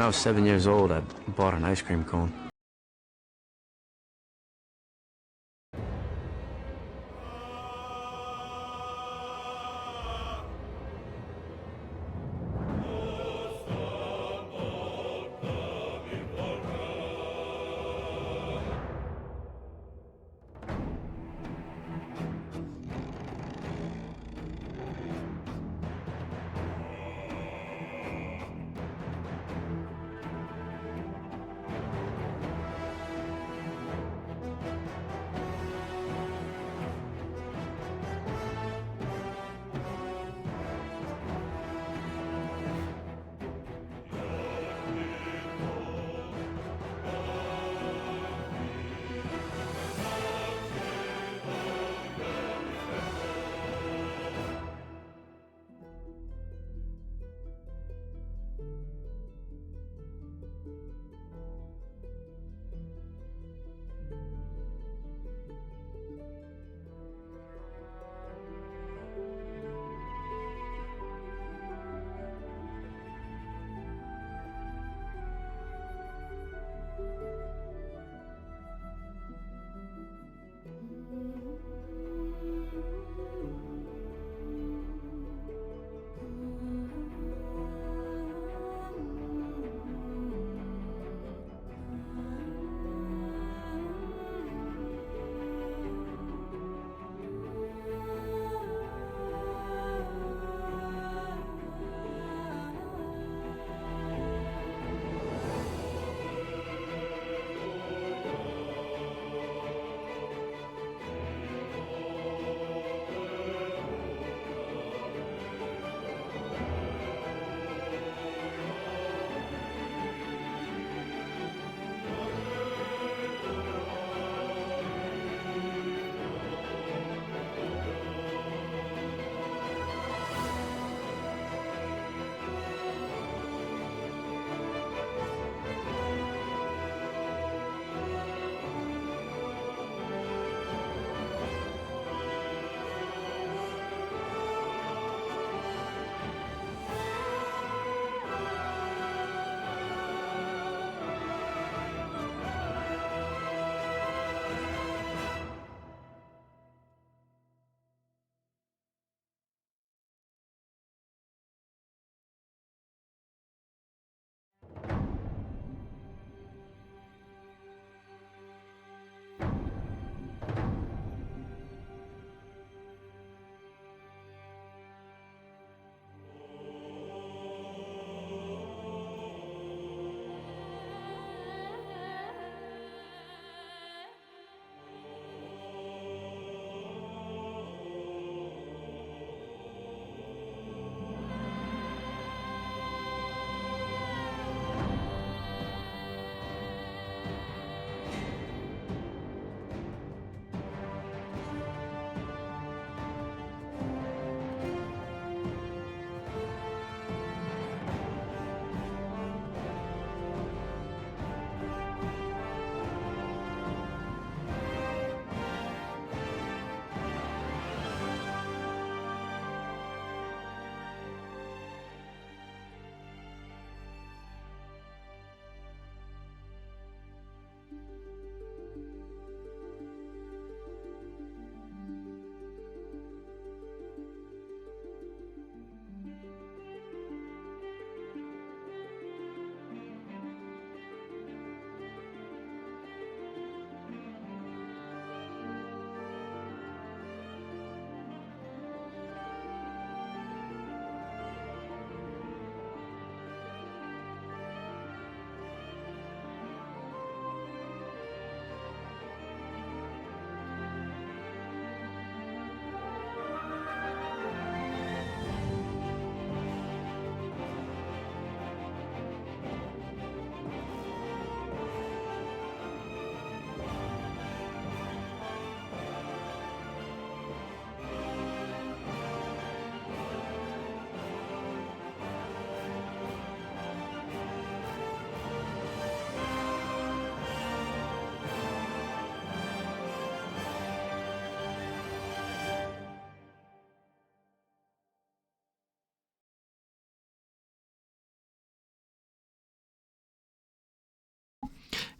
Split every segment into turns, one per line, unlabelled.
I was 7 years old, I bought an ice cream cone.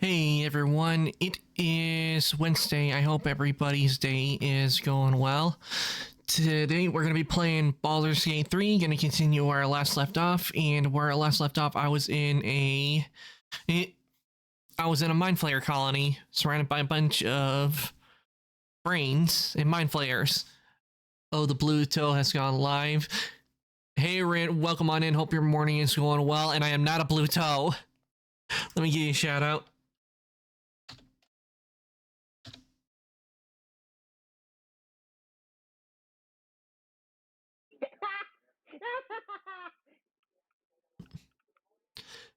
Hey everyone, it is Wednesday. I hope everybody's day is going well. Today we're going to be playing Baldur's Gate 3, going to continue where I last left off, and where I last left off I was in a mind flayer colony surrounded by a bunch of brains and mind flayers. Oh, the blue toe has gone live. Hey Rand, welcome on in. Hope your morning is going well, and I am not a blue toe. Let me give you a shout out.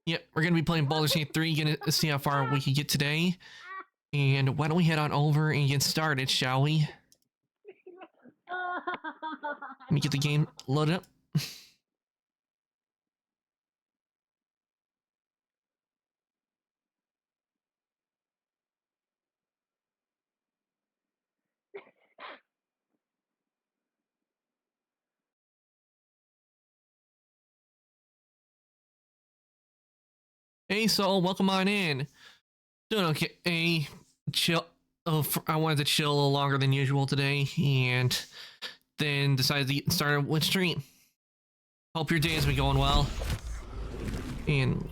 Yep, we're going to be playing Baldur's Gate 3, going to see how far we can get today. And why don't we head on over and get started, shall we? Let me get the game loaded up. Hey, Soul, welcome on in. Doing okay. Hey, chill. Oh, I wanted to chill a little longer than usual today, and then decided to start with stream. Hope your day has been going well. And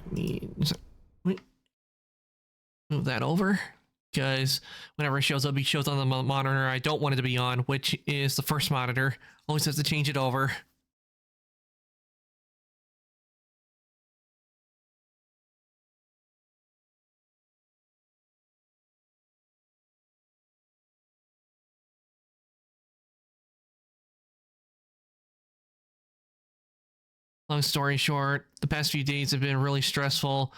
move that over, because whenever it shows up, it shows on the monitor I don't want it to be on, which is the first monitor. Always have to change it over. Long story short, the past few days have been really stressful,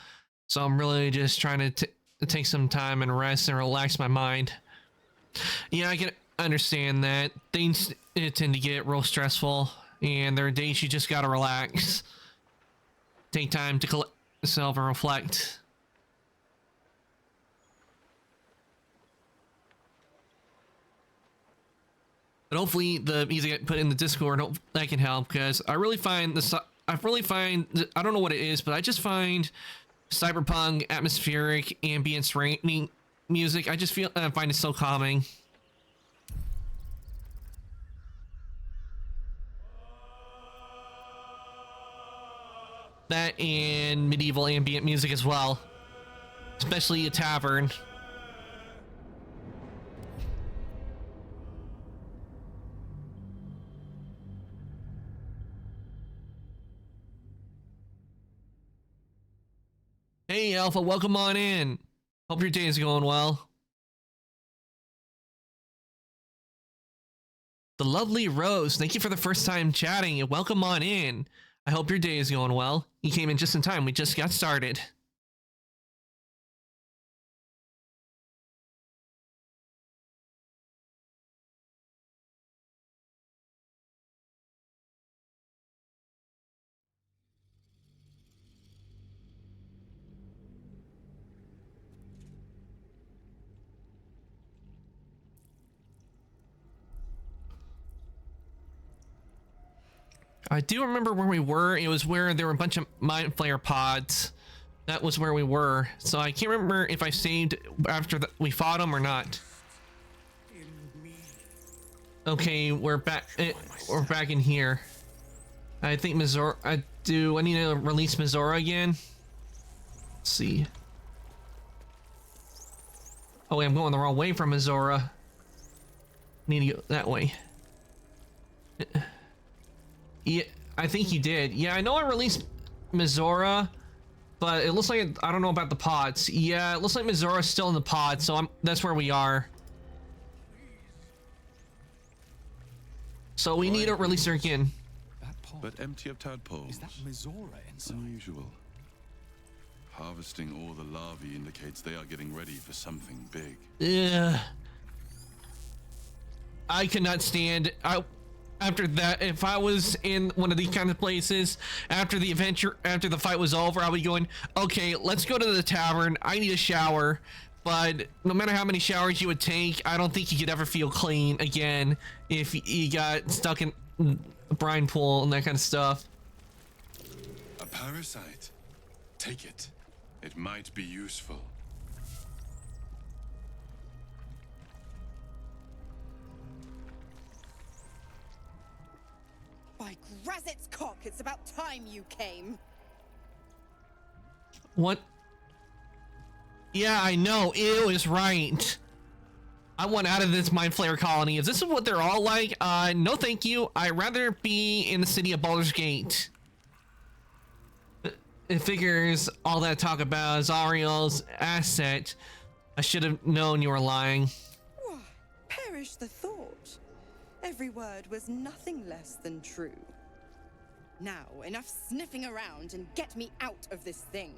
so I'm really just trying to take some time and rest and relax my mind. Yeah, I can understand that. Things tend to get real stressful, and there are days you just gotta relax. Take time to collect yourself and reflect. But hopefully the music I put in the Discord, that can help, because I really find I don't know what it is, but I just find cyberpunk, atmospheric, ambient raining music, I find it so calming. That and medieval ambient music as well, especially a tavern. Hey Alpha, welcome on in. Hope your day is going well. The lovely Rose, thank you for the first time chatting and welcome on in. I hope your day is going well. You came in just in time, we just got started. I do remember where we were. It was where there were a bunch of mind flayer pods. That was where we were. So I can't remember if I saved after we fought them or not. Okay, we're back. We're back in here. I think Mizora. I need to release Mizora again. Let's see. Oh wait, I'm going the wrong way from Mizora. Need to go that way. Yeah, I think you did. Yeah, I know I released Mizora, but it looks like I don't know about the pods. Yeah, it looks like Mizora's still in the pod, so that's where we are. So we need to release her again.
But empty of tadpoles.
Is that Mizora inside?
Unusual. Harvesting all the larvae indicates they are getting ready for something big.
Yeah. I cannot stand. After that, if I was in one of these kind of places, after the adventure, after the fight was over, I would be going, okay, let's go to the tavern. I need a shower. But no matter how many showers you would take, I don't think you could ever feel clean again if you got stuck in a brine pool and that kind of stuff.
A parasite. Take it. It might be useful.
Has its cock. It's about time you came.
What? Yeah, I know. Ew is right. I want out of this Mind Flayer colony. Is this what they're all like? No thank you. I'd rather be in the city of Baldur's Gate. It figures all that talk about Zariel's asset. I should have known you were lying.
Why, perish the thought. Every word was nothing less than true. Now, enough sniffing around and get me out of this thing.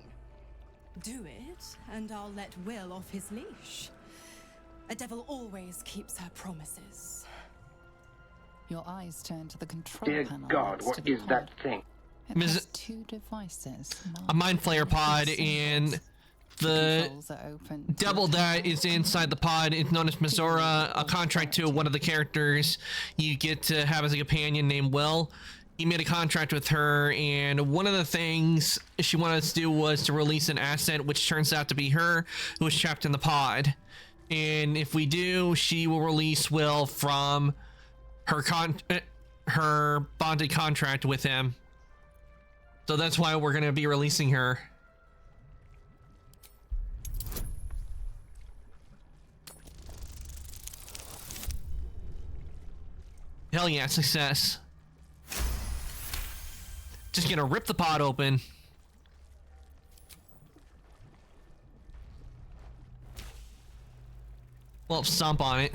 Do it, and I'll let Will off his leash. A devil always keeps her promises.
Your eyes turn to the control
Dear
panel.
God,
next
what
to the
is
pod.
that thing?
It
Ms.
has two devices.
A Mind Flayer pod, and the
controls are open to
devil that is inside the pod is known as Mizora, a contract to one of the characters you get to have as a companion named Will. He made a contract with her, and one of the things she wanted us to do was to release an asset, which turns out to be her, who was trapped in the pod. And if we do, she will release Will from her bonded contract with him. So that's why we're going to be releasing her. Hell yeah, success. Just gonna rip the pod open. Well, stomp on it.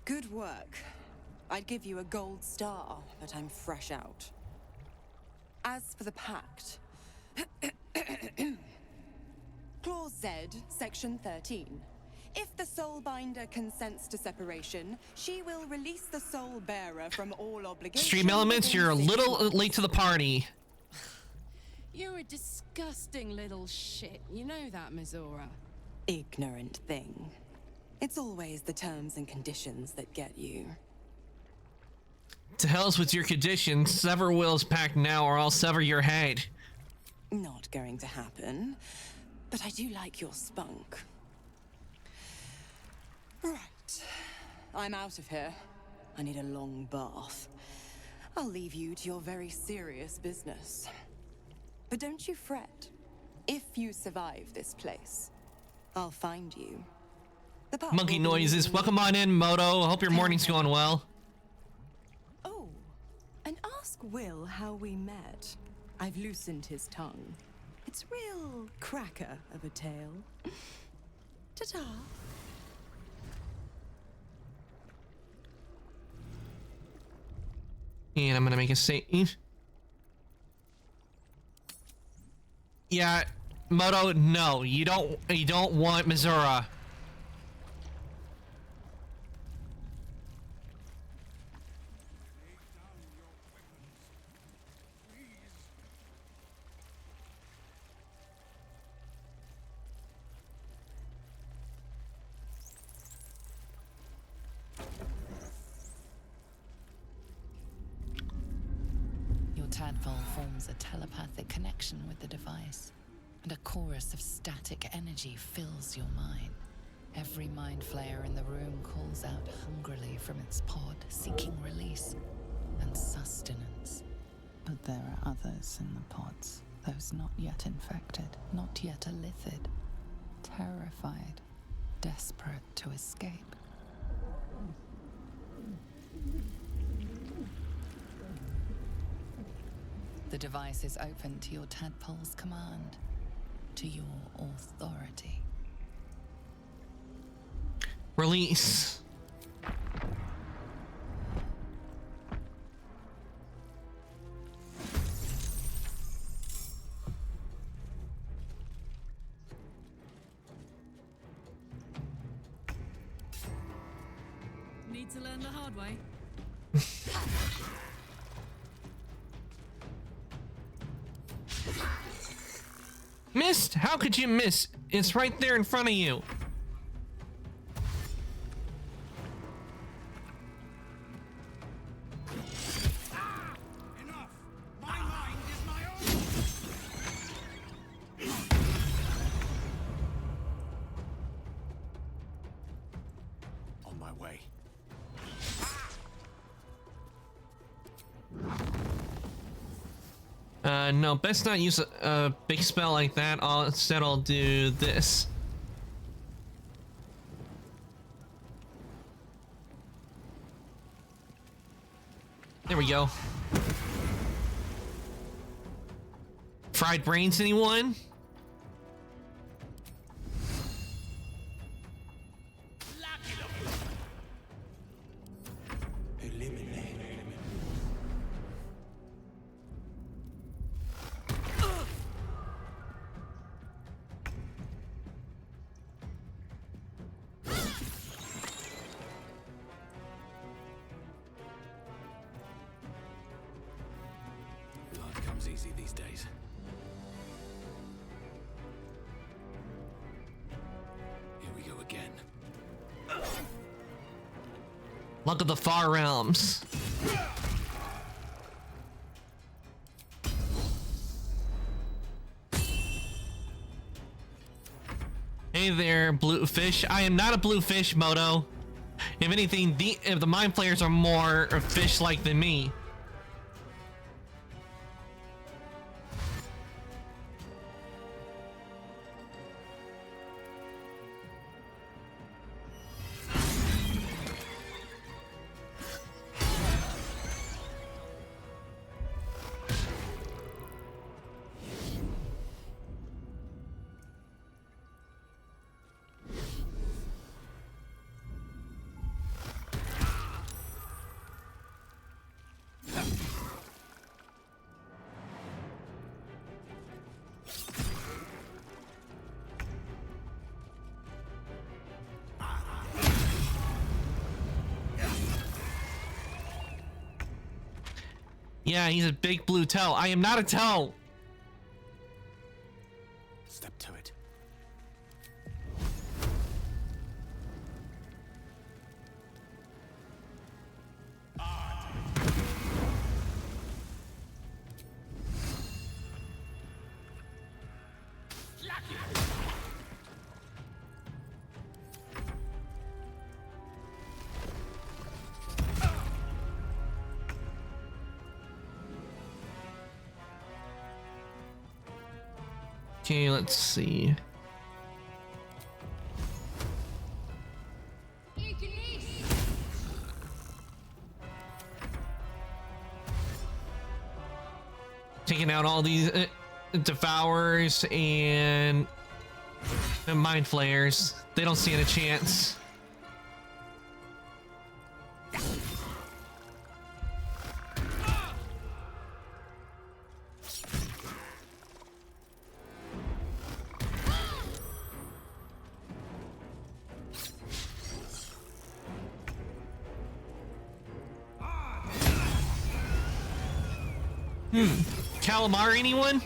Good work. I'd give you a gold star, but I'm fresh out. As for the pact, Clause Z, Section 13. If the Soulbinder consents to separation, she will release the Soul Bearer from all obligations.
Stream Elements, you're a little late to the party.
You're a disgusting little shit. You know that, Mizora.
Ignorant thing. It's always the terms and conditions that get you.
To hell's with your conditions. Sever Will's pact now, or I'll sever your head.
Not going to happen, but I do like your spunk. Right. I'm out of here. I need a long bath. I'll leave you to your very serious business. But don't you fret. If you survive this place, I'll find you. The path
Monkey
will be
noises.
in-
Welcome on in, Moto. Hope your morning's going well.
Oh, and ask Will how we met. I've loosened his tongue. It's real cracker of a tale. Ta-ta.
And I'm gonna make a save. Yeah, Moto, no, you don't want Mizora.
Your tadpole forms a telepathic connection with the device, and a chorus of static energy fills your mind. Every mind flayer in the room calls out hungrily from its pod, seeking release and sustenance. But there are others in the pods, those not yet infected, not yet elithid, terrified, desperate to escape. The device is open to your tadpole's command, to your authority.
Release.
Need to learn the hard way.
Missed? How could you miss? It's right there in front of you.
Enough! My mind is my own!
my way.
No, best not use a big spell like that. Instead I'll do this. There we go. Fried brains, anyone?
Blood comes easy these days. Here we go again.
Luck of the Far Realms. Hey there, blue fish. I am not a blue fish, Moto. If anything, if the mind flayers are more fish-like than me. Yeah, he's a big blue toe. I am not a toe.
Step to it.
Okay, let's see. Taking out all these devourers and mind flayers. They don't stand a chance. Calamari, anyone?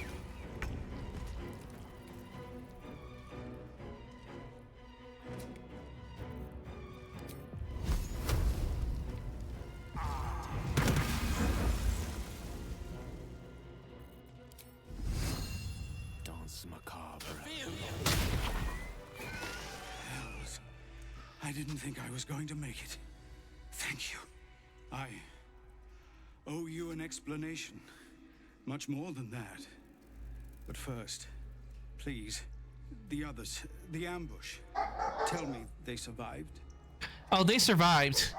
Dance macabre.
Hells. I didn't think I was going to make it. Thank you. I owe you an explanation. Much more than that. But first, please, the others, the ambush. Tell me they survived?
Oh, they survived.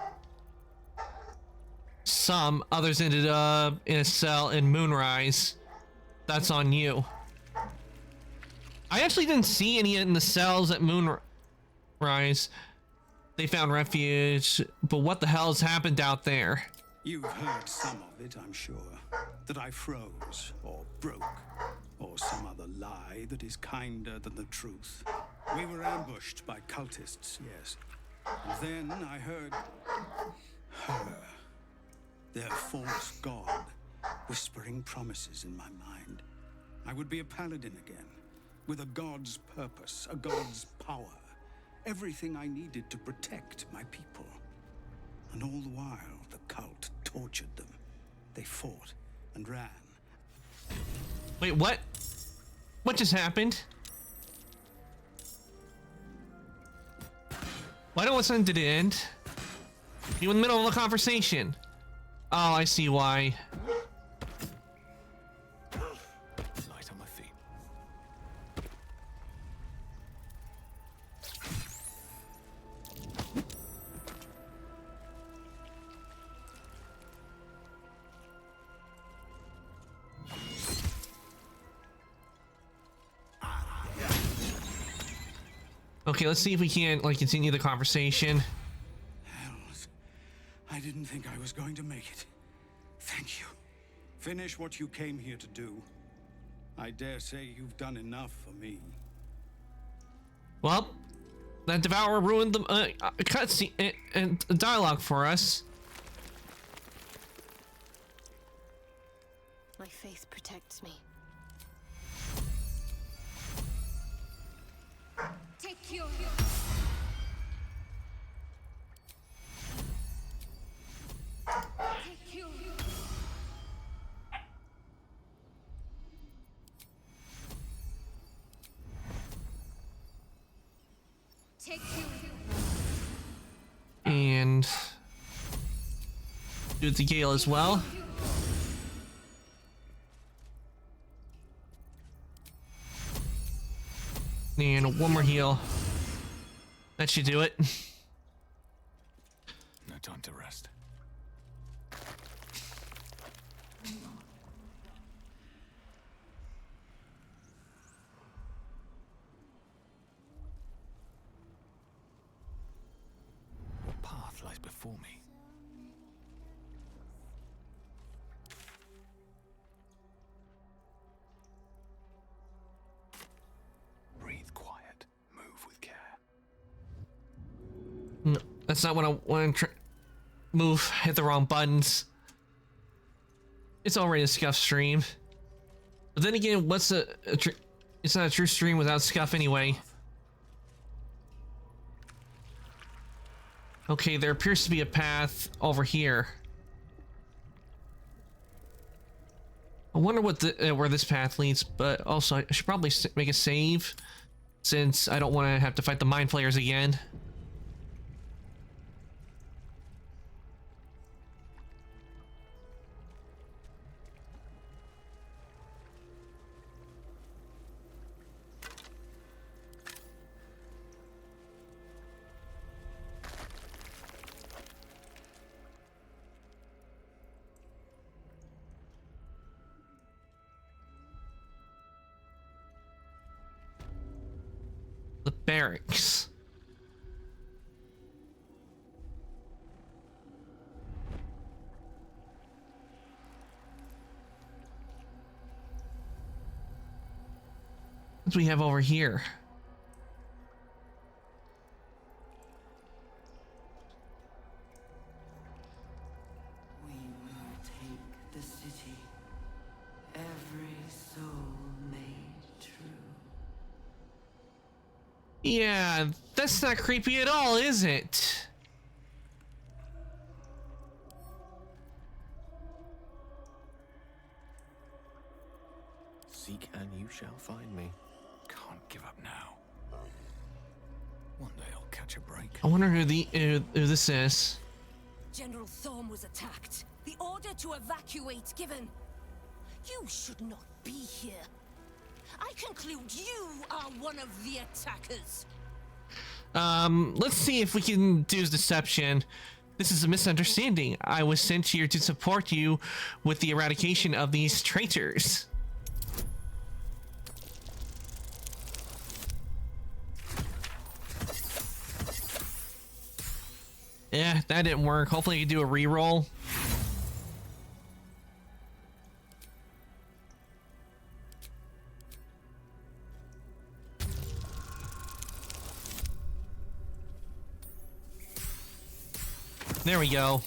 Some others ended up in a cell in Moonrise. That's on you. I actually didn't see any in the cells at Moonrise. They found refuge, but what the hell's happened out there?
You've heard some of it, I'm sure. That I froze, or broke, or some other lie that is kinder than the truth. We were ambushed by cultists, yes. And then I heard her, their false god, whispering promises in my mind. I would be a paladin again, with a god's purpose, a god's power. Everything I needed to protect my people. And all the while, the cult tortured them. They fought and ran.
Wait, what? What just happened? Why don't listen to the end? You in the middle of a conversation. Oh, I see why.
Light on my feet.
Okay, let's see if we can like continue the conversation.
Hells, I didn't think I was going to make it. Thank you. Finish what you came here to do. I dare say you've done enough for me.
Well, that Devourer ruined the cutscene and dialogue for us.
My faith protects me.
Take your... Take your... Take your...
And do it to Gale as well. And one more heal. That should do it.
No time to rest. What path lies before me? Breathe quiet. Move with care.
No, that's not what I want to move. Hit the wrong buttons. It's already a scuff stream. But then again, what's it's not a true stream without scuff anyway. Okay, there appears to be a path over here. I wonder what where this path leads, but also I should probably make a save since I don't want to have to fight the Mind Flayers again. The barracks. What do we have over here?
We will take the city, every soul made true.
Yeah, that's not creepy at all, is it?
Seek and you shall find me. Can't give up now. One day I'll catch a break.
I wonder who this is.
General Thorm was attacked. The order to evacuate given. You should not be here. I conclude you are one of the attackers.
Let's see if we can do deception. This is a misunderstanding. I was sent here to support you with the eradication of these traitors. Yeah, that didn't work. Hopefully I can do a reroll. There we go.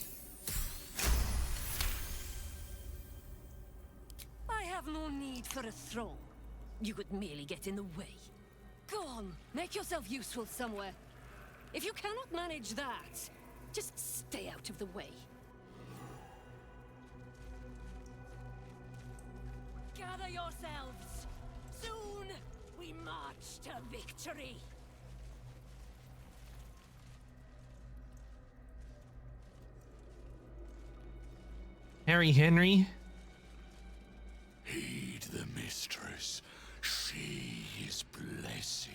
I have no need for a throne. You would merely get in the way. Go on, make yourself useful somewhere. If you cannot manage that, just stay out of the way. Gather yourselves. Soon we march to victory.
Harry Henry.
Heed the mistress. She is blessed.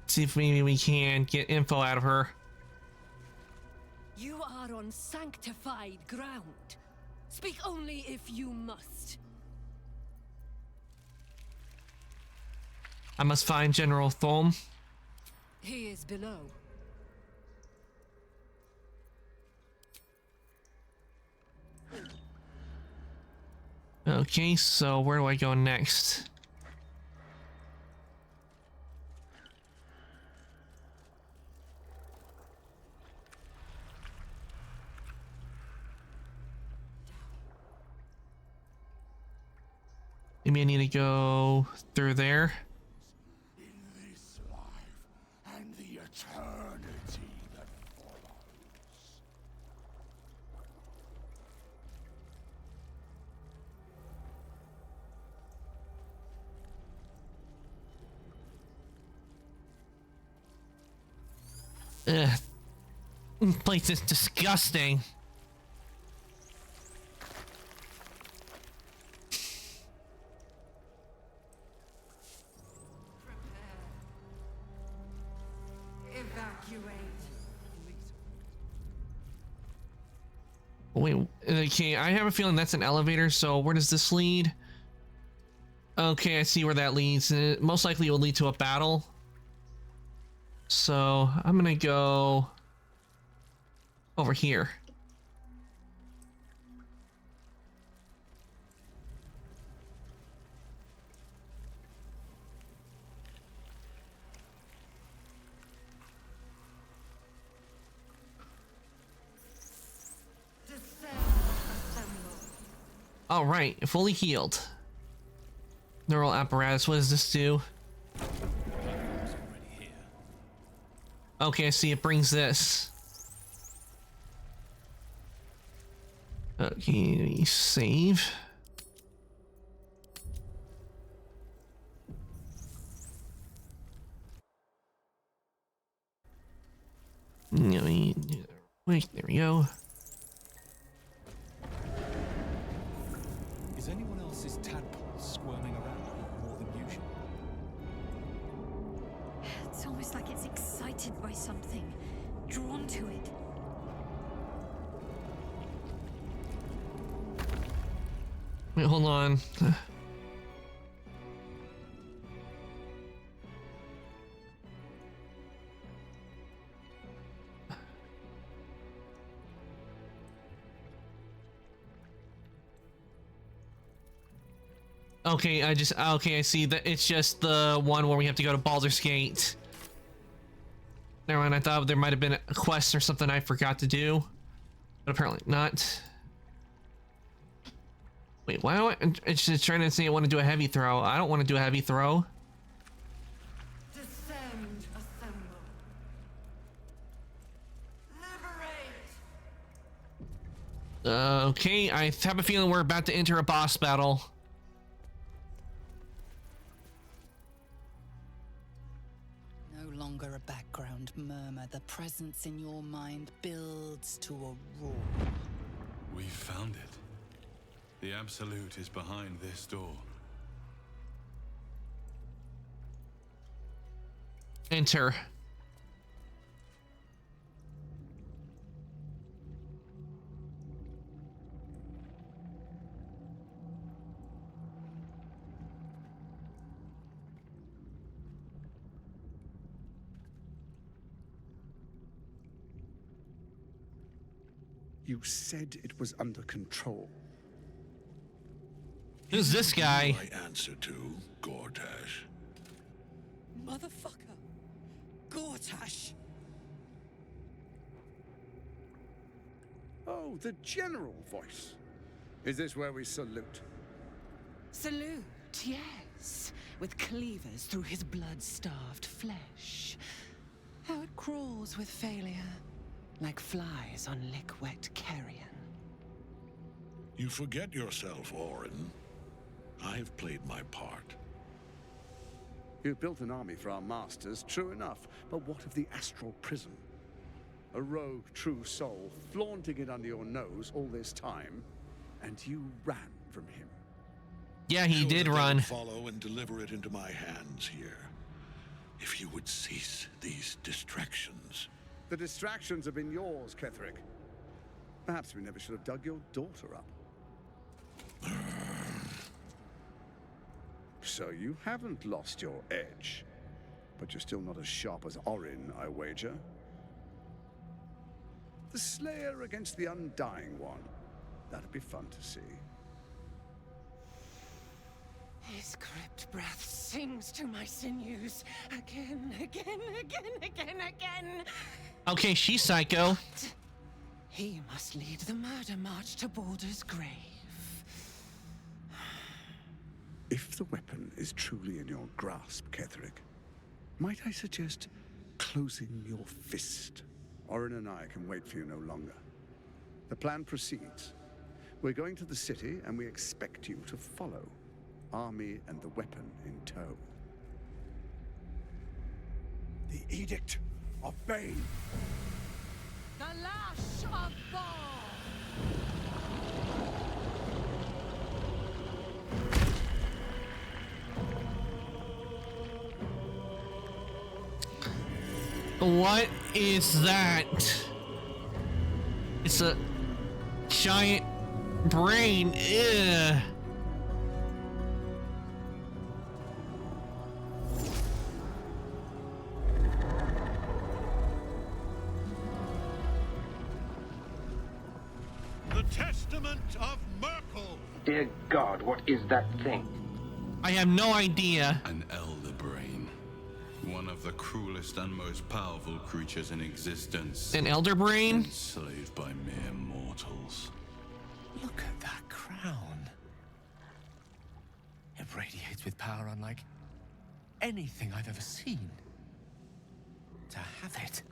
See if maybe we can get info out of her.
You are on sanctified ground. Speak only if you must.
I must find General Thom.
He is below.
Okay, so where do I go next? Maybe I need to go through there.
In this life and the eternity that follows.
Ugh. This place is disgusting.
Evacuate.
Wait, okay, I have a feeling that's an elevator, so where does this lead? Okay, I see where that leads. Most likely it will lead to a battle. So, I'm gonna go over here. All right, fully healed. Neural apparatus, what does this do? Okay, I see, it brings this. Okay, save. Wait, there we go.
Is anyone else's tadpole squirming around more than usual?
It's almost like it's excited by something, drawn to it.
Wait, hold on. Okay, I see that it's just the one where we have to go to Baldur's Gate. Never mind, I thought there might have been a quest or something I forgot to do, but apparently not. Wait, why? It's just trying to say I want to do a heavy throw. I don't want to do a heavy throw.
Descend, assemble. Liberate.
Okay, I have a feeling we're about to enter a boss battle.
No longer a background murmur. The presence in your mind builds to a roar.
We found it. The Absolute is behind this door.
Enter.
You said it was under control.
Who's this guy?
My answer to Gortash.
Motherfucker. Gortash.
Oh, the general voice. Is this where we salute?
Salute, yes. With cleavers through his blood-starved flesh. How it crawls with failure. Like flies on lick-wet carrion.
You forget yourself, Orin. I've played my part.
You've built an army for our masters, true enough, but what of the astral prison? A rogue true soul, flaunting it under your nose all this time, and you ran from him.
Yeah, he did run.
Follow and deliver it into my hands here. If you would cease these distractions.
The distractions have been yours, Ketherick. Perhaps we never should have dug your daughter up. So you haven't lost your edge, but you're still not as sharp as Orin, I wager. The Slayer against the Undying One. That'd be fun to see.
His crypt breath sings to my sinews. Again.
Okay, she's psycho.
He must lead the murder march to Baldur's grave.
If the weapon is truly in your grasp, Ketherick, might I suggest closing your fist? Orin and I can wait for you no longer. The plan proceeds. We're going to the city, and we expect you to follow. Army and the weapon in tow.
The Edict of Bane.
The Lash of Baal!
What is that? It's a giant brain. Ugh.
The Testament of Merkel.
Dear God, what is that thing?
I have no idea.
An elder brain. One of the cruelest and most powerful creatures in existence.
An elder brain?
Enslaved by mere mortals.
Look at that crown. It radiates with power unlike anything I've ever seen. To have it.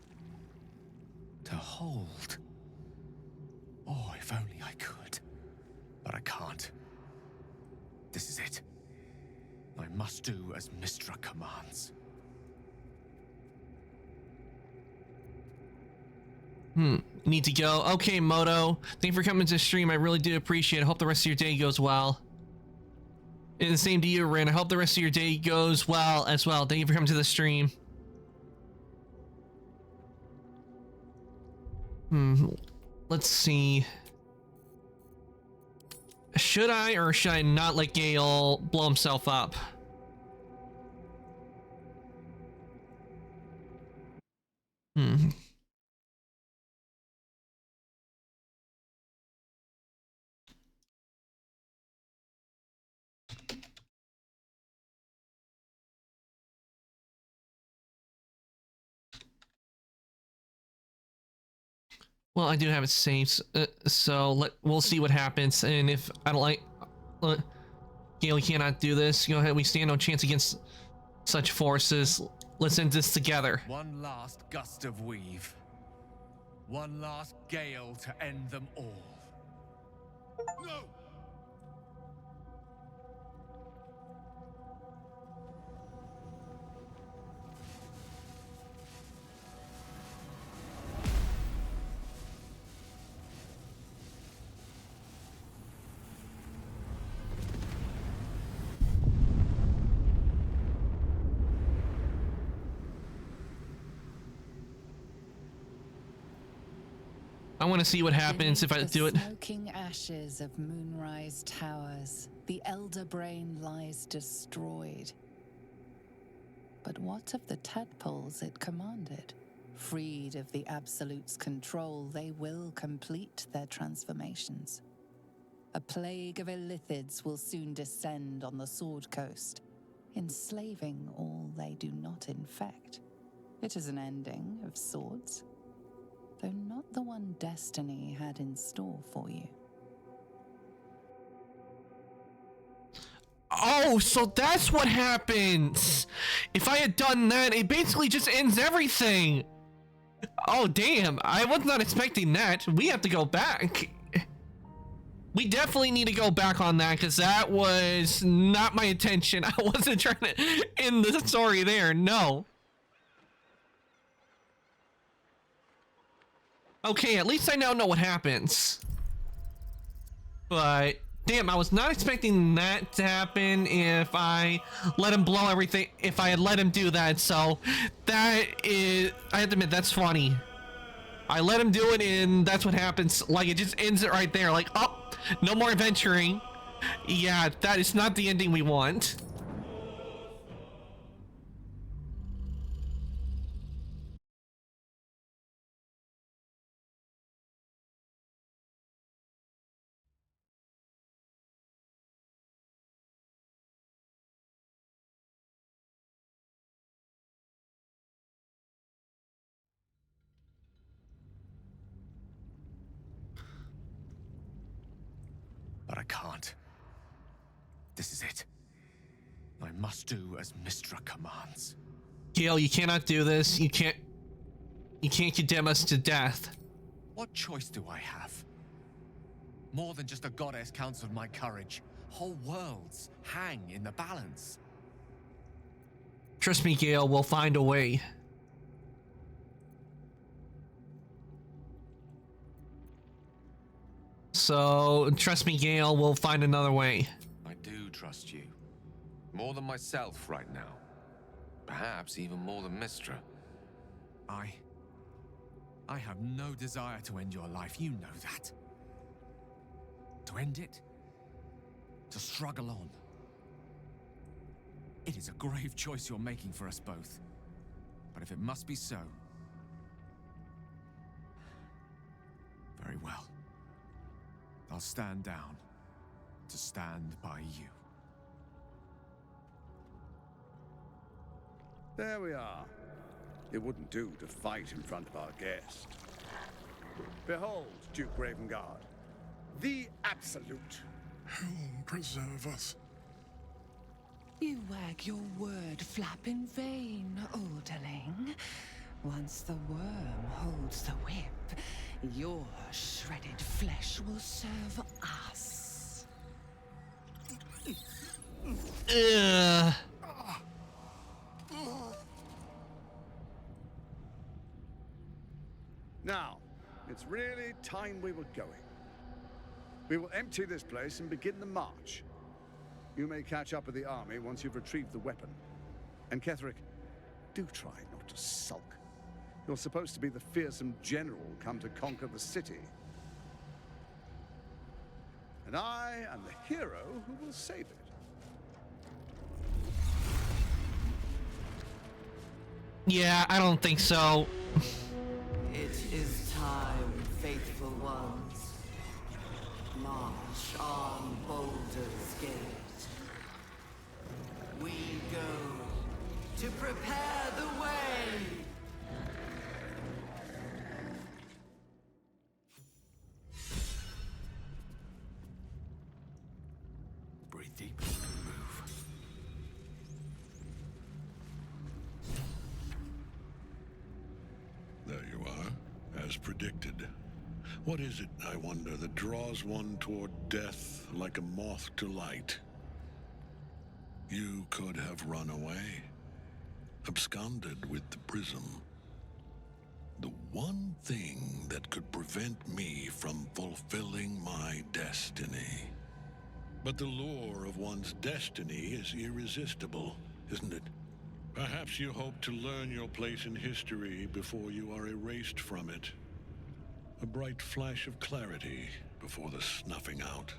To hold. Oh, if only I could. But I can't. This is it. I must do as Mystra commands.
Need to go. Okay, Moto. Thank you for coming to the stream. I really do appreciate it. I hope the rest of your day goes well. And the same to you, Rin. I hope the rest of your day goes well as well. Thank you for coming to the stream. Let's see. Should I or should I not let Gale blow himself up? Well, I do have it saved, so we'll see what happens. And if I don't like, Gale, you cannot do this. Go ahead. We stand no chance against such forces. Let's end this together.
One last gust of weave. One last gale to end them all.
No!
I want to see what happens if I do it.
Smoking ashes of Moonrise Towers, the Elder Brain lies destroyed. But what of the tadpoles it commanded? Freed of the Absolute's control, they will complete their transformations. A plague of illithids will soon descend on the Sword Coast, enslaving all they do not infect. It is an ending of sorts, though not the one destiny had in store for you.
Oh, so that's what happens. If I had done that, it basically just ends everything. Oh, damn. I was not expecting that. We have to go back. We definitely need to go back on that because that was not my intention. I wasn't trying to end the story there. No. Okay, at least I now know what happens. But damn, I was not expecting that to happen if I let him blow everything. If I had let him do that, so that is, I have to admit, that's funny. I let him do it, and that's what happens. Like, it just ends it right there. Like, oh, no more adventuring. Yeah, that is not the ending we want.
But I can't. This is it. I must do as Mistra commands.
Gale, you cannot do this. You can't condemn us to death.
What choice do I have? More than just a goddess counts with my courage. Whole worlds hang in the balance.
Trust me, Gale, we'll find a way. So, trust me, Gale, we'll find another way.
I do trust you. More than myself right now. Perhaps even more than Mistra. I have no desire to end your life, you know that. To end it? To struggle on. It is a grave choice you're making for us both. But if it must be so, very well. I'll stand down to stand by you.
There we are. It wouldn't do to fight in front of our guest. Behold, Duke Ravengard, the Absolute.
Helm preserve us.
You wag your word flap in vain, Alderling. Once the worm holds the whip, your shredded flesh will serve us.
Now, it's really time we were going. We will empty this place and begin the march. You may catch up with the army once you've retrieved the weapon. And Ketheric, do try not to sulk. You're supposed to be the fearsome general come to conquer the city. And I am the hero who will save it.
Yeah, I don't think so.
It is time, faithful ones. March on Baldur's Gate. We go to prepare the way.
Breathe deep and move.
There you are, as predicted. What is it, I wonder, that draws one toward death like a moth to light? You could have run away, absconded with the prism. The one thing that could prevent me from fulfilling my destiny. But the lure of one's destiny is irresistible, isn't it? Perhaps you hope to learn your place in history before you are erased from it. A bright flash of clarity before the snuffing out.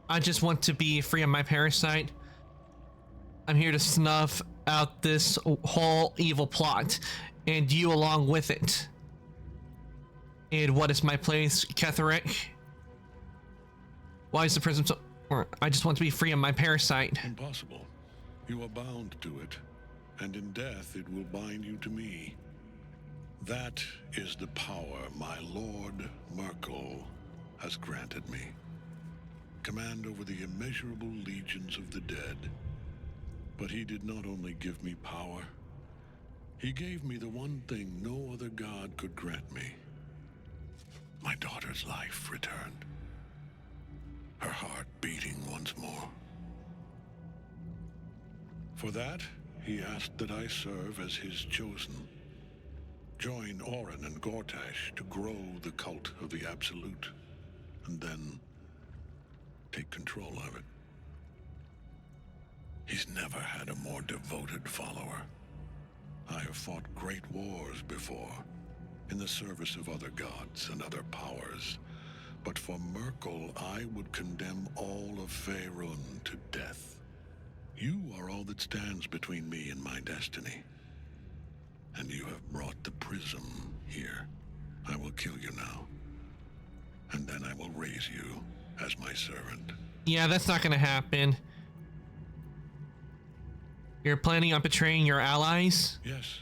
I just want to be free of my parasite. I'm here to snuff out this whole evil plot, and you along with it. And what is my place, Ketheric? Why is the prism so... I just want to be free of my parasite.
Impossible. You are bound to it, and in death it will bind you to me. That is the power my Lord Merkel has granted me. Command over the immeasurable legions of the dead. But he did not only give me power, he gave me the one thing no other god could grant me. my daughter's life returned. Her heart beating once more. For that, he asked that I serve as his chosen. Join Orin and Gortash to grow the cult of the Absolute, and then take control of it. He's never had a more devoted follower. I have fought great wars before, in the service of other gods and other powers, but for Merkel, I would condemn all of Faerun to death. You are all that stands between me and my destiny. And you have brought the prism here. I will kill you now. And then I will raise you as my servant.
Yeah, that's not gonna happen. You're planning on betraying your allies?
Yes.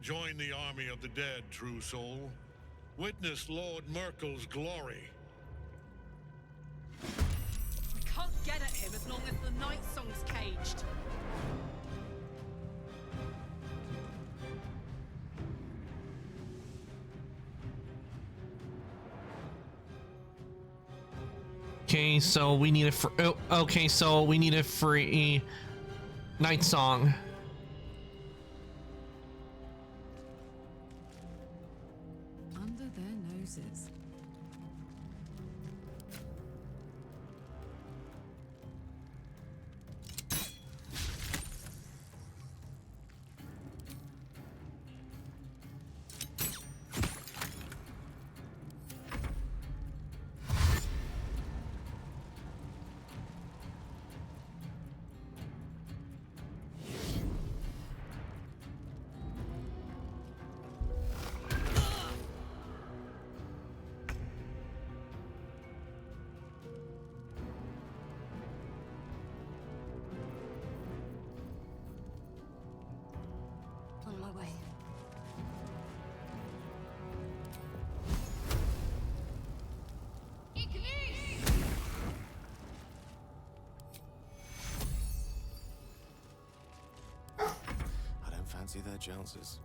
Join the army of the dead, true soul. Witness Lord Merkel's glory.
We can't get at him as long as the Night Song's caged.
Okay, so we need a free Night Song.
Under their noses.
On my way.
I don't fancy their chances.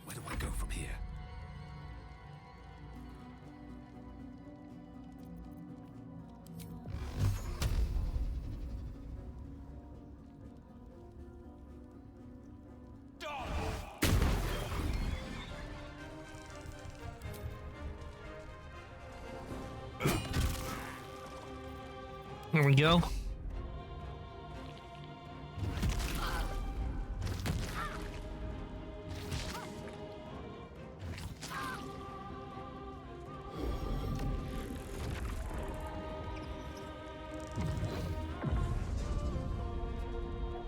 Where do I go from here?
There we go.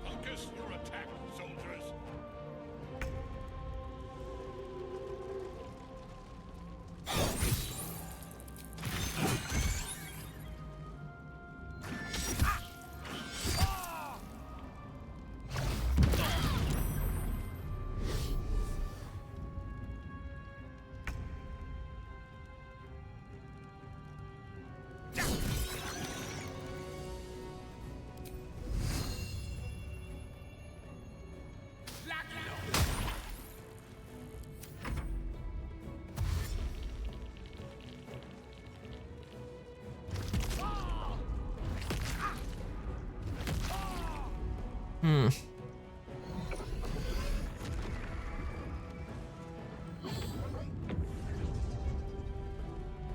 Focus your attack, soldiers.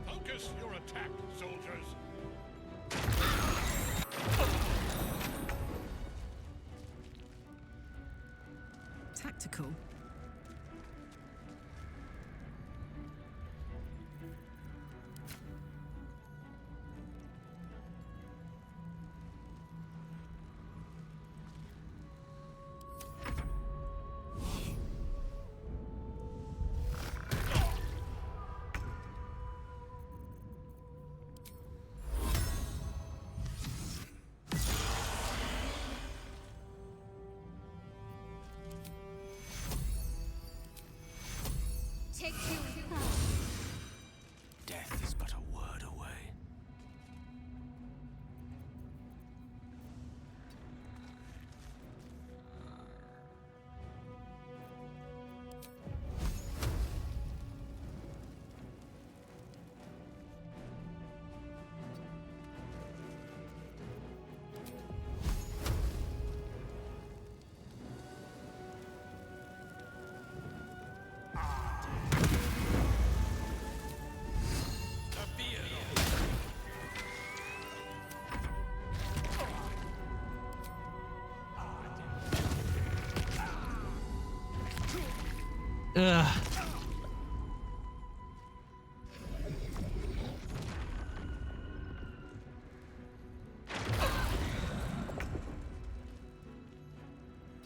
Focus your attack, soldiers.
Tactical.
Take you.
Death is but a word away.
Ugh.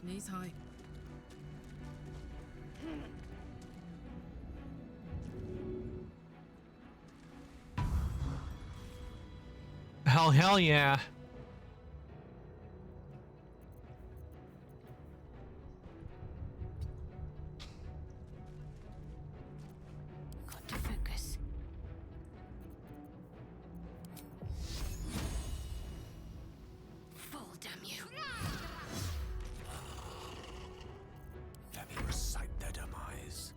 Knees high.
Hell yeah.
Got to focus. Fall, damn you.
Let me recite their demise.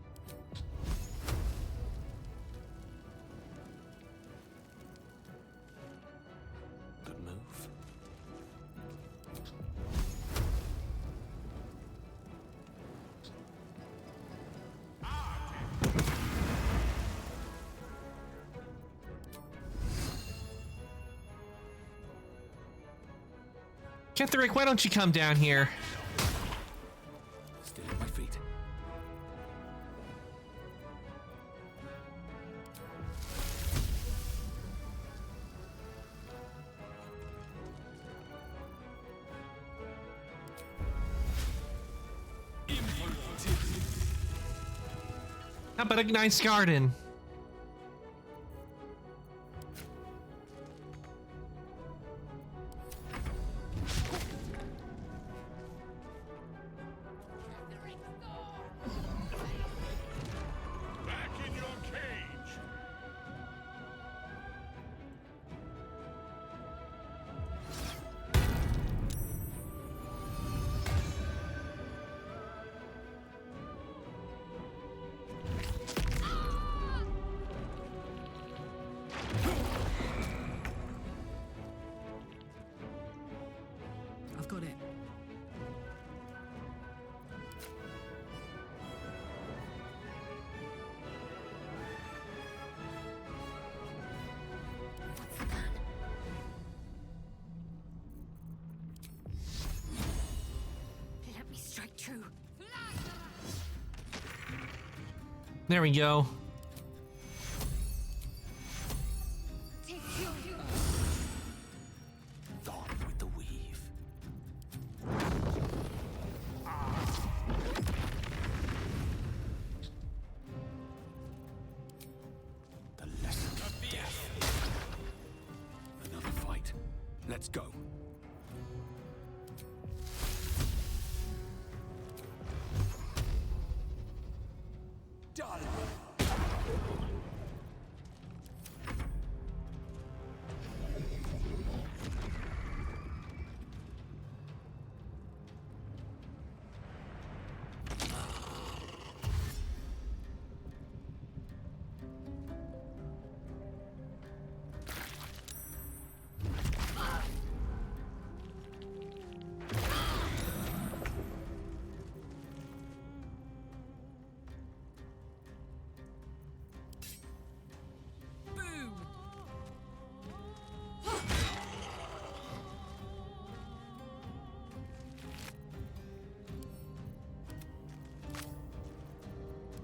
Good move.
Ketherick, why don't you come down here?
Still on my feet.
How about a nice garden?
Back in your cage!
I've got it.
What's the plan? Let me strike true.
There we go.
Take you.
Gone with the weave. The lesson of death. Another fight. Let's go. Done.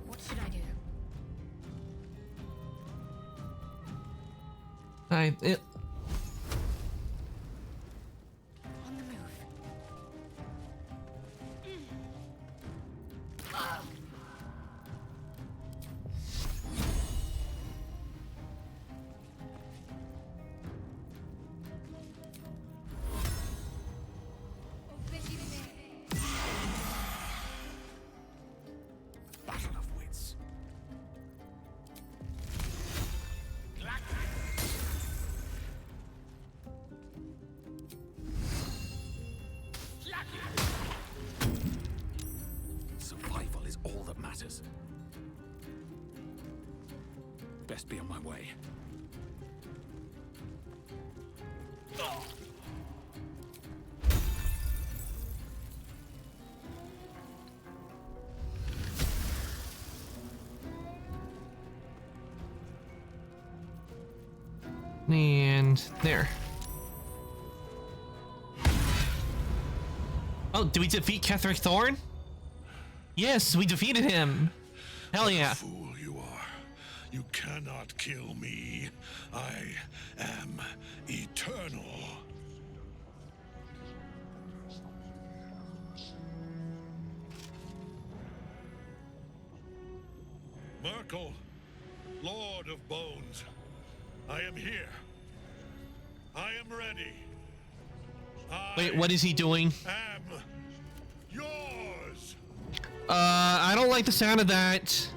What should I do? On the move.
Battle of wits.
best be on my way.
And there. Oh, did we defeat Ketheric Thorn? Yes, we defeated him. Hell yeah.
Fool you are. You cannot kill me. I am eternal. Merkel, Lord of Bones, I am here. I am ready.
Wait, what is he doing?
Am yours.
I don't like the sound of that.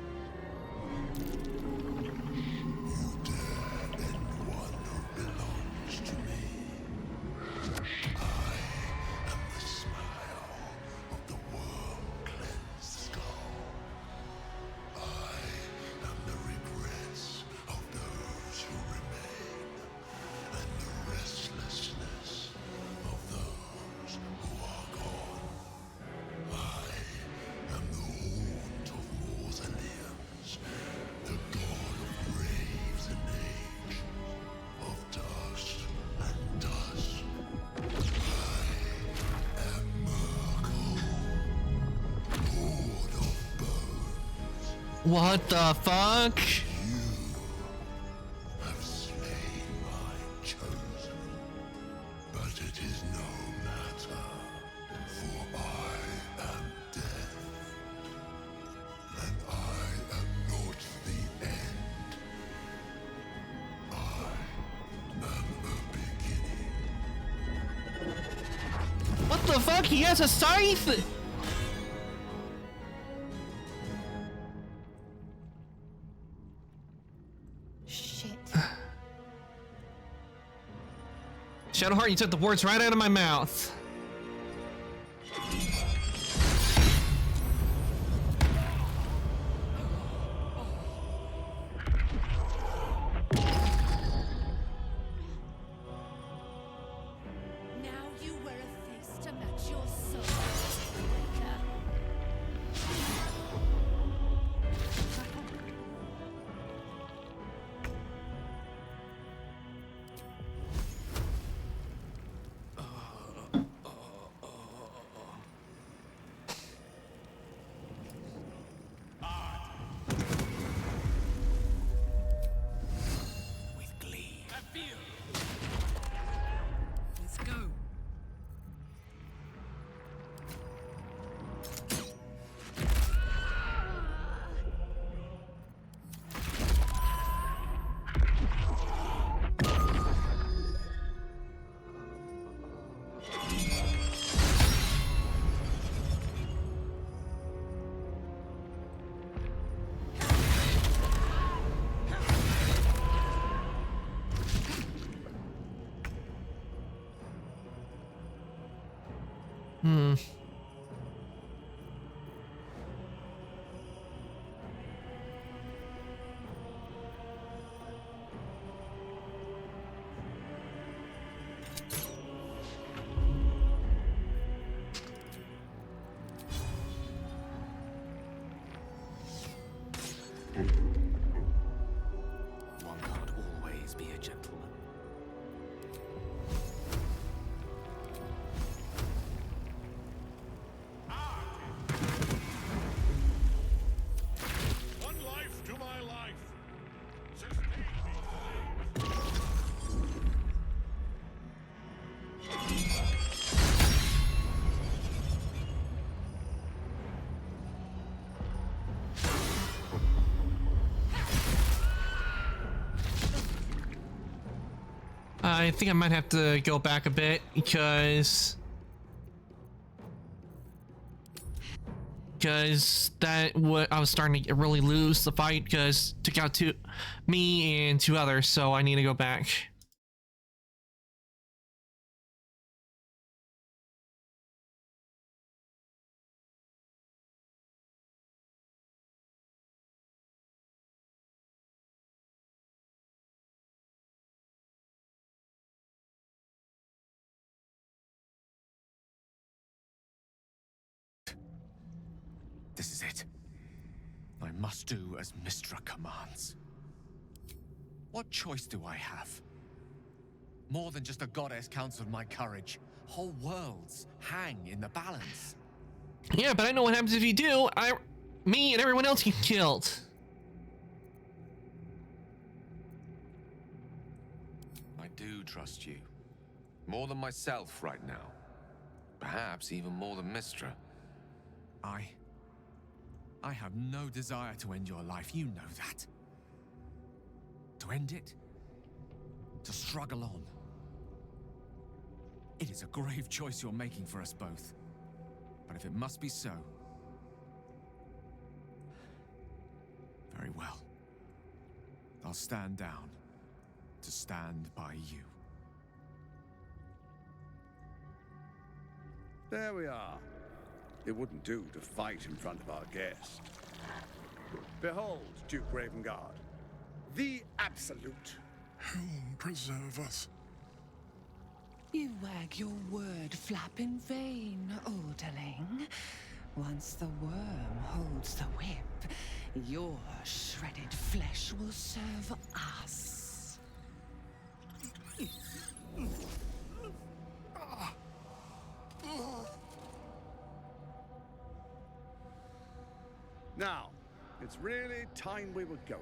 What the fuck?
Have slain my chosen, but it is no matter, for I am death, and I am not the end. I am a beginning.
What the fuck? He has a scythe! Shadowheart, you took the words right out of my mouth.
Now you wear a face to match your soul.
Let's go.
One can't always be a gentleman.
One life to my life. Sustain me, Flayers.
I think I might have to go back a bit because that what I was starting to get really lose the fight because took out me and 2 others, so I need to go back.
This is it. I must do as Mystra commands. What choice do I have? More than just a goddess counts on my courage. Whole worlds hang in the balance.
Yeah, but I know what happens if you do. Me and everyone else get killed.
I do trust you. More than myself right now. Perhaps even more than Mystra. I have no desire to end your life, you know that. To end it? To struggle on. It is a grave choice you're making for us both. But if it must be so, very well. I'll stand down to stand by you.
There we are. It wouldn't do to fight in front of our guest. Behold, Duke Ravengard, the Absolute.
Helm preserve us.
You wag your word flap in vain, Orderling. Once the worm holds the whip, your shredded flesh will serve us.
Now, it's really time we were going.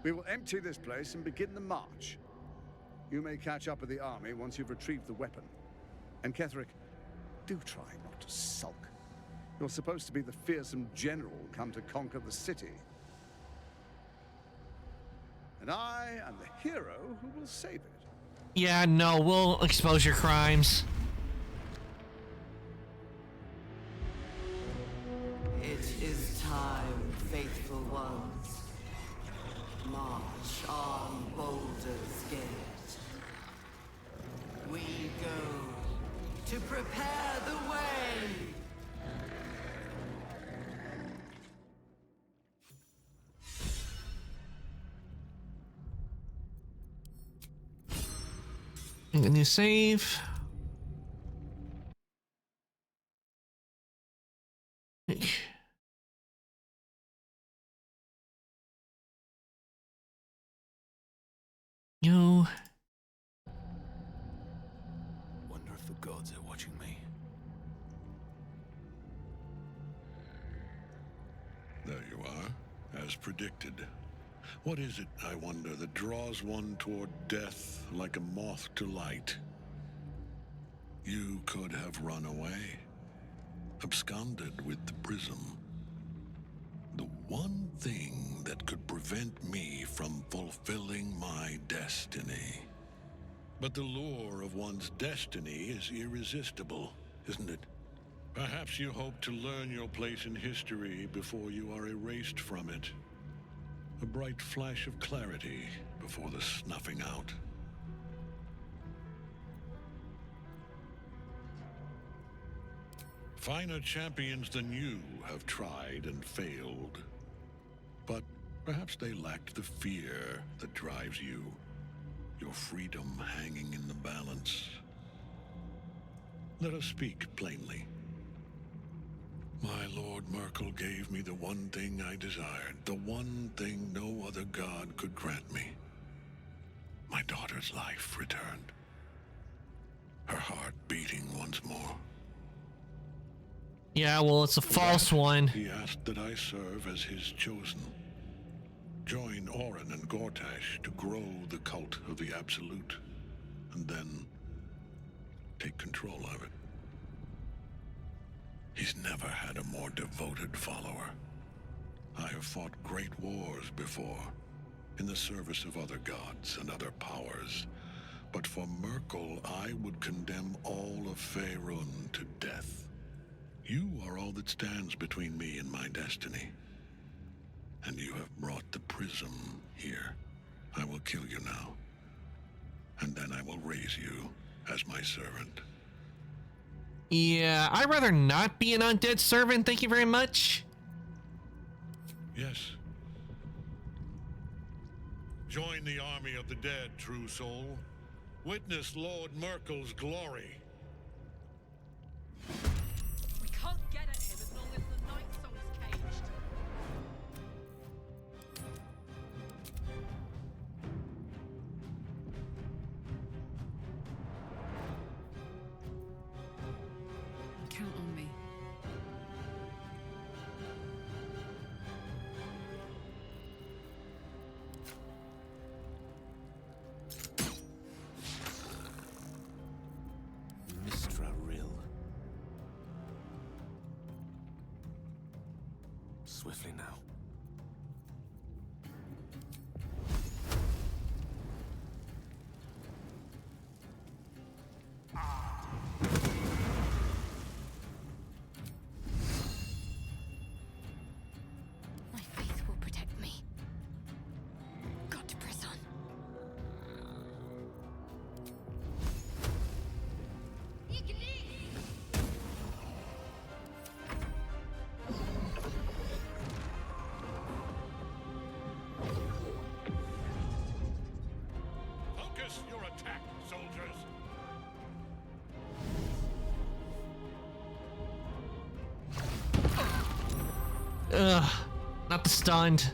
We will empty this place and begin the march. You may catch up with the army once you've retrieved the weapon. And Ketheric, do try not to sulk. You're supposed to be the fearsome general come to conquer the city. And I am the hero who will save it.
Yeah, no, we'll expose your crimes.
It is time, faithful ones. March on Baldur's Gate. We go to prepare the way.
A new save. Yo.
Wonder if the gods are watching me.
There you are, as predicted. What is it, I wonder, that draws one toward death like a moth to light? You could have run away, absconded with the prism. The one thing that could prevent me from fulfilling my destiny. But the lure of one's destiny is irresistible, isn't it? Perhaps you hope to learn your place in history before you are erased from it. A bright flash of clarity before the snuffing out. Finer champions than you have tried and failed. But perhaps they lacked the fear that drives you. Your freedom hanging in the balance. Let us speak plainly. My Lord Merkel gave me the one thing I desired, the one thing no other god could grant me. My daughter's life returned. Her heart beating once more.
Yeah, well, it's a false one.
He asked that I serve as his chosen. Join Orin and Gortash to grow the cult of the Absolute, and then take control of it. He's never had a more devoted follower. I have fought great wars before, in the service of other gods and other powers. But for Merkel, I would condemn all of Faerun to death. You are all that stands between me and my destiny. And you have brought the prism here. I will kill you now. And then I will raise you as my servant.
Yeah, I'd rather not be an undead servant, thank you very much.
Yes. Join the army of the dead, true soul. Witness Lord Merkel's glory.
We can't get at him as long as the Knights
swiftly now.
My faith will protect me. Got to press on.
Focus your attack, soldiers.
Ugh, not the stunned.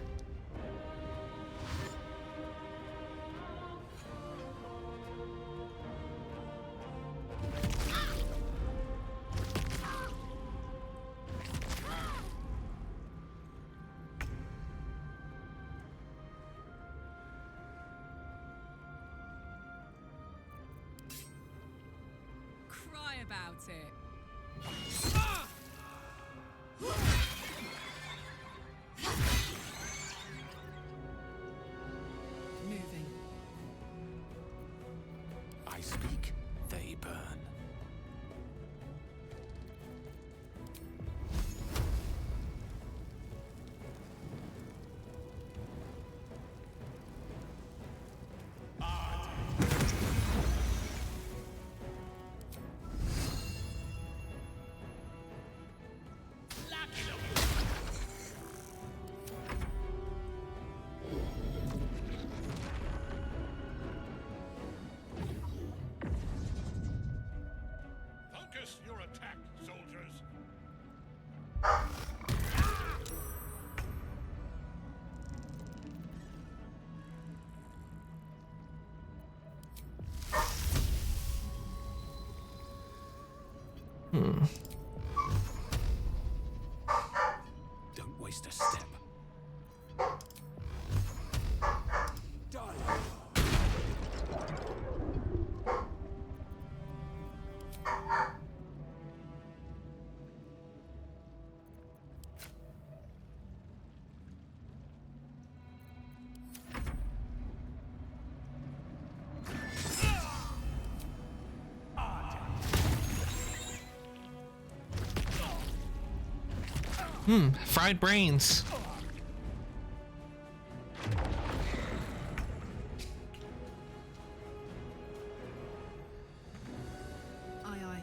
Cry about it. Moving.
I speak, they burn.
Focus your attack, soldiers.
Don't waste a step.
Fried brains.
Aye, aye.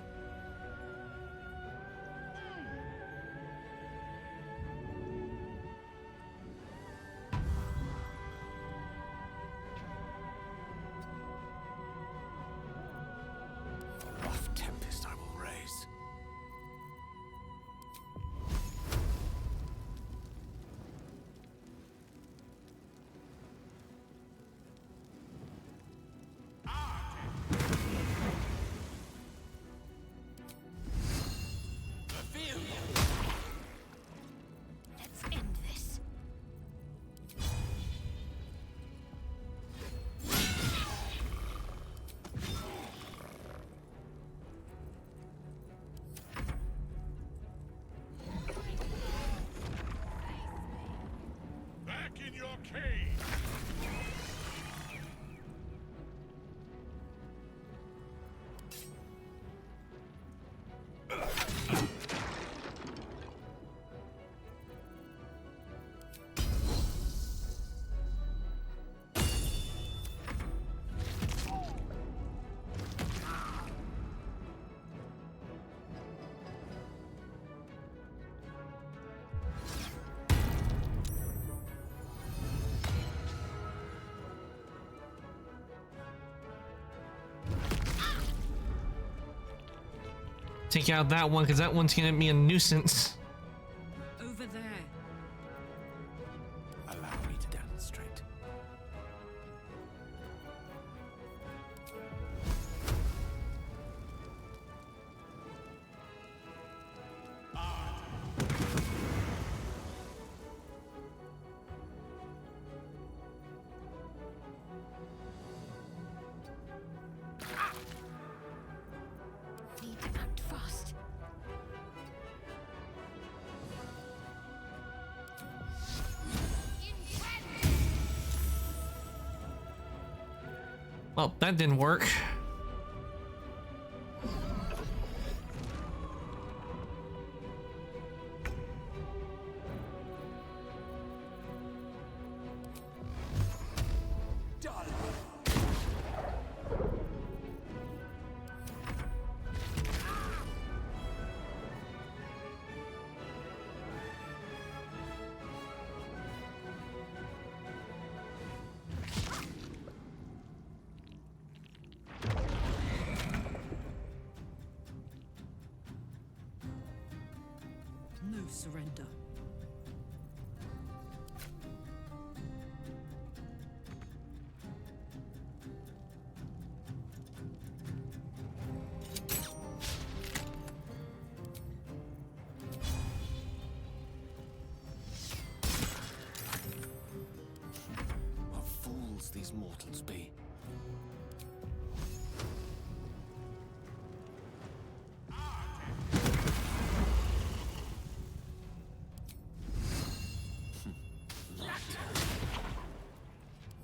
A rough tempest I will raise.
Let's end this.
Back in your cave.
Take out that one because that one's gonna be a nuisance.
Over there.
Allow me to demonstrate.
Need to act fast.
Well, that didn't work.
No surrender.
What fools these mortals be.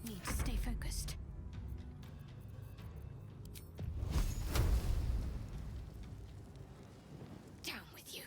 Need to stay focused. Down with you.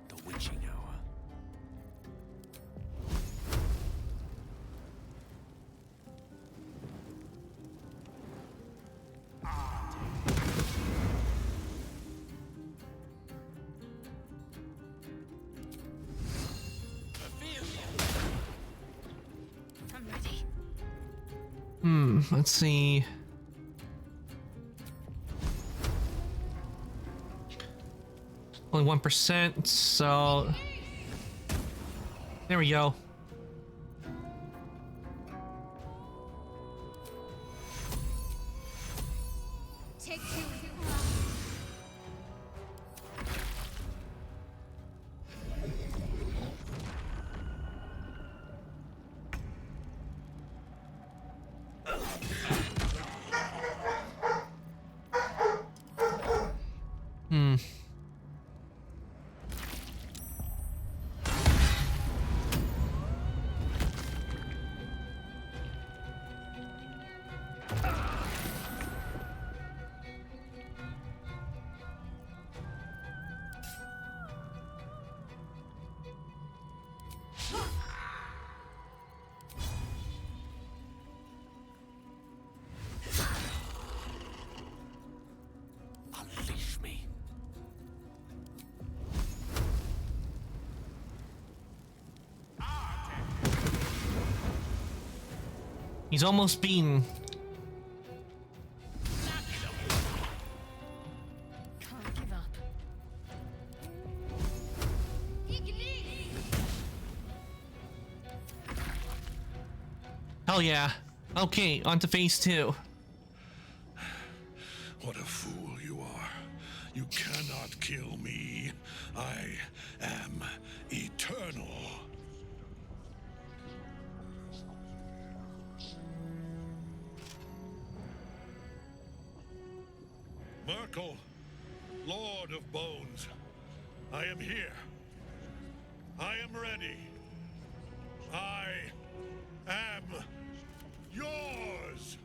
The witching hour.
I'm ready.
Let's see. Only 1%, so there we go.
Take two.
Unleash me.
He's almost beaten.
Can't give up.
Hell yeah. Okay, on to phase 2.
What a fool you are. You cannot kill me. I am eternal. Merkel, Lord of Bones, I am here. I am ready. I am yours.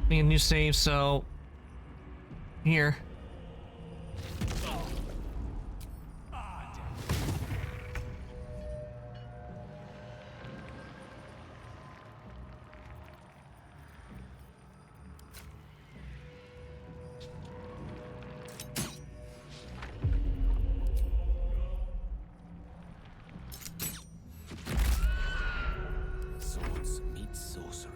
Need a new save, so here.
Swords meet sorcery.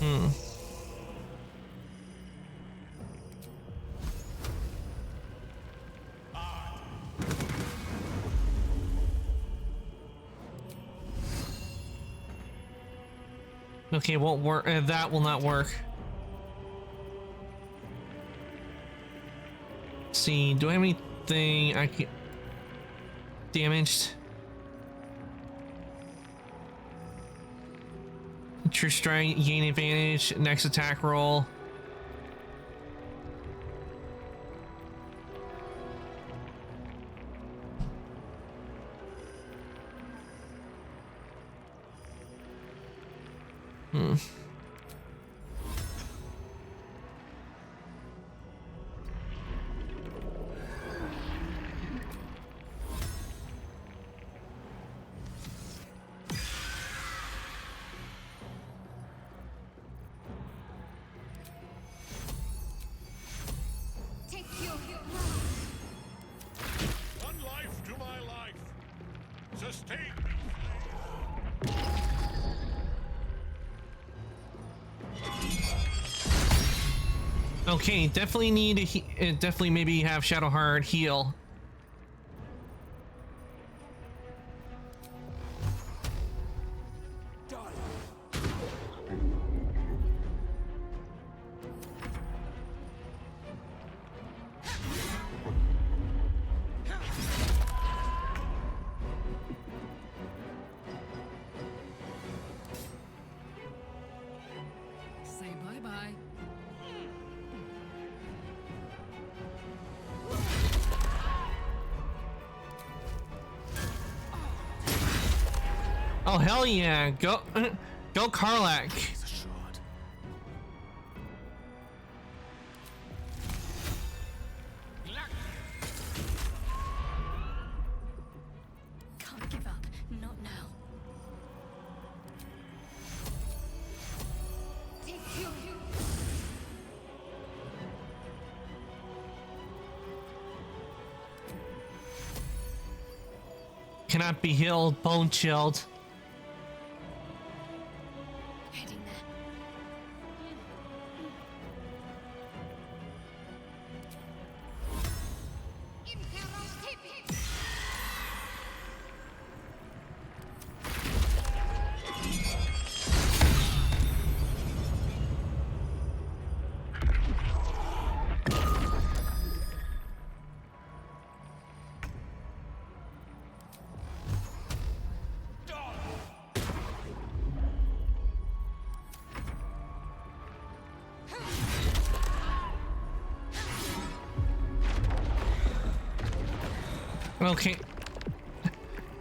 Hmm. Okay, won't work. That will not work. Let's see, do I have anything I can damaged? True strike, gain advantage, next attack roll. Hmm.
One life to my life. Sustain
Okay, definitely need to definitely maybe have Shadowheart heal.
Say bye-bye.
Oh hell yeah, go go Karlach.
Can't give up. Not now.
Cannot be healed, bone chilled.
Heading there.
Okay.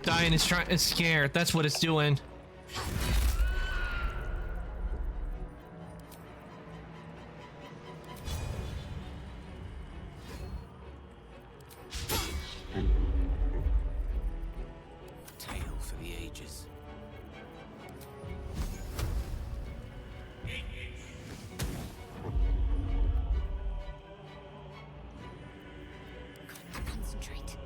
Dying is scared. That's what it's doing.
Tale for the ages.
Concentrate.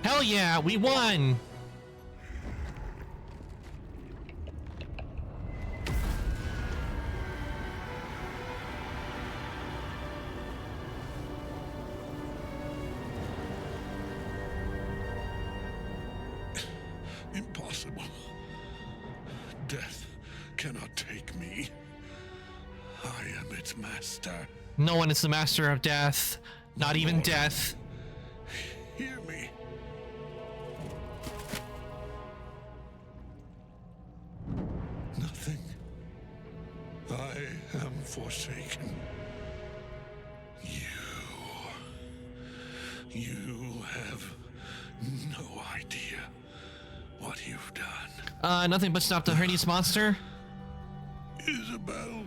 Hell yeah, we won!
impossible. impossible. Death cannot take me. I am its master.
No one is the master of death. Not even
Lord,
death.
hear me. Nothing. I am forsaken. You have no idea what you've done.
Nothing but stop the hideous monster.
Isabel.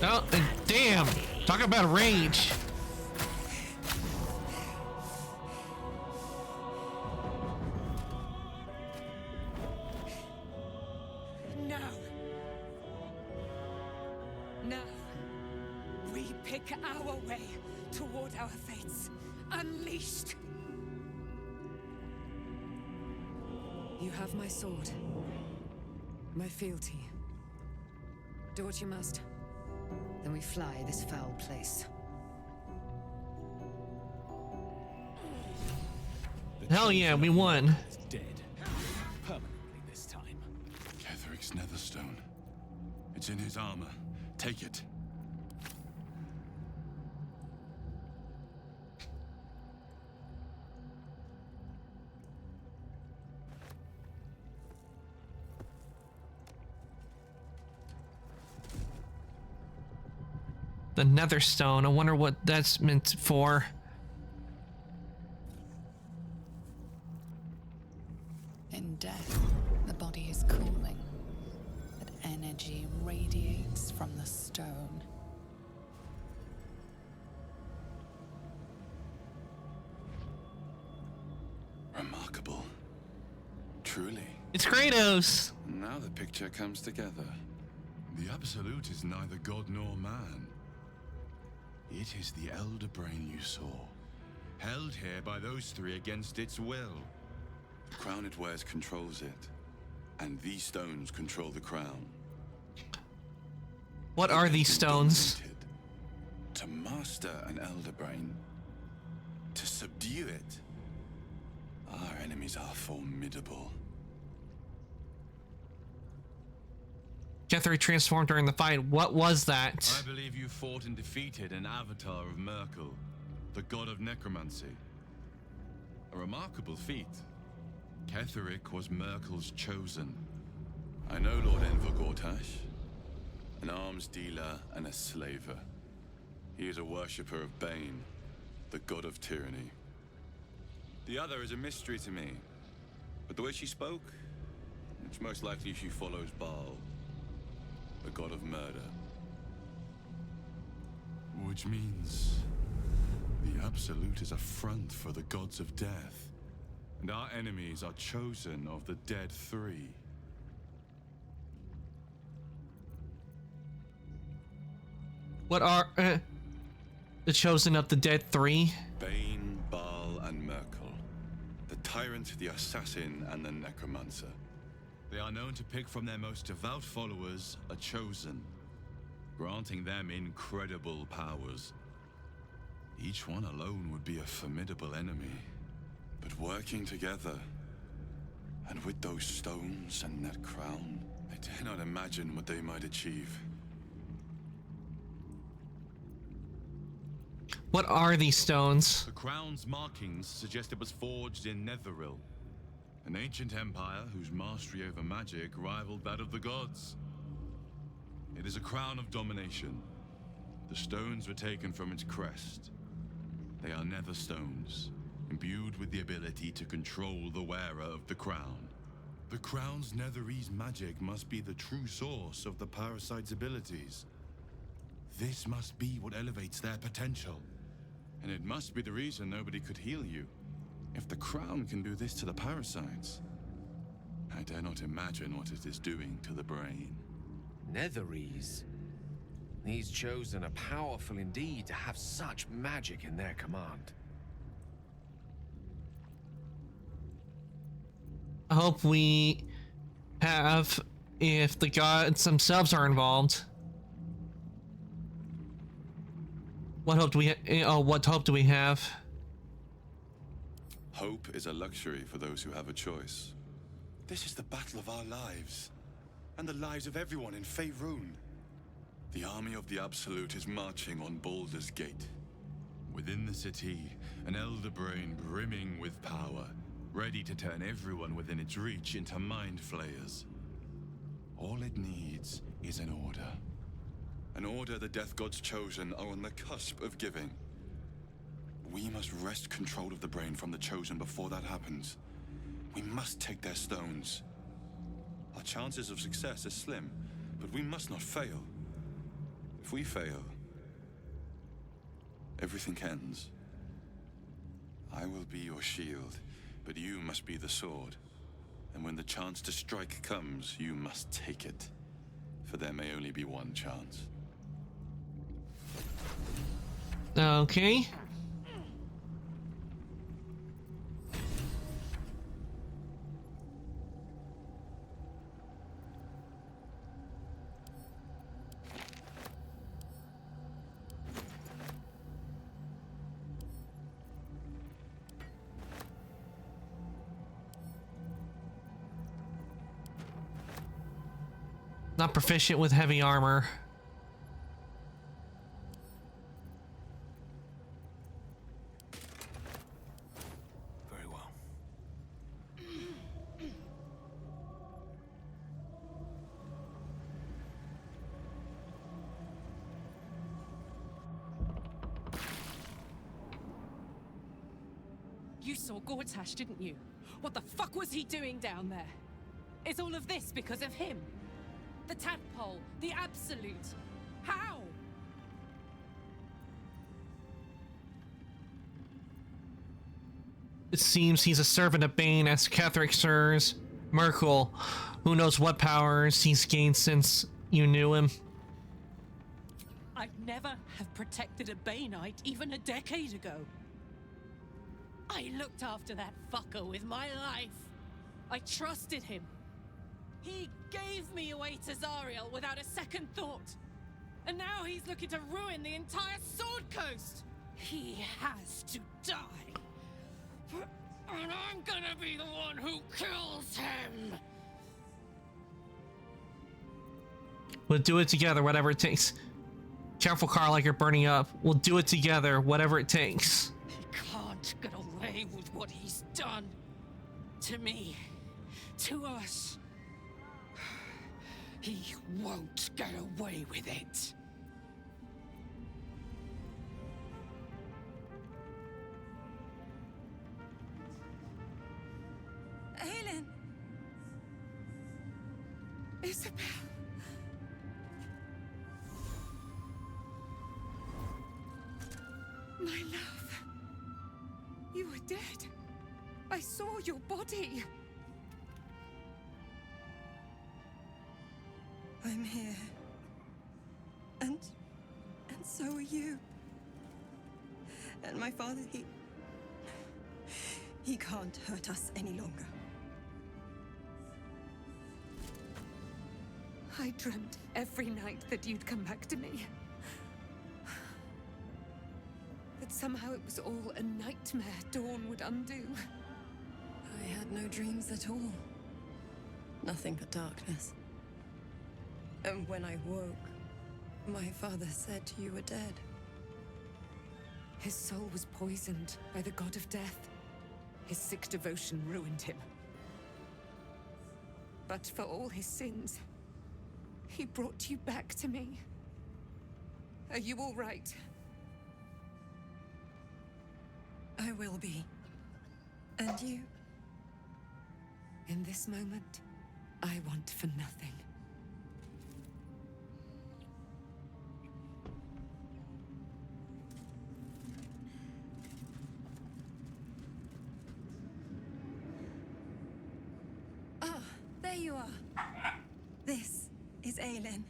Oh, damn. Talk about rage.
No. Now, we pick our way toward our fates. Unleashed.
You have my sword. My fealty. Do what you must. Then we fly this foul place.
Hell yeah, we won.
Dead. Permanently this time.
Ketheric's netherstone. It's in his armor. Take it.
The netherstone. I wonder what that's meant for.
In death, the body is cooling, but energy radiates from the stone.
Remarkable. Truly.
It's Kratos.
Now the picture comes together. The Absolute is neither god nor man. It is the Elder Brain you saw, held here by those three against its will. The crown it wears controls it, and these stones control the crown.
What are these stones?
To master an Elder Brain, to subdue it. Our enemies are formidable.
Ketheric transformed during the fight. What was that?
I believe you fought and defeated an avatar of Merkel, the god of necromancy. A remarkable feat. Ketheric was Merkel's chosen. I know Lord Enver Gortash, an arms dealer and a slaver. He is a worshipper of Bane, the god of tyranny. The other is a mystery to me, but the way she spoke, it's most likely she follows Baal, the god of murder. Which means the Absolute is a front for the gods of death, and our enemies are chosen of the dead three.
What are the chosen of the dead three?
Bane, Baal, and Merkel. The tyrant, the assassin, and the necromancer. They are known to pick from their most devout followers a chosen, granting them incredible powers. Each one alone would be a formidable enemy, but working together, and with those stones and that crown, I dare not imagine what they might achieve.
What are these stones?
The crown's markings suggest it was forged in Netheril, an ancient empire whose mastery over magic rivaled that of the gods. It is a crown of domination. The stones were taken from its crest. They are nether stones, imbued with the ability to control the wearer of the crown. The crown's netherese magic must be the true source of the parasite's abilities. This must be what elevates their potential. And it must be the reason nobody could heal you. If the crown can do this to the parasites, I dare not imagine what it is doing to the brain.
Netherese? These chosen are powerful indeed to have such magic in their command.
I hope we have, if the gods themselves are involved. What hope do we? What hope do we have?
Hope is a luxury for those who have a choice. This is the battle of our lives, and the lives of everyone in Faerun. The army of the Absolute is marching on Baldur's Gate. Within the city, an elder brain brimming with power, ready to turn everyone within its reach into mind flayers. All it needs is an order. An order the Death God's chosen are on the cusp of giving. We must wrest control of the brain from the chosen before that happens. We must take their stones. Our chances of success are slim, but we must not fail. If we fail, everything ends. I will be your shield, but you must be the sword. And when the chance to strike comes, you must take it. For there may only be one chance.
Okay. Not proficient with heavy armor.
Very well.
You saw Gortash, didn't you? What the fuck was he doing down there? Is all of this because of him? The tadpole, the Absolute. How?
It seems he's a servant of Bane, as Ketheric stirs. Merkel, who knows what powers he's gained since you knew him.
I'd never have protected a Baneite even a decade ago. I looked after that fucker with my life. I trusted him. He gave me away to Zariel without a second thought. And now he's looking to ruin the entire Sword Coast. He has to die. And I'm gonna be the one who kills him.
We'll do it together, whatever it takes. Careful, Carl, like you're burning up. We'll do it together, whatever it takes.
He can't get away with what he's done. To me. To us. He won't get away with it.
Aelin! Isabel! My love. You were dead. I saw your body. I'm here. And so are you. And my father, he can't hurt us any longer.
I dreamt every night that you'd come back to me. That somehow it was all a nightmare Dawn would undo.
I had no dreams at all. Nothing but darkness. And when I woke, my father said you were dead.
His soul was poisoned by the god of death. His sick devotion ruined him. But for all his sins, he brought you back to me. Are you all right?
I will be. And you?
In this moment, I want for nothing.
Ah, there you are. This is Aelin.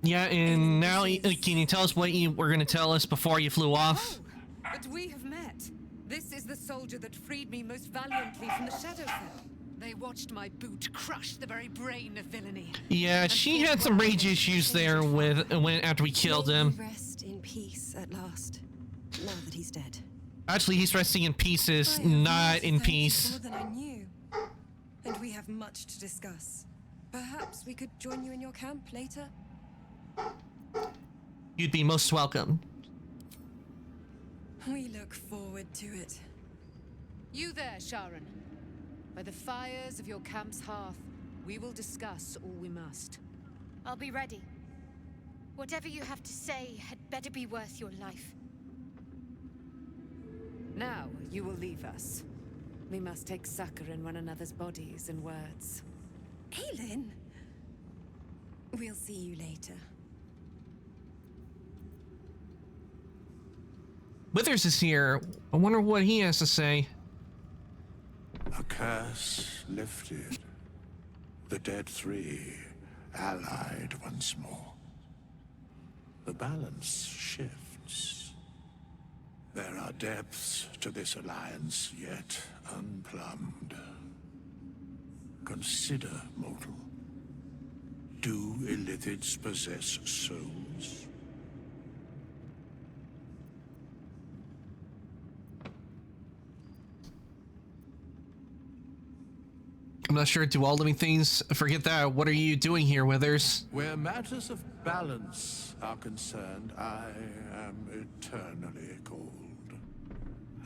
Yeah, and now can you tell us what you were gonna tell us before you flew off?
Oh, but we have met. This is the soldier that freed me most valiantly from the Shadowfell. They watched my boot crush the very brain of villainy.
Yeah, she had some rage issues there with after we killed him.
Rest in peace at last. Now that he's dead.
Actually, he's resting in pieces, not in peace.
More than I knew. And we have much to discuss. Perhaps we could join you in your camp later?
You'd be most welcome.
We look forward to it.
You there, Sharon. By the fires of your camp's hearth, we will discuss all we must.
I'll be ready. Whatever you have to say had better be worth your life.
Now you will leave us. We must take succor in one another's bodies and words.
Aelin! We'll see you later.
Withers is here. I wonder what he has to say.
A curse lifted. The dead three allied once more. The balance shifts. There are depths to this alliance yet unplumbed. Consider, mortal. Do illithids possess souls?
I'm not sure. Do all living things forget that? What are you doing here, Withers?
Where matters of balance are concerned, I am eternally cold.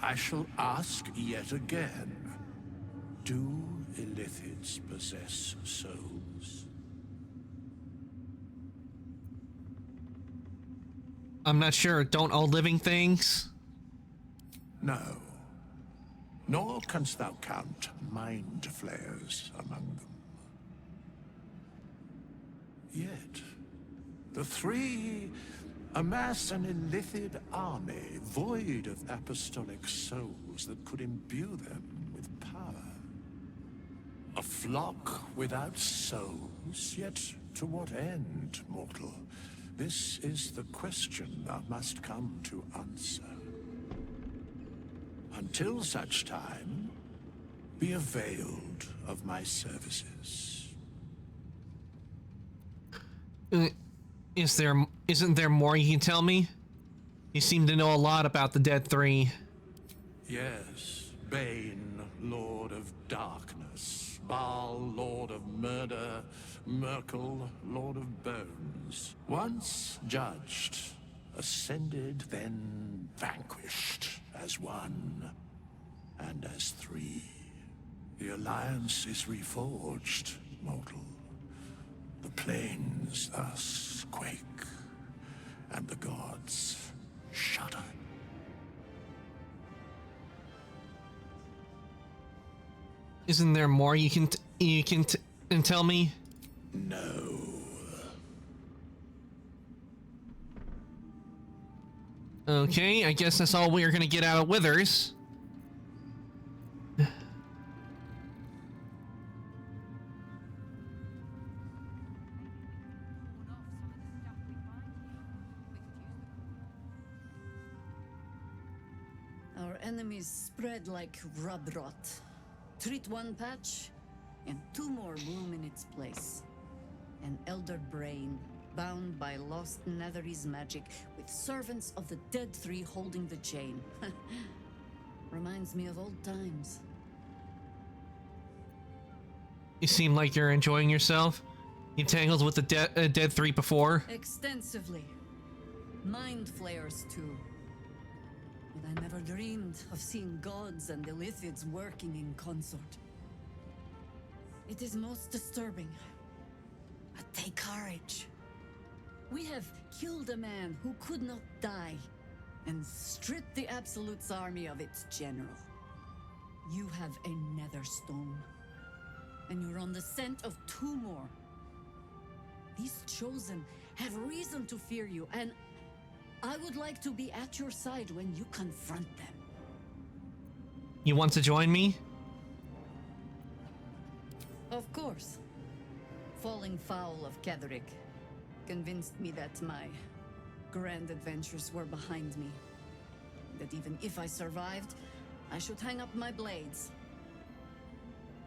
I shall ask yet again, do illithids possess souls?
I'm not sure. Don't all living things?
No. Nor canst thou count mind flayers among them. Yet, the three amass an illithid army void of apostolic souls that could imbue them with power. A flock without souls, yet to what end, mortal? This is the question thou must come to answer. Until such time, be availed of my services.
Isn't there more you can tell me? You seem to know a lot about the Dead Three.
Yes, Bane, Lord of Darkness, Baal, Lord of Murder, Merkel, Lord of Bones. Once judged, ascended, then vanquished as one and as three. The alliance is reforged, mortal. The plains thus quake, and the gods shudder.
Isn't there more you can tell me?
No.
Okay, I guess that's all we're gonna get out of Withers.
Our enemies spread like rub rot. Treat one patch, and two more bloom in its place. An elder brain, bound by lost Netherese magic, with servants of the Dead Three holding the chain. Reminds me of old times.
You seem like you're enjoying yourself. You tangled with the Dead Three before.
Extensively. Mind flayers, too. But I never dreamed of seeing gods and illithids working in consort. It is most disturbing. But take courage. We have killed a man who could not die, and stripped the Absolute's army of its general. You have a nether stone, and you're on the scent of two more. These chosen have reason to fear you, and I would like to be at your side when you confront them.
You want to join me?
Of course. Falling foul of Ketheric. convinced me that my grand adventures were behind me. That even if I survived, I should hang up my blades.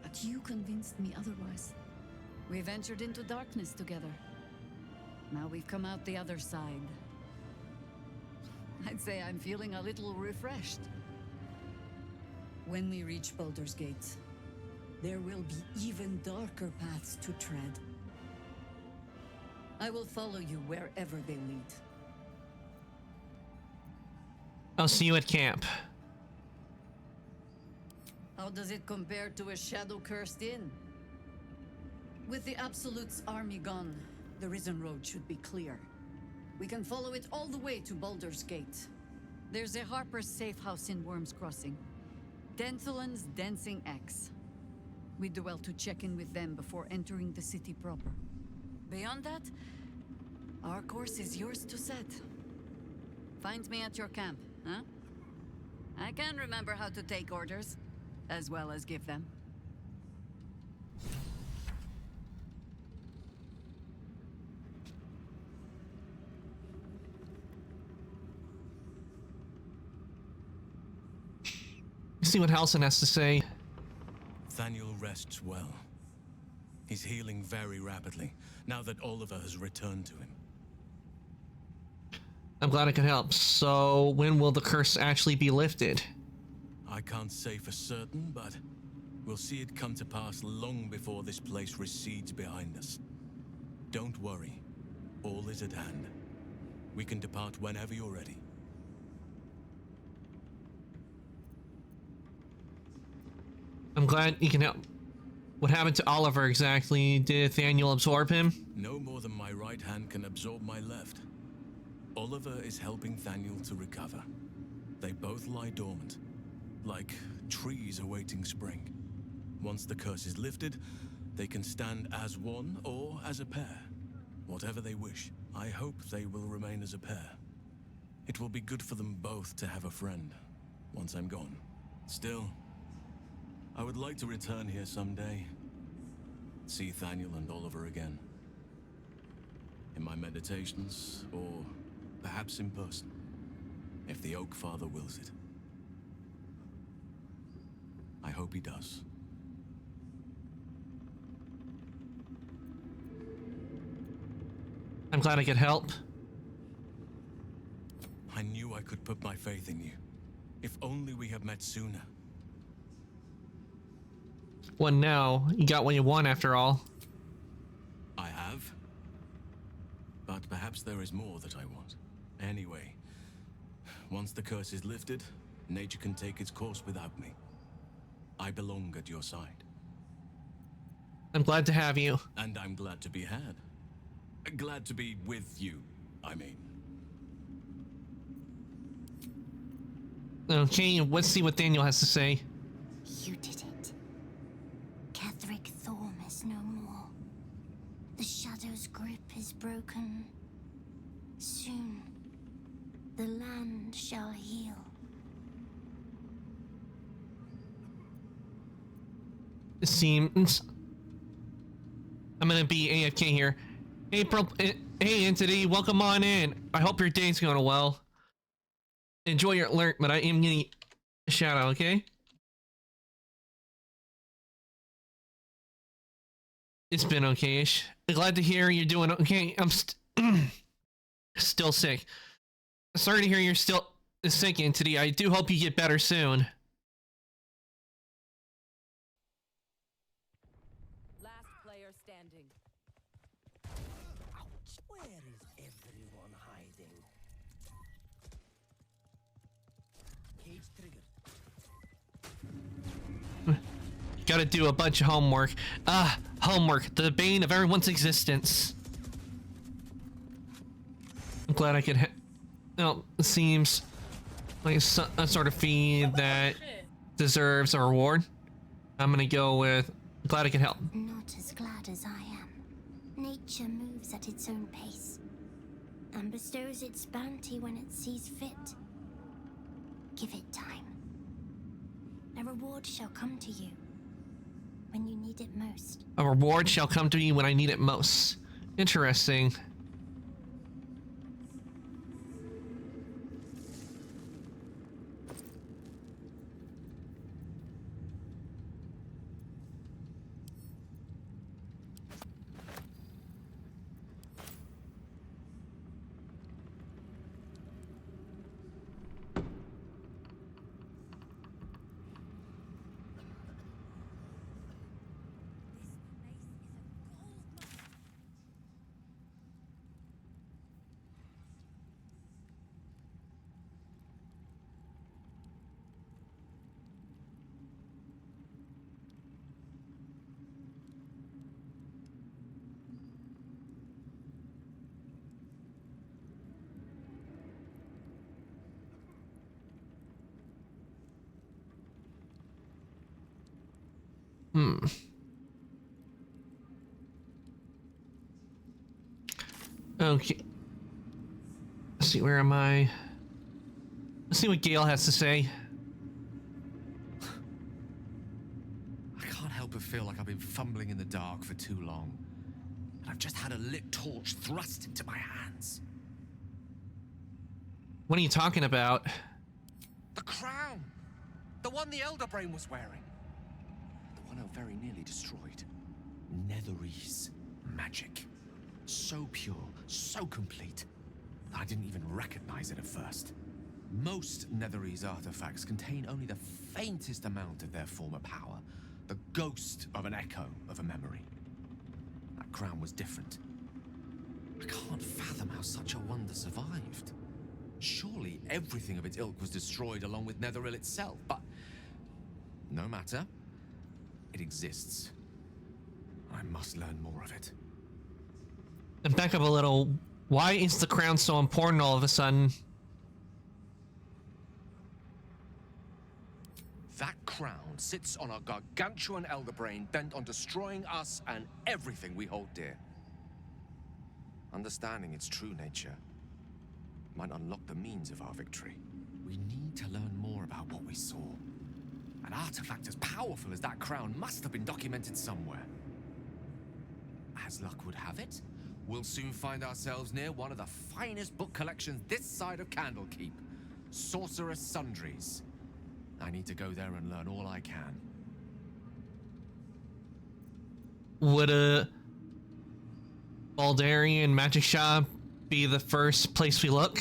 But you convinced me otherwise. We ventured into darkness together. Now we've come out the other side. I'd say I'm feeling a little refreshed. When we reach Baldur's Gate, there will be even darker paths to tread. I will follow you wherever they lead.
I'll see you at camp.
How does it compare to a shadow-cursed inn? With the Absolute's army gone, the Risen Road should be clear. We can follow it all the way to Baldur's Gate. There's a Harper's safe house in Worm's Crossing. Denthalen's Dancing Axe. We do well to check in with them before entering the city proper. Beyond that, our course is yours to set. Find me at your camp, huh? I can remember how to take orders, as well as give them.
See what Halsin has to say.
Thaniel rests well. He's healing very rapidly, now that Oliver has returned to him.
I'm glad I could help. So, when will the curse actually be lifted?
I can't say for certain, but we'll see it come to pass long before this place recedes behind us. Don't worry. All is at hand. We can depart whenever you're ready.
I'm glad you can help. What happened to Oliver exactly? Did Thaniel absorb him?
No more than my right hand can absorb my left. Oliver is helping Thaniel to recover. They both lie dormant, like trees awaiting spring. Once the curse is lifted, they can stand as one or as a pair. Whatever they wish. I hope they will remain as a pair. It will be good for them both to have a friend, once I'm gone. Still, I would like to return here someday. See Thaniel and Oliver again. In my meditations, or perhaps in person, if the Oak Father wills it. I hope he does.
I'm glad I could help.
I knew I could put my faith in you. If only we had met sooner.
Well, now you got what you want after all.
I have. But perhaps there is more that I want. Anyway, once the curse is lifted, nature can take its course without me. I belong at your side.
I'm glad to have you.
And I'm glad to be had. Glad to be with you, I mean.
Okay, let's see what Daniel has to say.
You did it. Ketheric Thorm is no more. The Shadow's grip is broken. Soon, the land shall heal.
It seems I'm gonna be AFK here. Hey, hey, Entity, welcome on in. I hope your day's going well. Enjoy your alert, but I am getting a shout out, okay? It's been okay-ish. Glad to hear you're doing okay. I'm still sick. Sorry to hear you're still sick, Entity. I do hope you get better soon.
Last player standing. Ouch. Where is everyone hiding? Cage triggered.
Gotta do a bunch of homework. Homework. The bane of everyone's existence. I'm glad I could no, it seems like a sort of feed that deserves a reward. I'm gonna go with glad I could help.
Not as glad as I am. Nature moves at its own pace and bestows its bounty when it sees fit. Give it time. A reward shall come to you when you need it most.
A reward shall come to you when I need it most. Interesting. Okay. Let's see, where am I? Let's see what Gale has to say.
I can't help but feel like I've been fumbling in the dark for too long. And I've just had a lit torch thrust into my hands.
What are you talking about?
The crown! The one the Elder Brain was wearing. The one I very nearly destroyed. Netherese magic. So pure, so complete, that I didn't even recognize it at first. Most Netherese artifacts contain only the faintest amount of their former power, the ghost of an echo of a memory. That crown was different. I can't fathom how such a wonder survived. Surely everything of its ilk was destroyed along with Netheril itself, but no matter. It exists. I must learn more of it.
And back up a little. Why is the crown so important all of a sudden?
That crown sits on a gargantuan elder brain bent on destroying us and everything we hold dear. Understanding its true nature might unlock the means of our victory. We need to learn more about what we saw. An artifact as powerful as that crown must have been documented somewhere. As luck would have it, we'll soon find ourselves near one of the finest book collections this side of Candlekeep, Sorcerer's Sundries. I need to go there and learn all I can.
Would a Baldarian magic shop be the first place we look?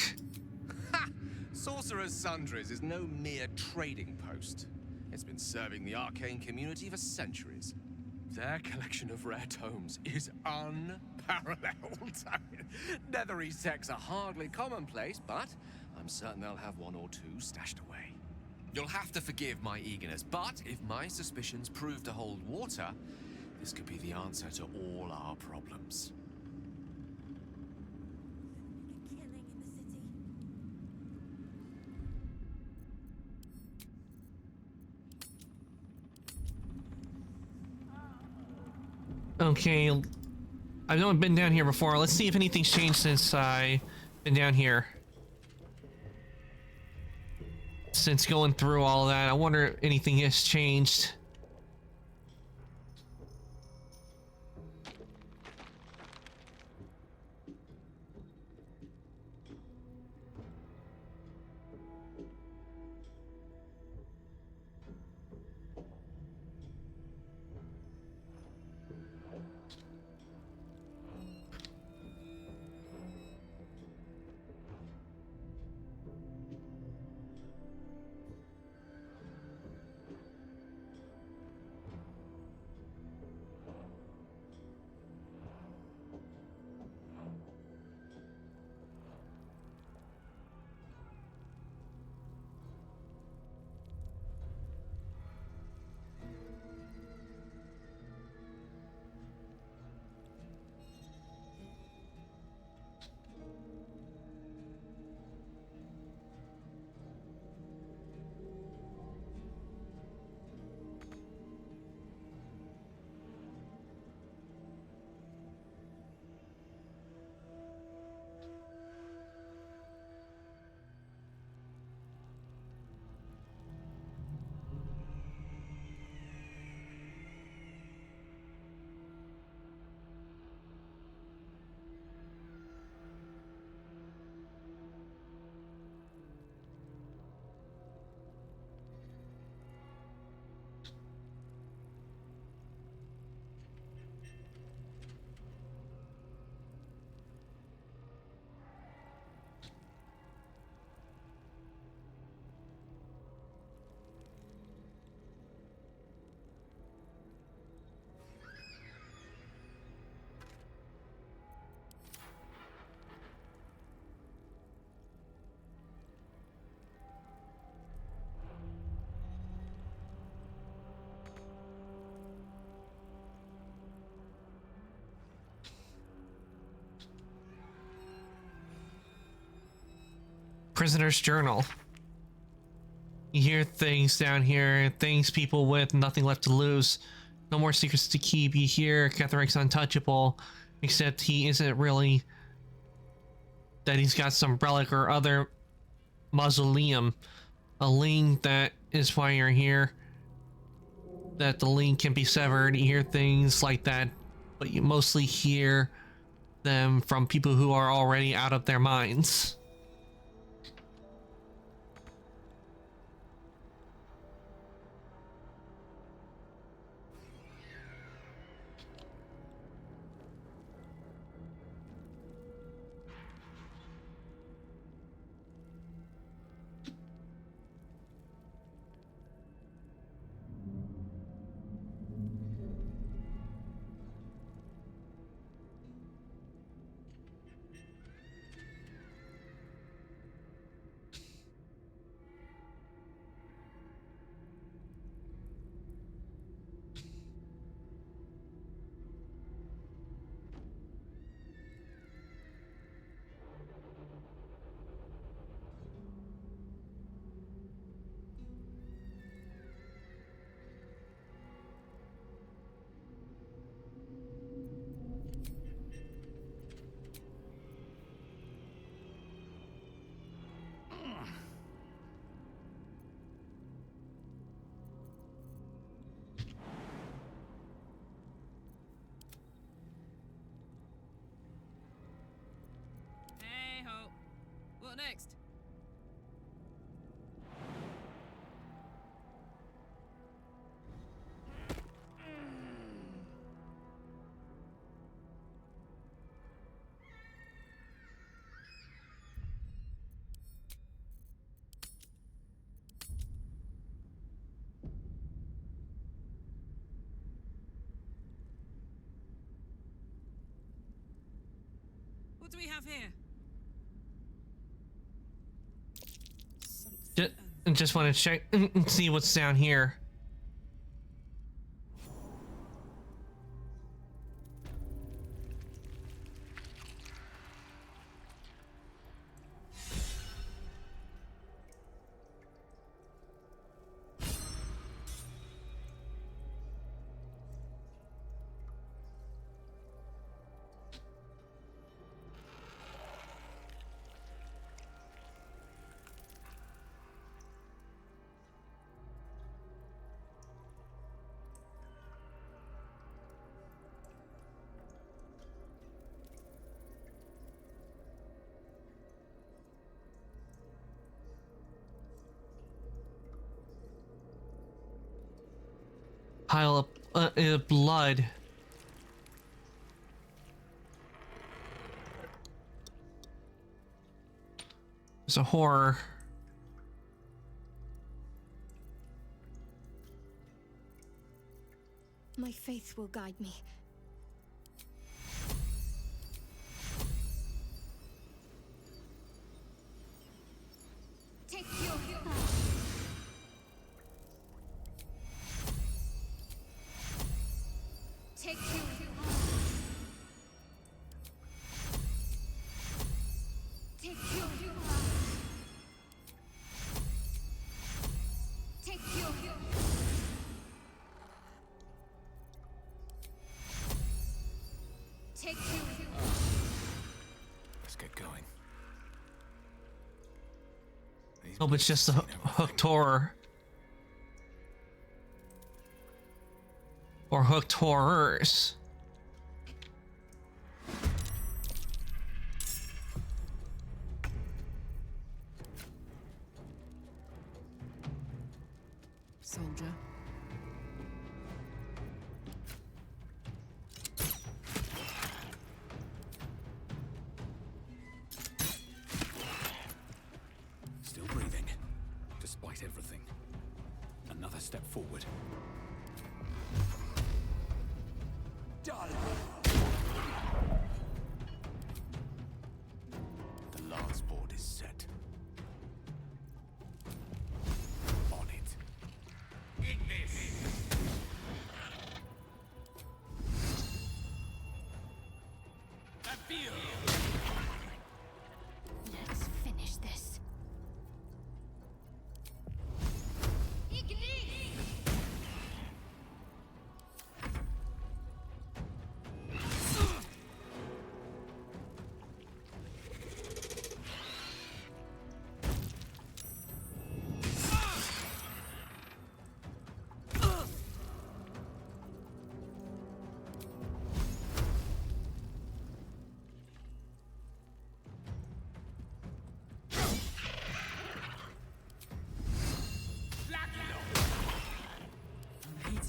Ha! Sorcerer's Sundries is no mere trading post. It's been serving the arcane community for centuries. Their collection of rare tomes is unparalleled. Netherese texts are hardly commonplace, but I'm certain they'll have one or two stashed away. You'll have to forgive my eagerness, but if my suspicions prove to hold water, this could be the answer to all our problems.
Okay, I've not been down here before. Let's see if anything's changed since I've been down here. Since going through all of that, I wonder if anything has changed. Prisoner's journal. You hear things down here, things people with nothing left to lose. No more secrets to keep. You hear Ketheric's untouchable, except he isn't really. That he's got some relic or other mausoleum. A link that is why you're here. That the link can be severed. You hear things like that, but you mostly hear them from people who are already out of their minds.
Hey ho. What next? What do we have here?
Just want to check and see what's down here. Pile of blood. It's a horror.
My faith will guide me. Take your Take you. Take you. Take you. Take you.
Let's get going.
Oh, it's just a hooked horror. Or hooked horrors.
Soldier.
Still breathing, despite everything. Another step forward. The last board is set. On it.
Let's finish this.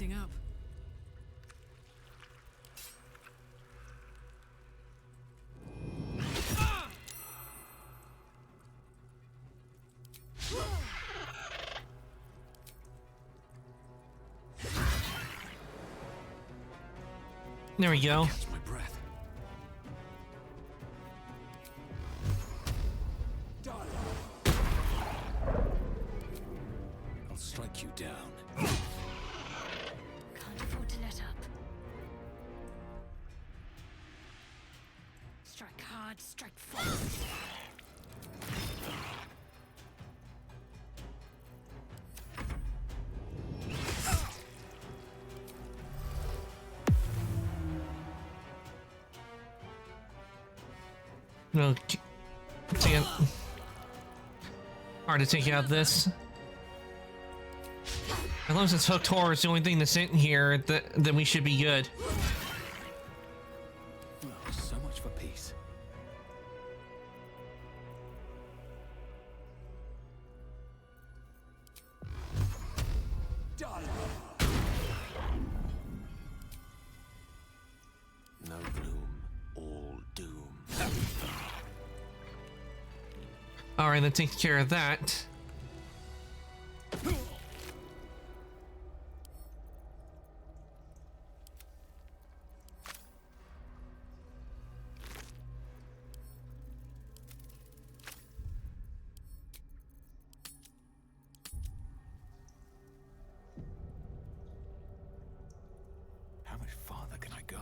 anything up.
There we go.
Catch my breath. I'll strike you down.
Can't afford to let up. Strike hard, strike fast.
Okay. Damn. Hard to take out this. As long as it's hooked horror is the only thing that's in here, then we should be good.
Oh, so much for peace. No gloom, all doom.
Alright, that takes care of that.
How much farther can I go?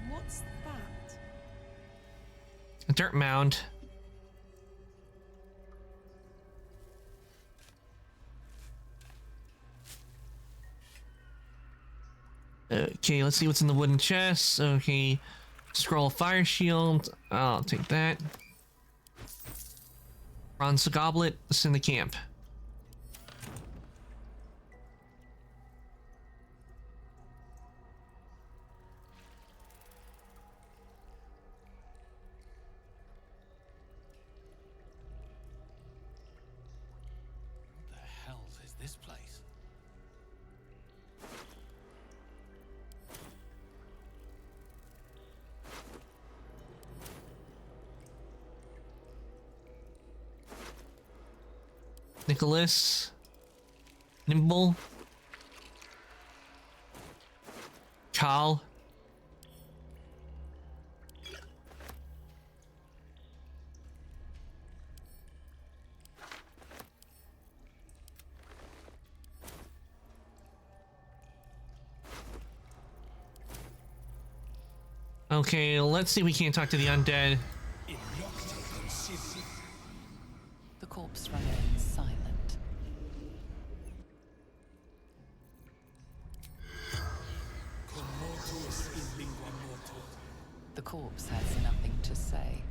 What's that?
A dirt mound. Okay, let's see what's in the wooden chest. Okay, scroll fire shield. I'll take that. Bronze goblet. It's in the camp.
What the hell is this place?
Nicholas. Nimble. Carl. Okay, let's see if we can't talk to the undead.
The corpse remains silent. The corpse has nothing to say.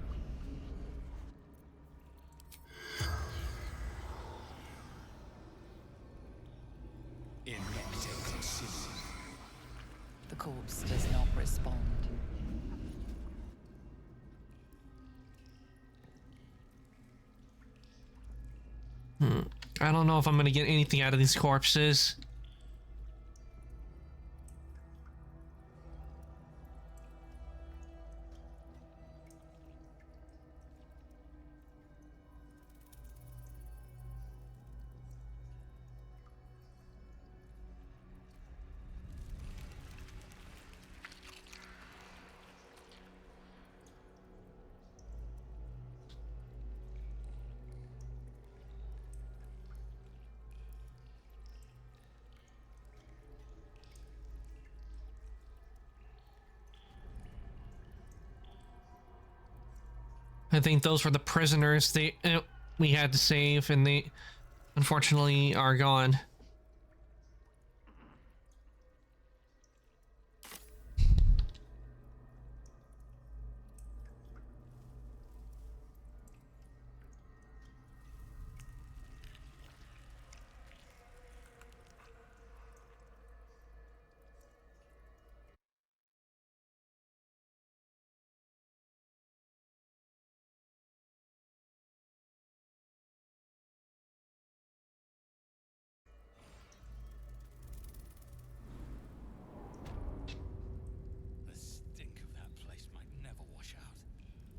The corpse does not respond.
I don't know if I'm gonna get anything out of these corpses. I think those were the prisoners we had to save, and they unfortunately are gone.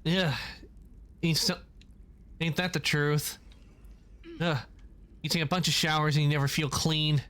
Yeah. Ain't that the truth? Ugh. You take a bunch of showers and you never feel clean.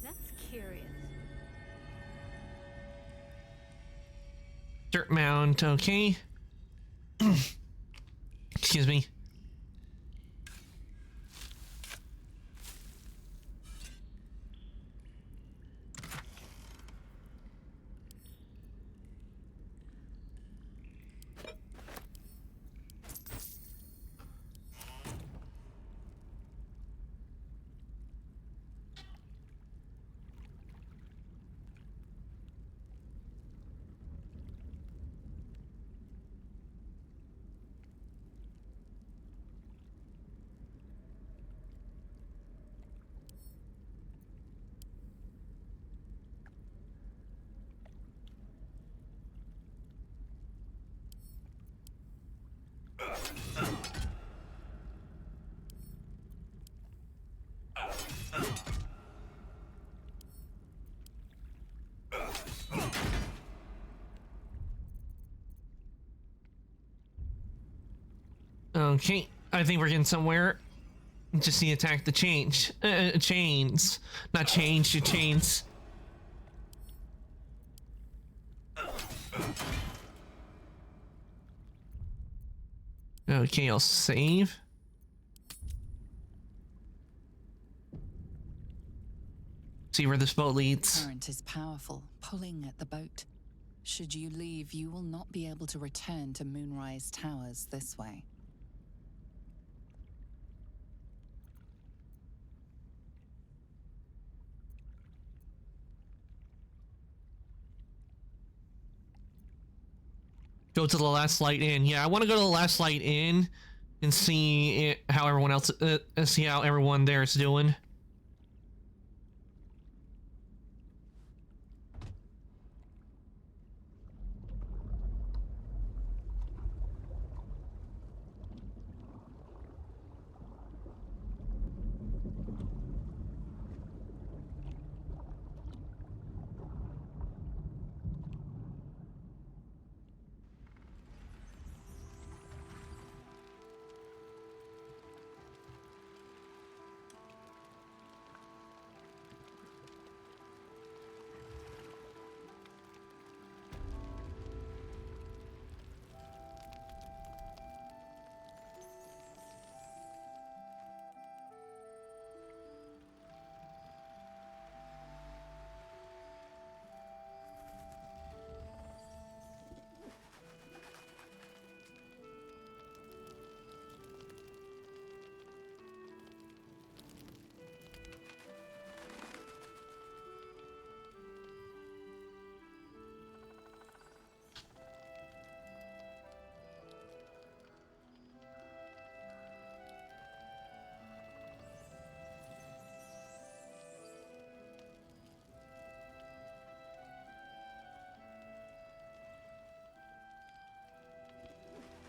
That's curious.
Dirt mound, okay. Excuse me. Okay, I think we're getting somewhere. Just the attack the chains. Chains. Not change, chains. Okay, I'll save. See where this boat leads.
The current is powerful, pulling at the boat. Should you leave, you will not be able to return to Moonrise Towers this way.
Go to the last light inn. Yeah, I want to go to the last light inn and see how everyone else, see how everyone there is doing.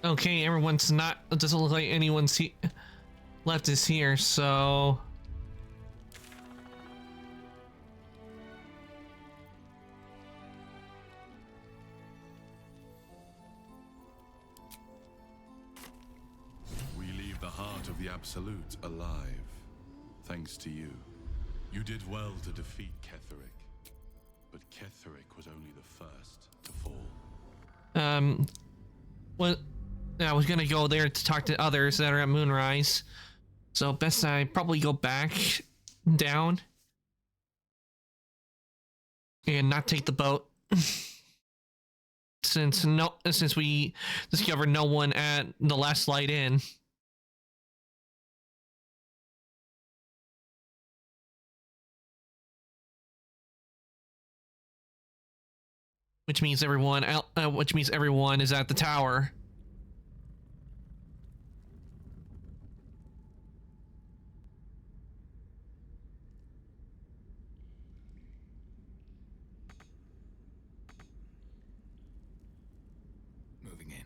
Okay, everyone's not. It doesn't look like anyone's left is here, so.
We leave the heart of the Absolute alive, thanks to you. You did well to defeat Ketheric, but Ketheric was only the first to fall.
What? I was gonna go there to talk to others that are at Moonrise. So best I probably go back down and not take the boat. Since we discovered no one at the last light in. Which means everyone is at the tower.
Moving in.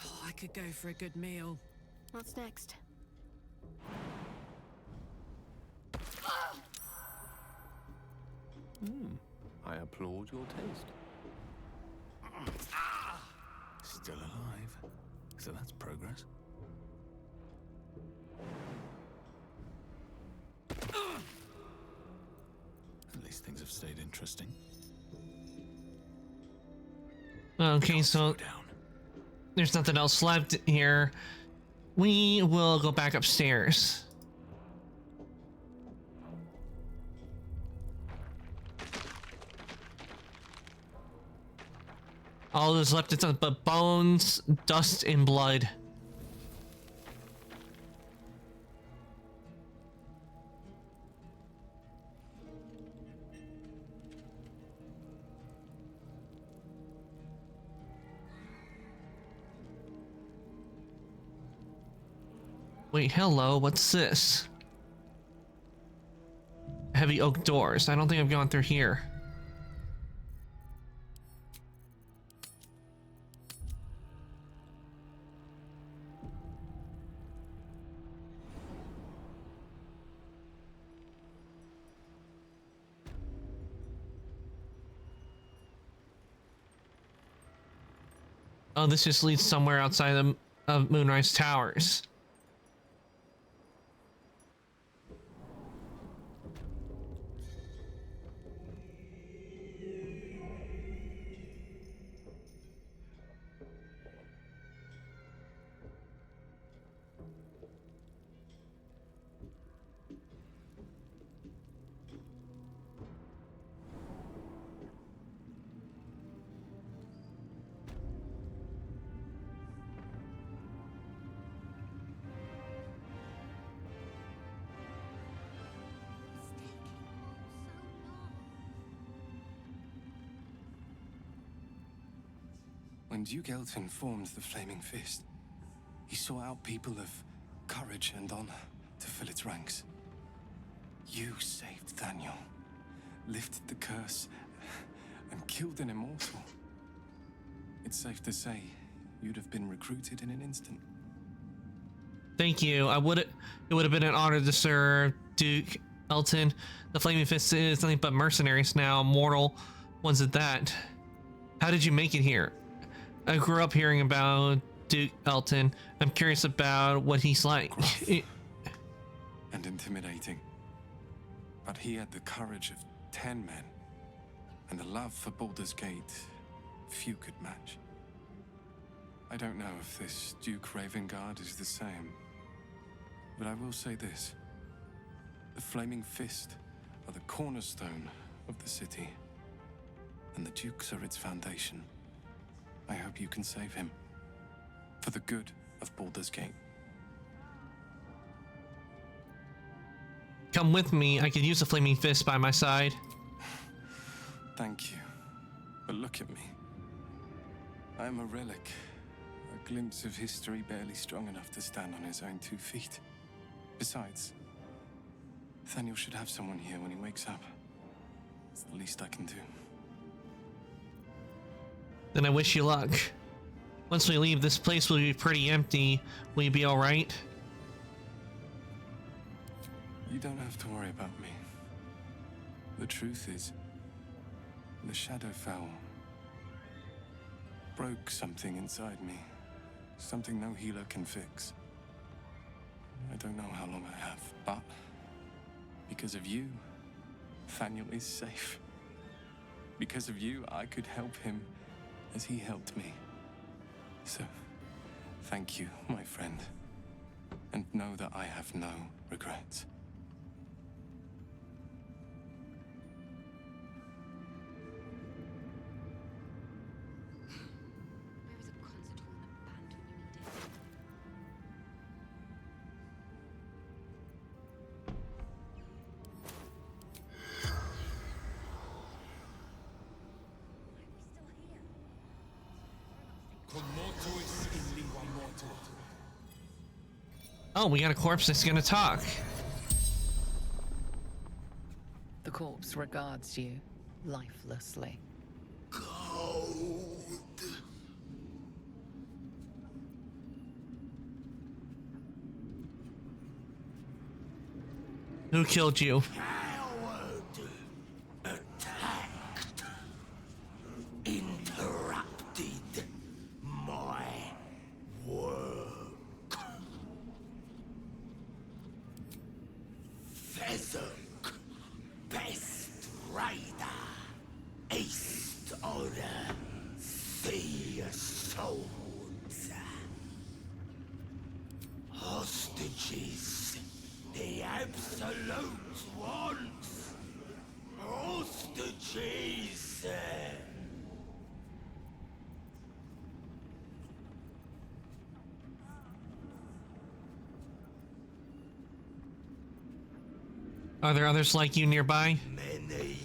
Oh, I could go for a good meal.
What's next?
I applaud your taste.
Still alive. So that's progress. At least things have stayed interesting.
Okay, so there's nothing else left here. We will go back upstairs. All that's left is but bones, dust, and blood. Wait, hello, what's this? Heavy oak doors. I don't think I've gone through here. Oh, this just leads somewhere outside of Moonrise Towers.
When Duke Elton formed the Flaming Fist, he sought out people of courage and honor to fill its ranks. You saved Daniel, lifted the curse, and killed an immortal. It's safe to say you'd have been recruited in an instant.
Thank you. It would have been an honor to serve Duke Elton. The Flaming Fist is nothing but mercenaries now, mortal ones at that. How did you make it here? I grew up hearing about Duke Elton. I'm curious about what he's like.
And intimidating. But he had the courage of 10 men, and the love for Baldur's Gate few could match. I don't know if this Duke Ravengard is the same, but I will say this. The Flaming Fist are the cornerstone of the city, and the Dukes are its foundation. I hope you can save him, for the good of Baldur's Gate.
Come with me. I could use a Flaming Fist by my side.
Thank you, but look at me. I am a relic, a glimpse of history barely strong enough to stand on his own 2 feet. Besides, Nathaniel should have someone here when he wakes up. It's the least I can do.
Then I wish you luck. Once we leave, this place will be pretty empty. Will you be alright?
You don't have to worry about me. The truth is, the shadow fell. Broke something inside me. Something no healer can fix. I don't know how long I have, but because of you, Nathaniel is safe. Because of you, I could help him as he helped me. So, thank you, my friend. And know that I have no regrets.
Oh, we got a corpse that's gonna talk.
The corpse regards you lifelessly.
Who killed you?
Attacked. Interrupted my work. Fezuk, best rider, east of the sea souls. Hostages, the Absolute wants. Hostages.
Are there others like you nearby?
Many.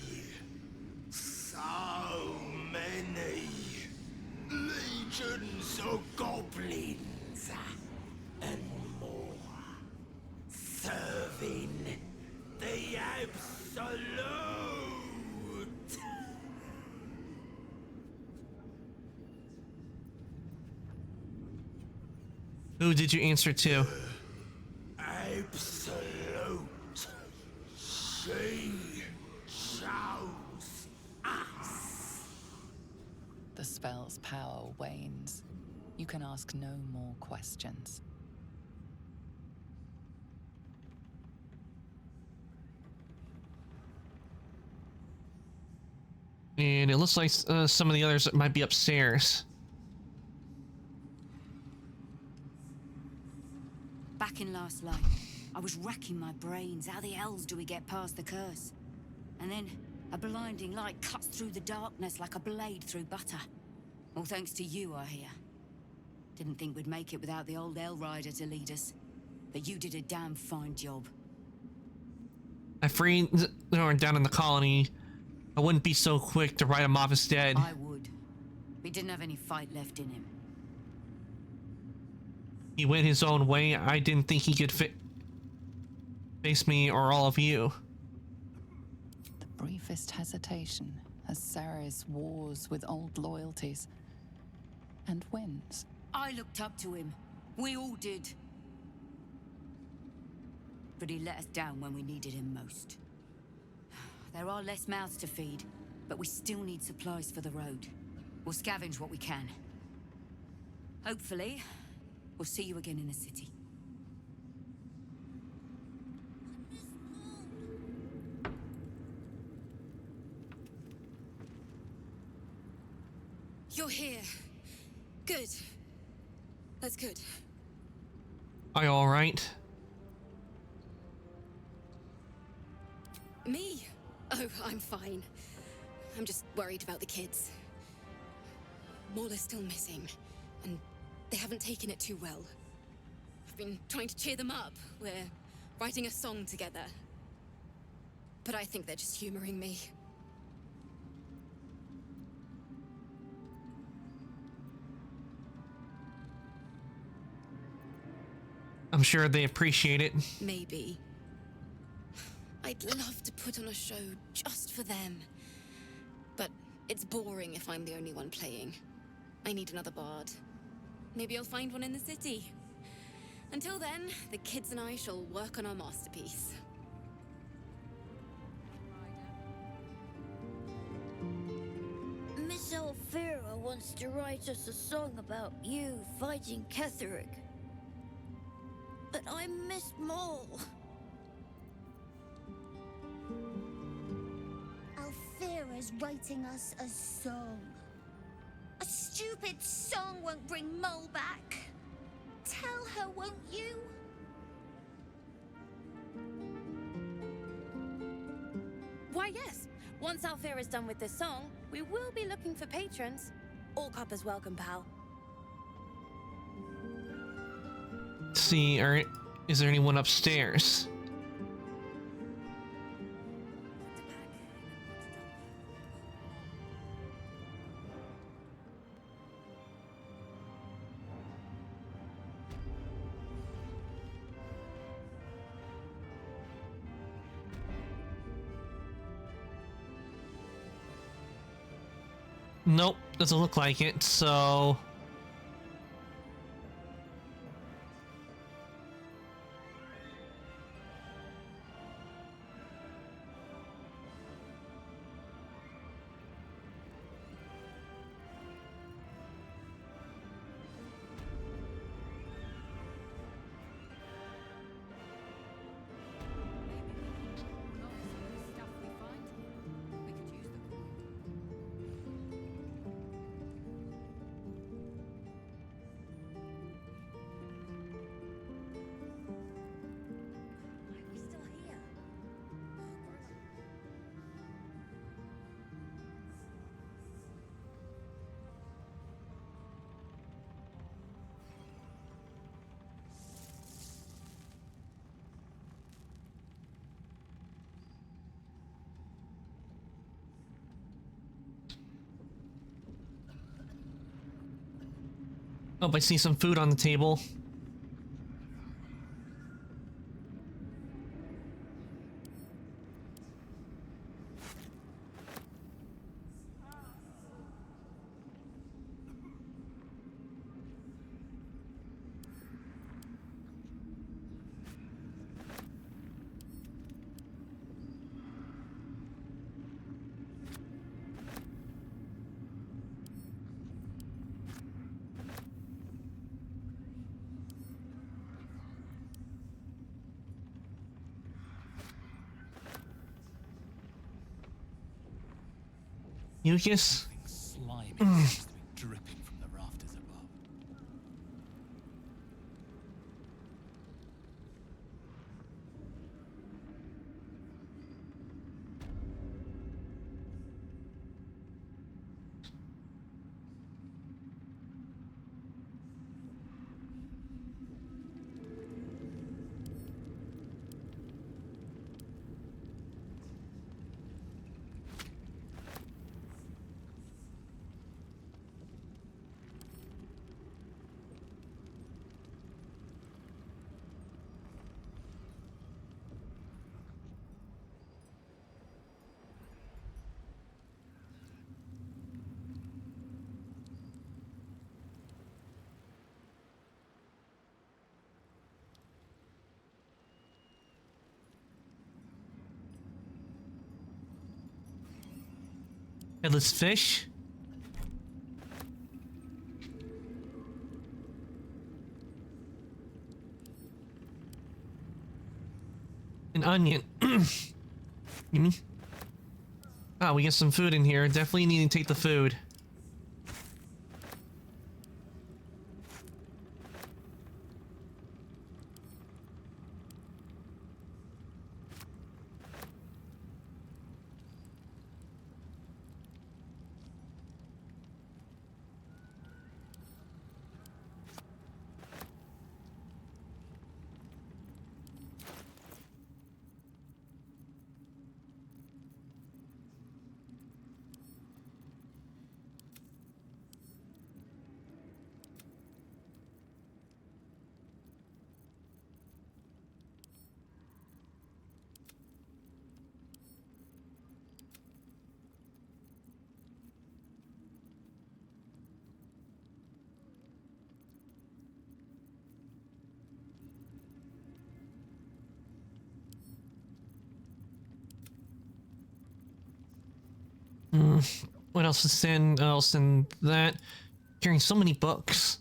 So many. Legions of goblins. And more. Serving the Absolute.
Who did you answer to?
Absolute. She chose us.
The spell's power wanes. You can ask no more questions.
And it looks like some of the others might be upstairs.
Back in last life, I was racking my brains. How the hells do we get past the curse? And then a blinding light cuts through the darkness like a blade through butter. All thanks to you, I hear. Didn't think we'd make it without the old Hell Rider to lead us. But you did a damn fine job.
I freed down in the colony. I wouldn't be so quick to write him off as dead.
I would. He didn't have any fight left in him.
He went his own way. I didn't think he could face me or all of you.
The briefest hesitation as Ceres wars with old loyalties and wins.
I looked up to him. We all did. But he let us down when we needed him most. There are less mouths to feed, but we still need supplies for the road. We'll scavenge what we can. Hopefully, we'll see you again in the city.
You're here. Good. That's good.
Are you alright?
Me? Oh, I'm fine. I'm just worried about the kids. Maula's still missing, and they haven't taken it too well. I've been trying to cheer them up. We're writing a song together. But I think they're just humoring me.
I'm sure they appreciate it.
Maybe. I'd love to put on a show just for them. But it's boring if I'm the only one playing. I need another bard. Maybe I'll find one in the city. Until then, the kids and I shall work on our masterpiece.
Miss Alfira wants to write us a song about you fighting Ketherick. But I miss Maul.
Alfira's writing us a song. A stupid song won't bring Mole back. Tell her, won't you?
Why, yes. Once Alfira's done with this song, we will be looking for patrons. All coppers welcome, pal.
See, is there anyone upstairs? Nope, doesn't look like it, so... Oh, I see some food on the table. Mucus?
Slimy seems to be dripping from the rafters above.
Headless fish? An onion. Gimme. Ah, we get some food in here. Definitely need to take the food. What else is in? Else in that? Carrying so many books.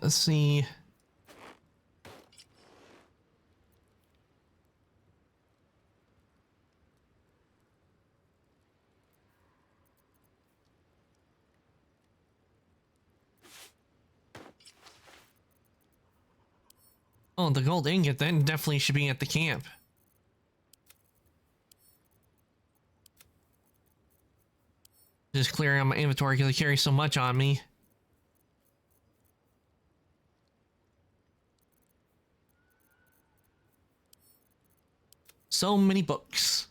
Let's see. Oh, the gold ingot then definitely should be at the camp. Just clearing out my inventory because I carry so much on me. So many books.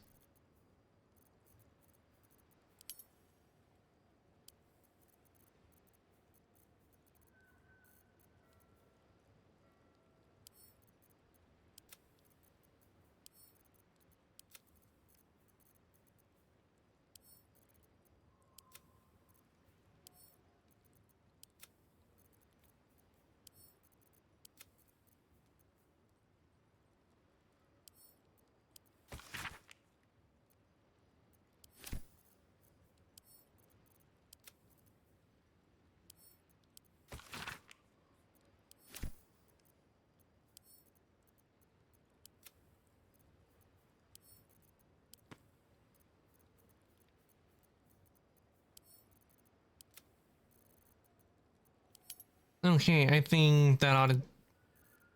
Okay, I think that ought to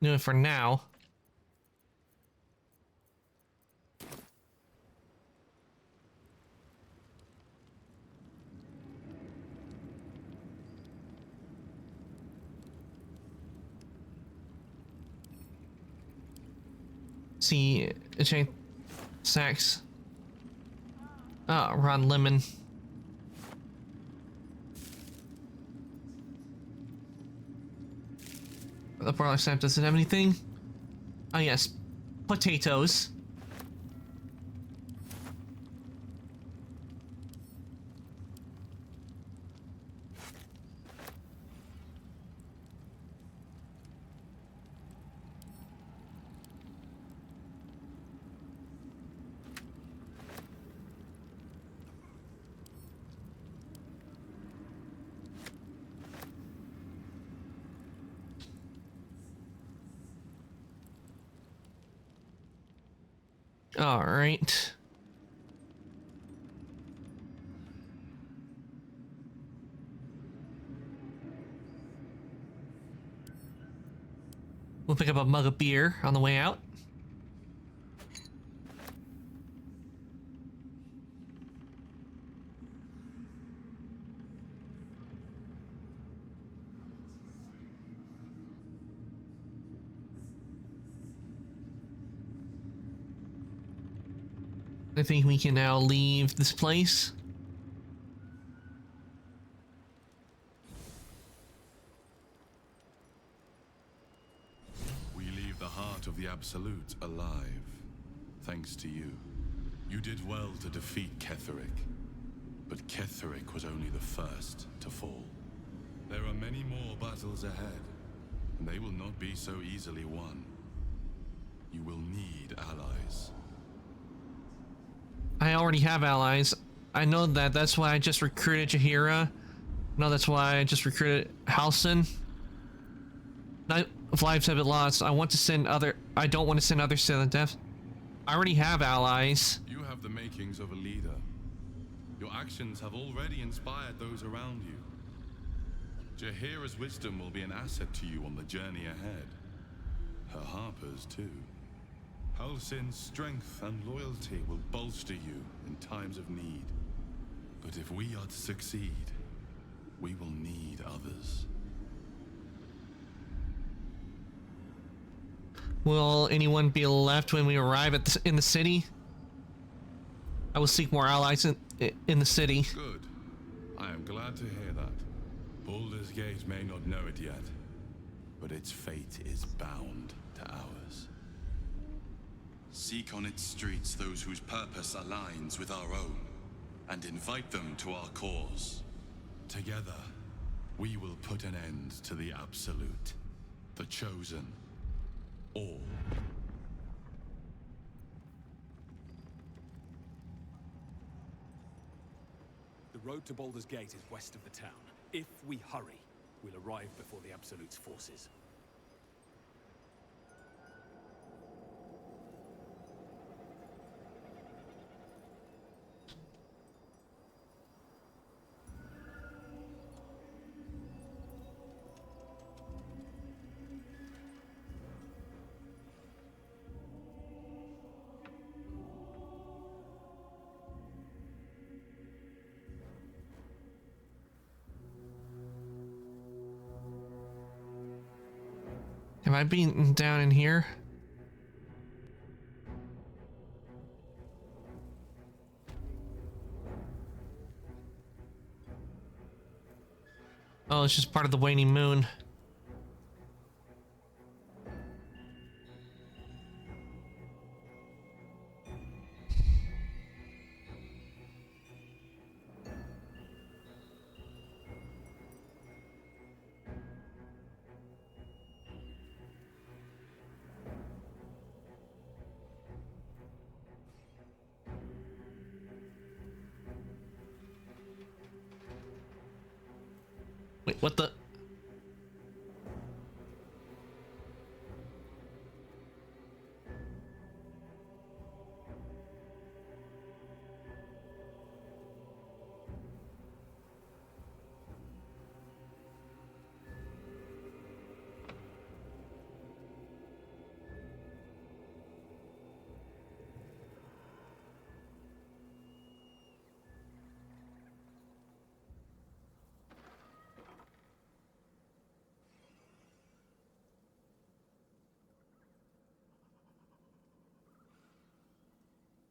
do it for now. See, check sacks. Ah, Ron Lemon. The parlor stamp doesn't have anything. Oh yes, potatoes. All right. We'll pick up a mug of beer on the way out. I think we can now leave this place.
We leave the heart of the Absolute alive, thanks to you. You did well to defeat Ketheric, but Ketheric was only the first to fall. There are many more battles ahead, and they will not be so easily won. You will need allies.
I already have allies. I know that. That's why I just recruited Jahira. No, that's why I just recruited Halson. Not if lives have been lost. I want to send other. I don't want to send others to the death. I already have allies.
You have the makings of a leader. Your actions have already inspired those around you. Jahira's wisdom will be an asset to you on the journey ahead. Her harpers, too. Halsin's strength and loyalty will bolster you in times of need. But if we are to succeed, we will need others.
Will anyone be left when we arrive at in the city? I will seek more allies in the city.
Good. I am glad to hear that. Baldur's Gate may not know it yet, but its fate is bound to ours. Seek on its streets those whose purpose aligns with our own, and invite them to our cause. Together, we will put an end to the Absolute, the Chosen, all.
The road to Baldur's Gate is west of the town. If we hurry, we'll arrive before the Absolute's forces.
Have I been down in here? Oh, it's just part of the waning moon. Wait, what the?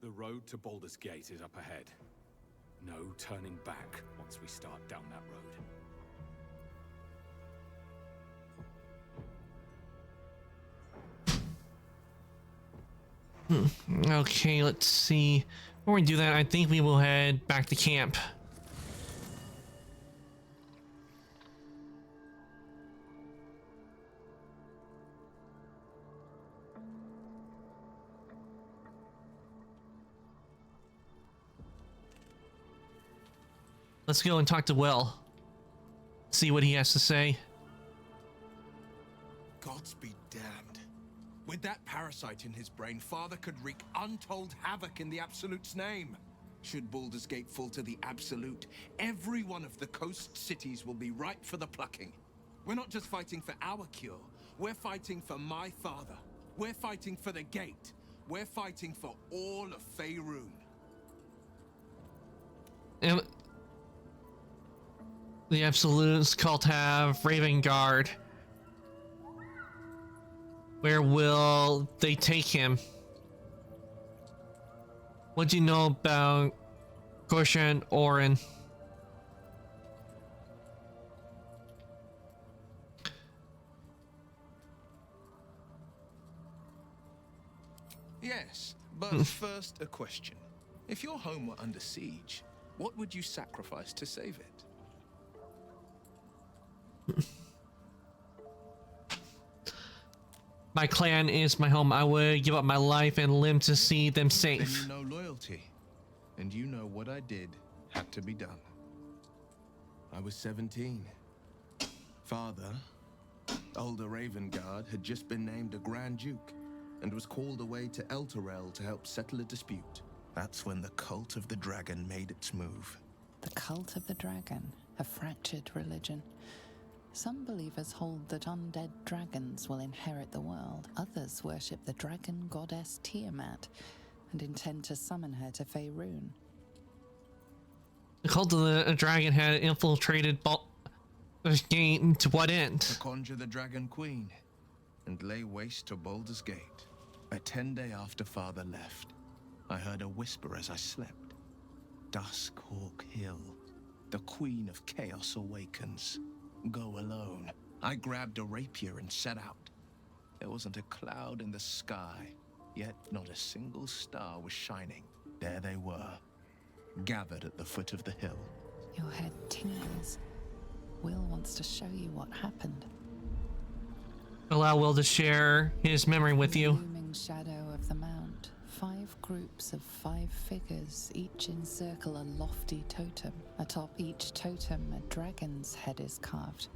The road to Baldur's Gate is up ahead. No turning back once we start down that road.
Okay, let's see. Before we do that, I think we will head back to camp. Let's go and talk to Will. See what he has to say.
Gods be damned. With that parasite in his brain, Father could wreak untold havoc in the Absolute's name. Should Baldur's Gate fall to the Absolute, every one of the coast cities will be ripe for the plucking. We're not just fighting for our cure. We're fighting for my father. We're fighting for the Gate. We're fighting for all of Faerun.
The Absolute's cult have Raven Guard. Where will they take him? What do you know about Korsha and Orin?
Yes, but first a question. If your home were under siege, what would you sacrifice to save it?
My clan is my home. I would give up my life and limb to see them safe.
Then you know loyalty. And you know what I did had to be done. I was 17. Father, older Ravengard, had just been named a Grand Duke and was called away to Elturel to help settle a dispute. That's when the Cult of the Dragon made its move.
The Cult of the Dragon, a fractured religion. Some believers hold that undead dragons will inherit the world. Others worship the dragon goddess Tiamat and intend to summon her to Faerun.
The Cult of the Dragon had infiltrated Baldur's Gate to what end?
To conjure the Dragon Queen and lay waste to Baldur's Gate. A 10-day after Father left, I heard a whisper as I slept. Duskhawk Hill, the Queen of Chaos awakens. Go alone. I grabbed a rapier and set out. There wasn't a cloud in the sky, yet not a single star was shining. There they were, gathered at the foot of the hill.
Your head tingles. Will wants to show you what happened.
Allow Will to share his memory with you.
Looming shadow of the mount. 5 groups of 5 figures, each encircle a lofty totem. Atop each totem, a dragon's head is carved,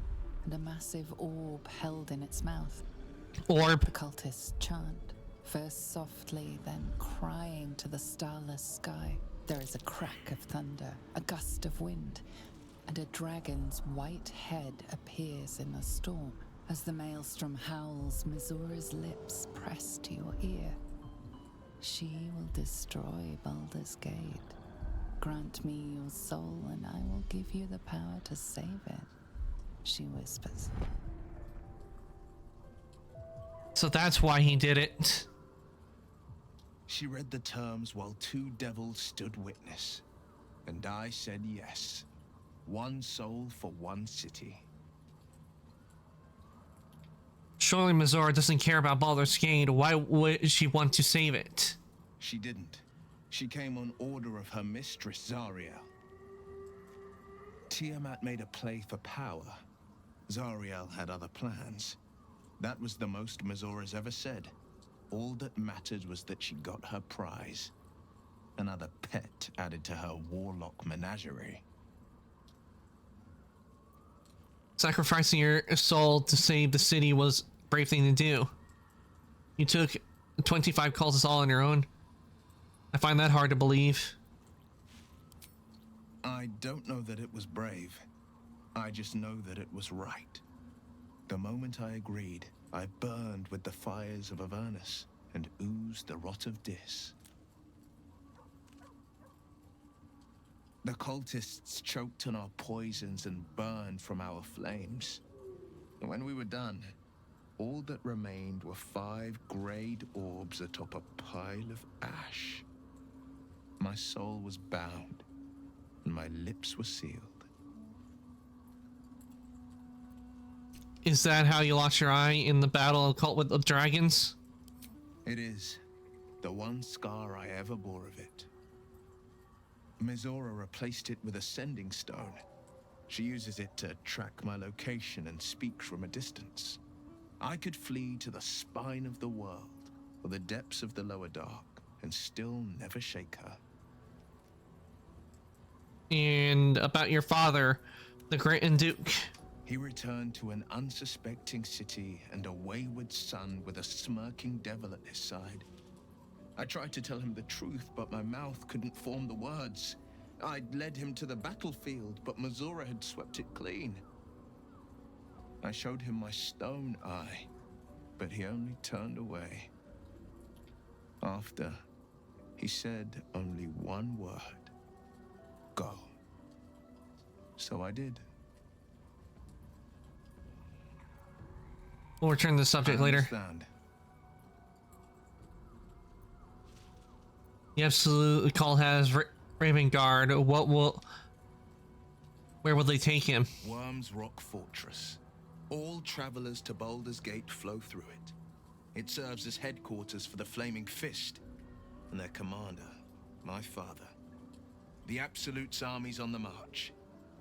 and a massive orb held in its mouth.
Orb.
The cultists chant, first softly, then crying to the starless sky. There is a crack of thunder, a gust of wind, and a dragon's white head appears in the storm. As the maelstrom howls, Mizura's lips press to your ear. She will destroy Baldur's Gate. Grant me your soul, and I will give you the power to save it, she whispers.
So that's why he did it.
She read the terms while 2 devils stood witness, and I said yes. 1 soul for 1 city.
Surely Mizora doesn't care about Baldur's Gate. Why would she want to save it?
She didn't. She came on order of her mistress, Zariel. Tiamat made a play for power. Zariel had other plans. That was the most Mizora's ever said. All that mattered was that she got her prize. Another pet added to her warlock menagerie.
Sacrificing your soul to save the city was a brave thing to do. You took 25 cultists all on your own. I find that hard to believe.
I don't know that it was brave. I just know that it was right. The moment I agreed, I burned with the fires of Avernus and oozed the rot of Dis. The cultists choked on our poisons and burned from our flames. And when we were done, all that remained were 5 grayed orbs atop a pile of ash. My soul was bound, and my lips were sealed.
Is that how you lost your eye in the battle of Cult with the Dragons?
It is. The one scar I ever bore of it. Mizora replaced it with a sending stone. She uses it to track my location and speak from a distance. I could flee to the spine of the world, or the depths of the lower dark, and still never shake her.
And about your father, the Grand Duke.
He returned to an unsuspecting city and a wayward son with a smirking devil at his side. I tried to tell him the truth, but my mouth couldn't form the words. I'd led him to the battlefield, but Mizora had swept it clean. I showed him my stone eye, but he only turned away. After, he said only one word. Go. So I did.
We'll return to the subject later. The absolute call has Ravengard. Where will they take him?
Worm's Rock Fortress. All travelers to Baldur's Gate flow through it. It serves as headquarters for the Flaming Fist and their commander, my father. The Absolute's army's on the march.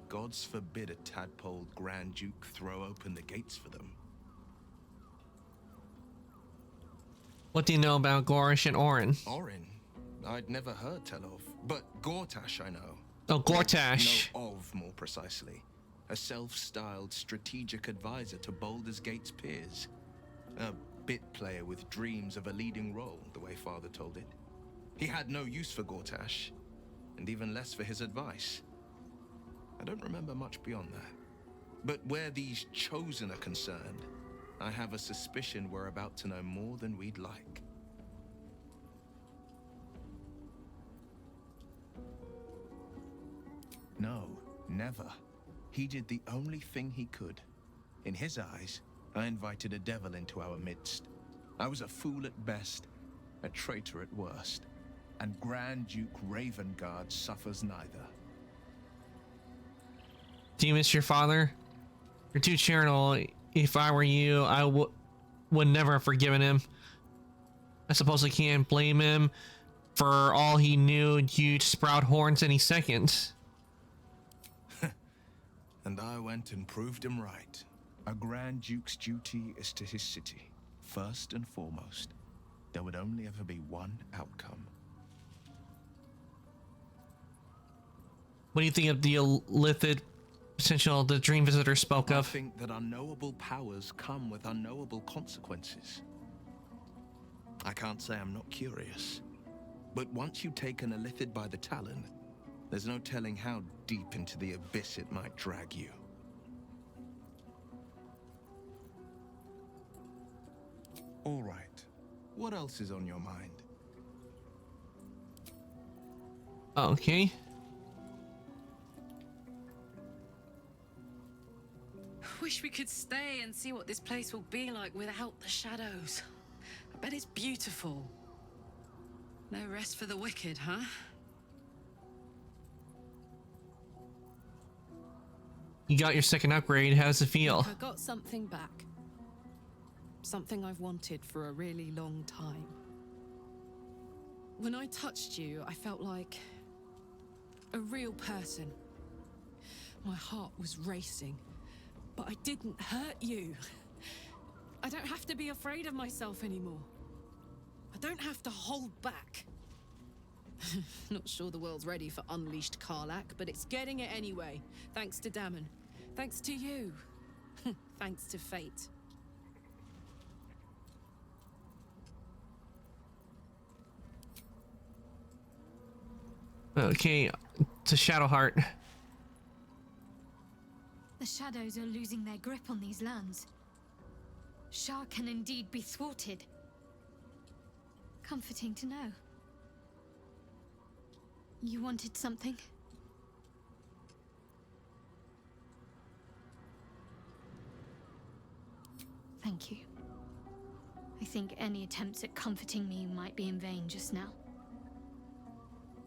Gods forbid a tadpole Grand Duke throw open the gates for them.
What do you know about Gorish and Orin?
Orin? I'd never heard tell of, but Gortash I know.
Oh, Gortash.
No, of more precisely. A self-styled strategic advisor to Baldur's Gate's peers. A bit player with dreams of a leading role, the way Father told it. He had no use for Gortash, and even less for his advice. I don't remember much beyond that. But where these Chosen are concerned, I have a suspicion we're about to know more than we'd like. No, never. He did the only thing he could. In his eyes, I invited a devil into our midst. I was a fool at best, a traitor at worst. And Grand Duke Ravengard suffers neither.
Do you miss your father? You're too charitable. If I were you, I would never have forgiven him. I suppose I can't blame him. For all he knew, you'd sprout horns any second.
And I went and proved him right. A Grand Duke's duty is to his city, first and foremost. There would only ever be one outcome.
What do you think of the illithid potential the Dream Visitor spoke of?
I think that unknowable powers come with unknowable consequences. I can't say I'm not curious, but once you take an illithid by the talon, there's no telling how deep into the abyss it might drag you. All right. What else is on your mind?
Okay.
Wish we could stay and see what this place will be like without the shadows. I bet it's beautiful. No rest for the wicked, huh?
You got your second upgrade. How does it feel?
I got something back. Something I've wanted for a really long time. When I touched you, I felt like a real person. My heart was racing, but I didn't hurt you. I don't have to be afraid of myself anymore. I don't have to hold back. Not sure the world's ready for unleashed Karlach, but it's getting it anyway. Thanks to Damon. Thanks to you. Thanks to fate.
Okay, to Shadowheart.
The shadows are losing their grip on these lands. Shah can indeed be thwarted. Comforting to know. You wanted something? Thank you. I think any attempts at comforting me might be in vain just now.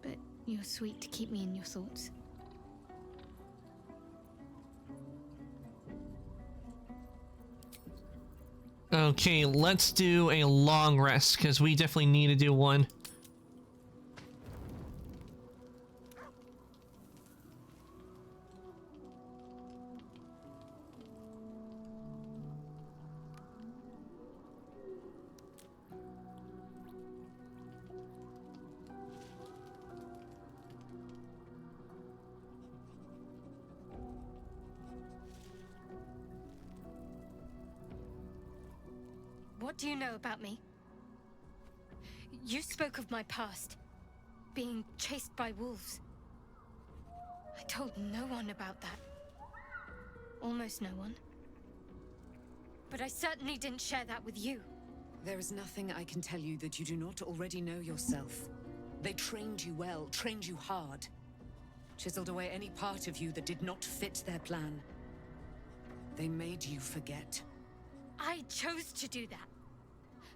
But you're sweet to keep me in your thoughts.
Okay, let's do a long rest, because we definitely need to do one.
What do you know about me? You spoke of my past, being chased by wolves. I told no one about that. Almost no one. But I certainly didn't share that with you.
There is nothing I can tell you that you do not already know yourself. They trained you well, trained you hard. Chiseled away any part of you that did not fit their plan. They made you forget.
I chose to do that.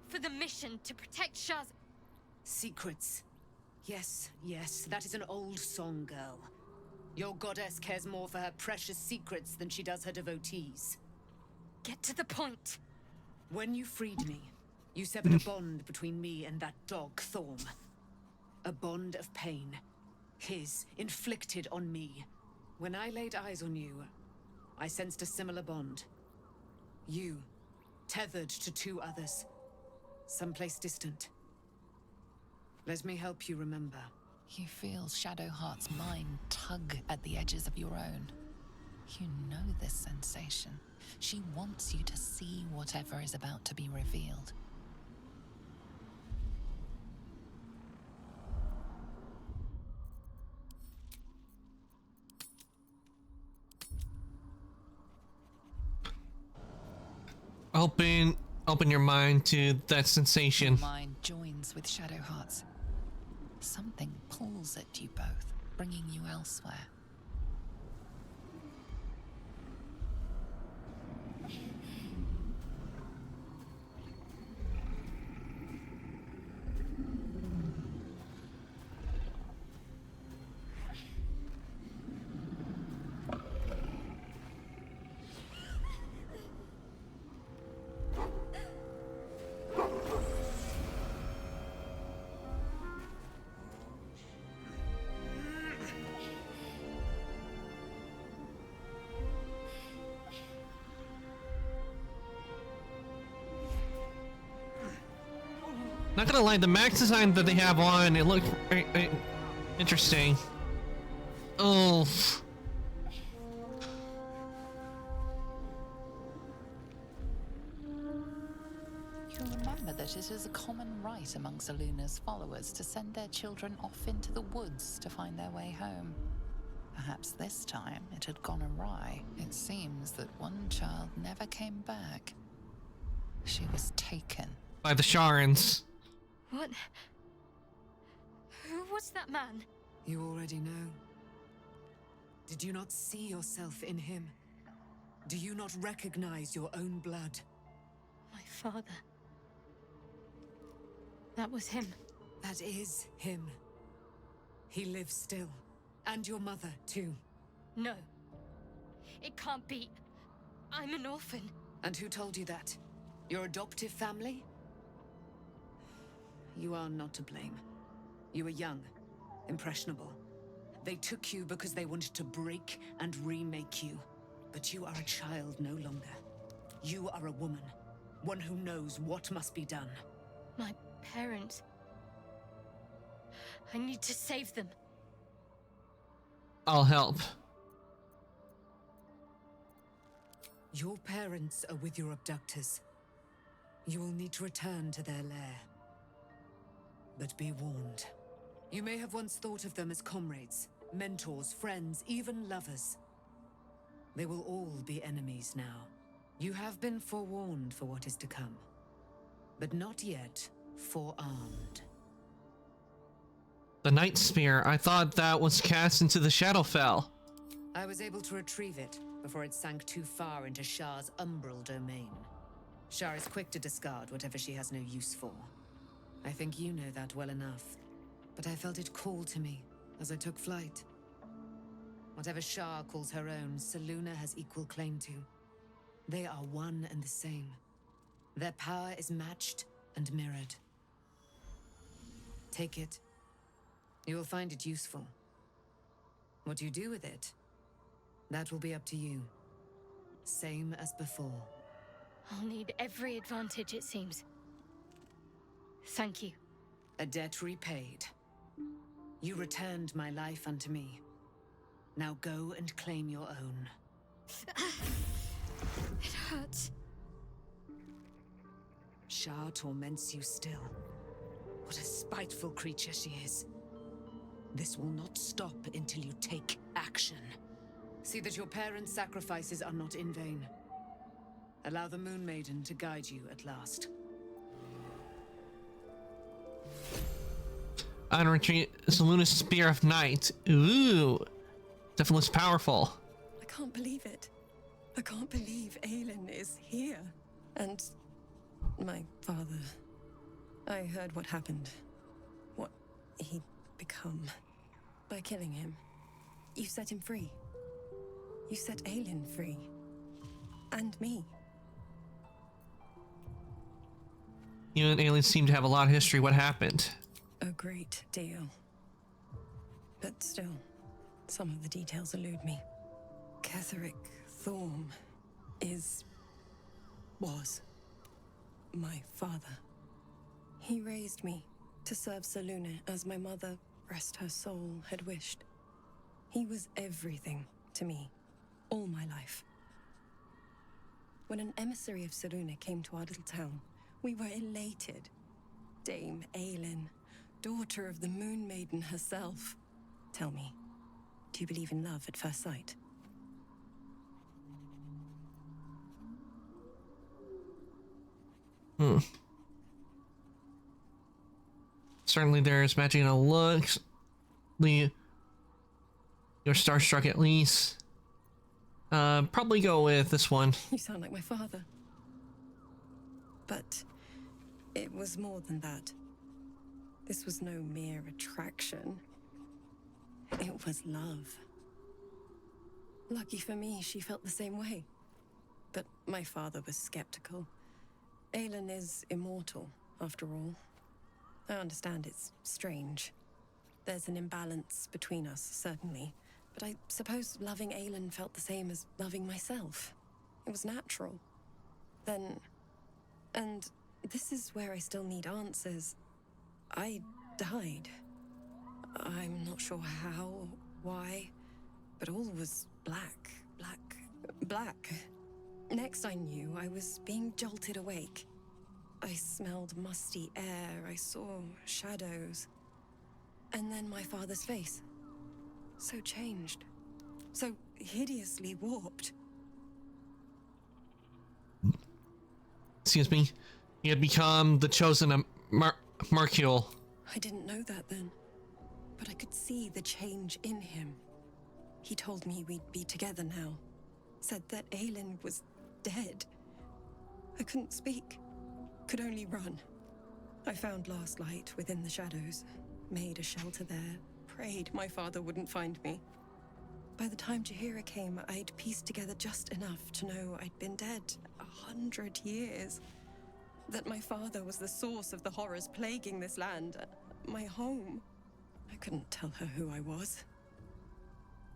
For the mission to protect Shah's...
Secrets. Yes, yes, that is an old song, girl. Your goddess cares more for her precious secrets than she does her devotees.
Get to the point.
When you freed me, you severed a bond between me and that dog, Thorm. A bond of pain. His, inflicted on me. When I laid eyes on you, I sensed a similar bond. You, tethered to two others. Someplace distant. Let me help you remember.
You feel Shadowheart's mind tug at the edges of your own. You know this sensation. She wants you to see whatever is about to be revealed.
Open your mind to that sensation.
Your mind joins with Shadowheart's. Something pulls at you both, bringing you elsewhere.
Not gonna lie, the max design that they have on, it looked interesting. Oh.
You remember that it is a common rite among Seluna's followers to send their children off into the woods to find their way home. Perhaps this time it had gone awry. It seems that one child never came back. She was taken.
By the Sharans.
What? Who was that man?
You already know. Did you not see yourself in him? Do you not recognize your own blood?
My father. That was him.
That is him. He lives still. And your mother, too.
No. It can't be. I'm an orphan.
And who told you that? Your adoptive family? You are not to blame. You were young, impressionable. They took you because they wanted to break and remake you. But you are a child no longer. You are a woman, one who knows what must be done.
My parents. I need to save them.
I'll help.
Your parents are with your abductors. You will need to return to their lair. But be warned. You may have once thought of them as comrades, mentors, friends, even lovers. They will all be enemies now. You have been forewarned for what is to come, but not yet forearmed.
The Night Spear, I thought that was cast into the Shadowfell.
I was able to retrieve it before it sank too far into Shar's umbral domain. Shar is quick to discard whatever she has no use for. I think you know that well enough, but I felt it call to me as I took flight. Whatever Shar calls her own, Selûne has equal claim to. They are one and the same. Their power is matched and mirrored. Take it. You will find it useful. What you do with it, that will be up to you. Same as before.
I'll need every advantage, it seems. Thank you.
A debt repaid. You returned my life unto me. Now go and claim your own.
It hurts.
Shar torments you still. What a spiteful creature she is. This will not stop until you take action. See that your parents' sacrifices are not in vain. Allow the Moon Maiden to guide you at last.
On retreat, Selûne's Spear of Night. Ooh, definitely looks powerful.
I can't believe it. I can't believe Aelin is here. And my father. I heard what happened. What he'd become. By killing him. You set him free. You set Aelin free. And me.
You and aliens seem to have a lot of history. What happened?
A great deal. But still, some of the details elude me. Ketheric Thorm was my father. He raised me to serve Selûne as my mother rest her soul, had wished. He was everything to me, all my life. When an emissary of Seruna came to our little town, we were elated. Dame Aelin, daughter of the Moon Maiden herself. Tell me, do you believe in love at first sight?
Certainly there's matching the looks. You're starstruck at least. Probably go with this one.
You sound like my father. But it was more than that. This was no mere attraction. It was love. Lucky for me, she felt the same way. But my father was skeptical. Aelin is immortal, after all. I understand it's strange. There's an imbalance between us, certainly. But I suppose loving Aelin felt the same as loving myself. It was natural. Then... and this is where I still need answers. I died. I'm not sure how, why, but all was black. Next I knew, I was being jolted awake. I smelled musty air, I saw shadows. And then my father's face. So changed. So hideously warped.
Excuse me. He had become the chosen Markiel.
I didn't know that then. But I could see the change in him. He told me we'd be together now. Said that Aelin was dead. I couldn't speak. Could only run. I found last light within the shadows. Made a shelter there. Prayed my father wouldn't find me. By the time Jaheira came, I'd pieced together just enough to know I'd been dead 100 years. That my father was the source of the horrors plaguing this land. My home. I couldn't tell her who I was.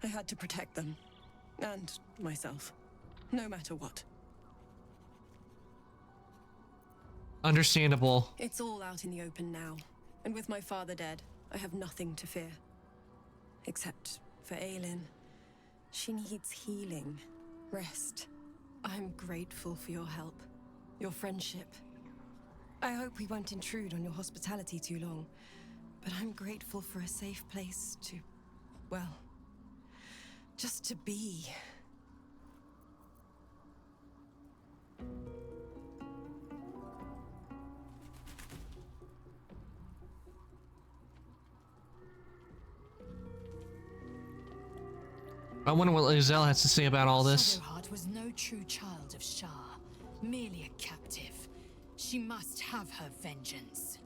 I had to protect them. And myself. No matter what.
Understandable.
It's all out in the open now. And with my father dead, I have nothing to fear. Except for Aelin. She needs healing. Rest. I'm grateful for your help. Your friendship. I hope we won't intrude on your hospitality too long. But I'm grateful for a safe place to... well... just to be.
I wonder what Lizelle has to say about all this.
Shadowheart was no true child of Shah, merely a captive. She must have her vengeance.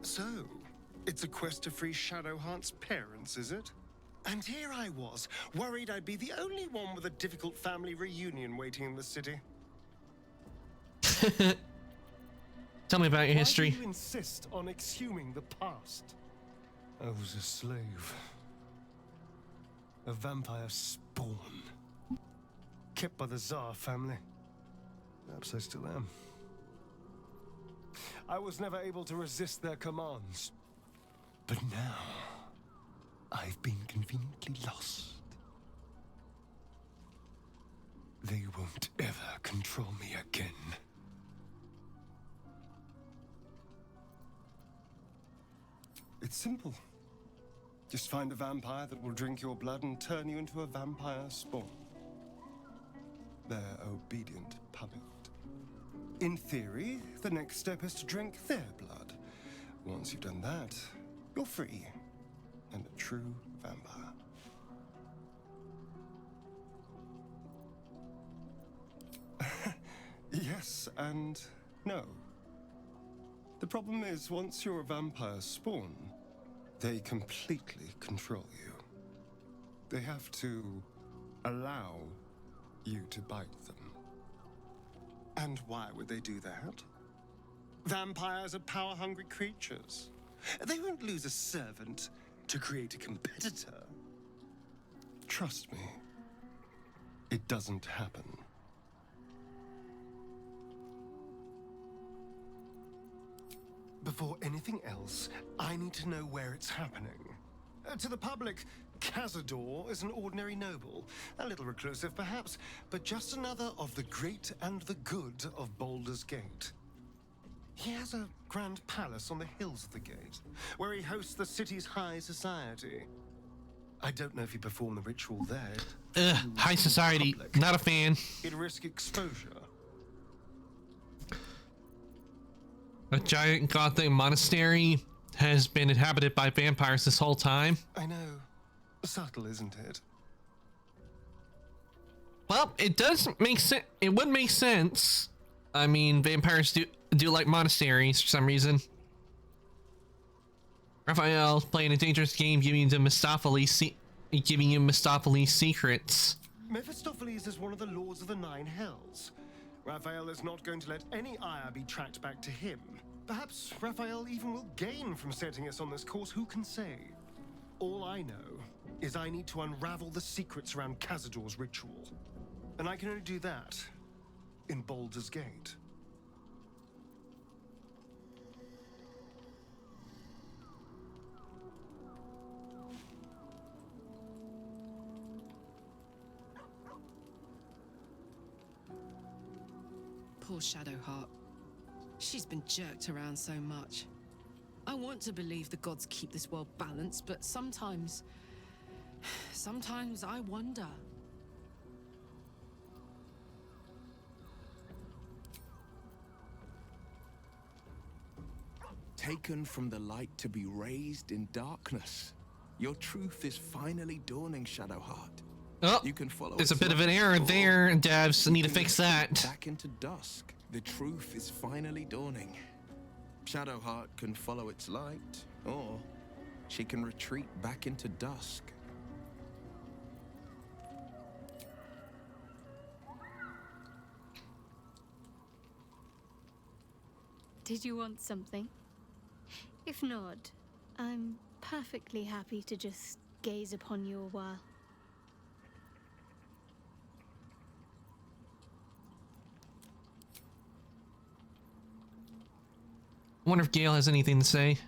So, it's a quest to free Shadowheart's parents, is it? And here I was, worried I'd be the only one with a difficult family reunion waiting in the city.
Tell me about your history.
Why do you insist on exhuming the past? I was a slave. A vampire spawn. Kept by the Tsar family. Perhaps I still am. I was never able to resist their commands. But now, I've been conveniently lost. They won't ever control me again. It's simple. Just find a vampire that will drink your blood and turn you into a vampire spawn. Their obedient puppet. In theory, the next step is to drink their blood. Once you've done that, you're free. And a true vampire. Yes and no. The problem is, once you're a vampire spawn, they completely control you. They have to allow you to bite them. And why would they do that? Vampires are power-hungry creatures. They won't lose a servant to create a competitor. Trust me, it doesn't happen. Before anything else, I need to know where it's happening. To the public, Cazador is an ordinary noble, a little reclusive perhaps, but just another of the great and the good of Baldur's Gate. He has a grand palace on the hills of the gate, where he hosts the city's high society. I don't know if he performed the ritual there.
High society, not a fan.
He'd risk exposure.
A giant gothic monastery has been inhabited by vampires this whole time.
I know. Subtle, isn't it?
Well, it does make sense. It would make sense. I mean, vampires do like monasteries for some reason. Raphael playing a dangerous game, giving you Mephistopheles secrets.
Mephistopheles is one of the lords of the Nine Hells. Raphael is not going to let any ire be tracked back to him. Perhaps Raphael even will gain from setting us on this course, who can say? All I know is I need to unravel the secrets around Cazador's ritual. And I can only do that in Baldur's Gate.
Poor Shadowheart. She's been jerked around so much. I want to believe the gods keep this world balanced, but sometimes I wonder.
Taken from the light to be raised in darkness. Your truth is finally dawning, Shadowheart.
Oh,
you can follow
there's a bit of an error there. Devs need to fix that.
Back into dusk. The truth is finally dawning. Shadowheart can follow its light, or she can retreat back into dusk.
Did you want something? If not, I'm perfectly happy to just gaze upon you a while.
I wonder if Gale has anything to say.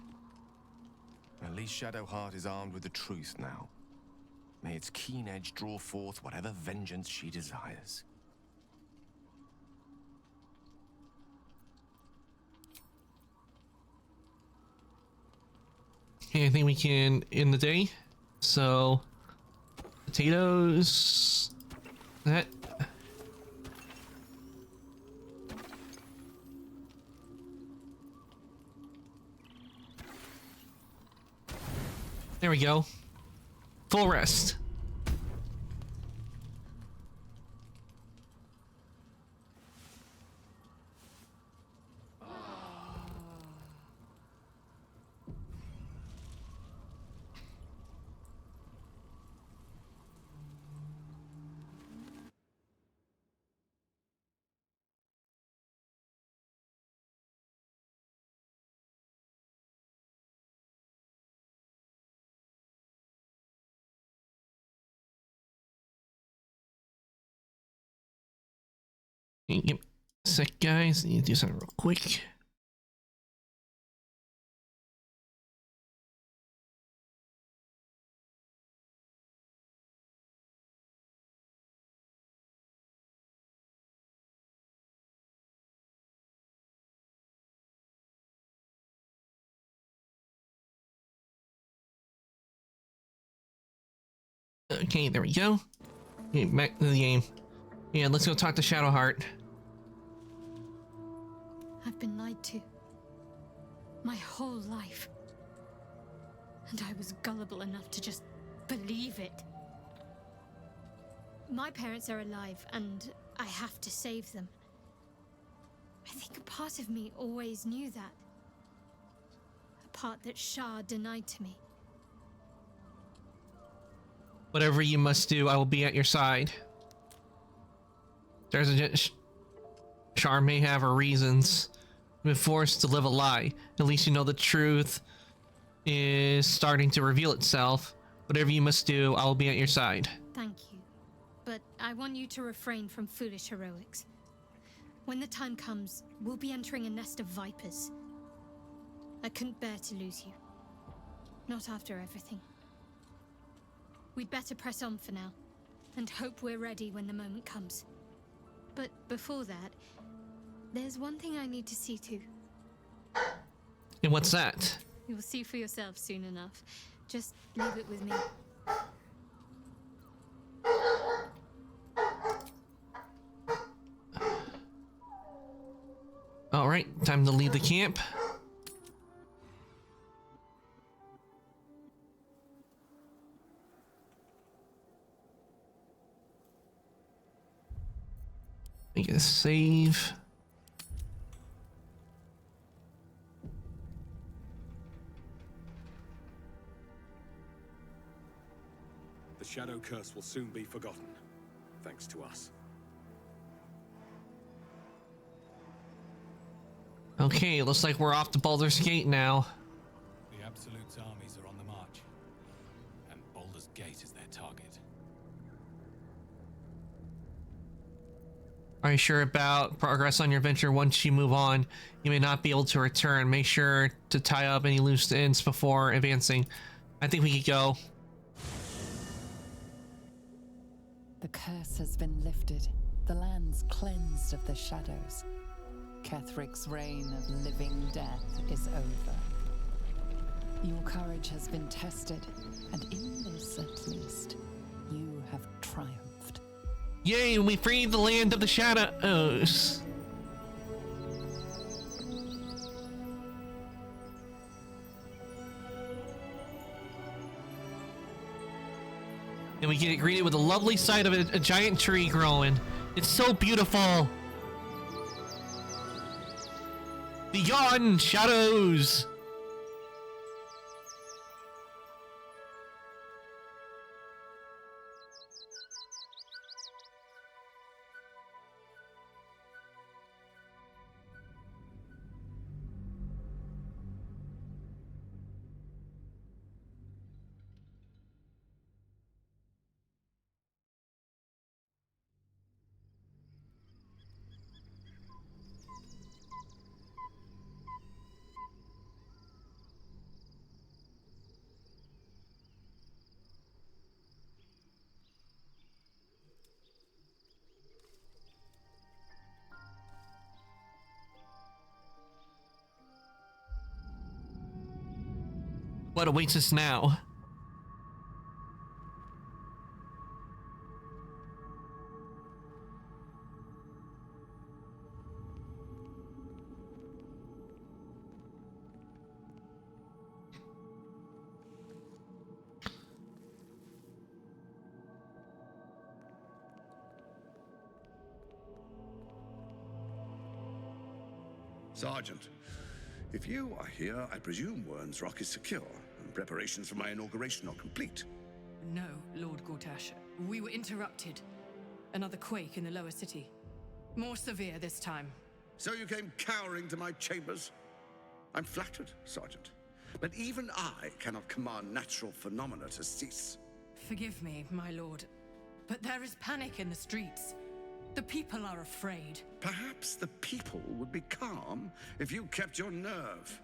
At least Shadowheart is armed with the truth now. May its keen edge draw forth whatever vengeance she desires.
Okay, I think we can end the day. So, potatoes. That. There we go. Full rest. Give me a sec, guys. I need to do something real quick. Okay, there we go. Okay, back to the game. Yeah, let's go talk to Shadowheart.
I've been lied to. My whole life. And I was gullible enough to just believe it. My parents are alive, and I have to save them. I think a part of me always knew that. A part that Shah denied to me.
Whatever you must do, I will be at your side. There's a Shar may have her reasons. Been forced to live a lie. At least you know the truth is starting to reveal itself. Whatever you must do, I will be at your side.
Thank you. But I want you to refrain from foolish heroics. When the time comes, we'll be entering a nest of vipers. I couldn't bear to lose you. Not after everything. We'd better press on for now, and hope we're ready when the moment comes. But before that, there's one thing I need to see to.
And what's that?
You'll see for yourself soon enough. Just leave it with me.
All right, time to leave the camp. Make a save.
The Shadow Curse will soon be forgotten, thanks to us.
Okay, looks like we're off to Baldur's Gate now.
The Absolute's armies are on the march, and Baldur's Gate is their target.
Are you sure about progress on your venture? Once you move on, you may not be able to return. Make sure to tie up any loose ends before advancing. I think we could go.
The curse has been lifted. The land's cleansed of the shadows. Kethric's reign of living death is over. Your courage has been tested, and in this at least, you have triumphed.
Yay, we freed the land of the shadows! And we get greeted with a lovely sight of a giant tree growing. It's so beautiful! Beyond shadows! What awaits us now?
Sergeant, if you are here, I presume Wern's Rock is secure, and preparations for my inauguration are complete.
No, Lord Gortash. We were interrupted. Another quake in the lower city. More severe this time.
So you came cowering to my chambers? I'm flattered, Sergeant. But even I cannot command natural phenomena to cease.
Forgive me, my lord, but there is panic in the streets. The people are afraid.
Perhaps the people would be calm if you kept your nerve.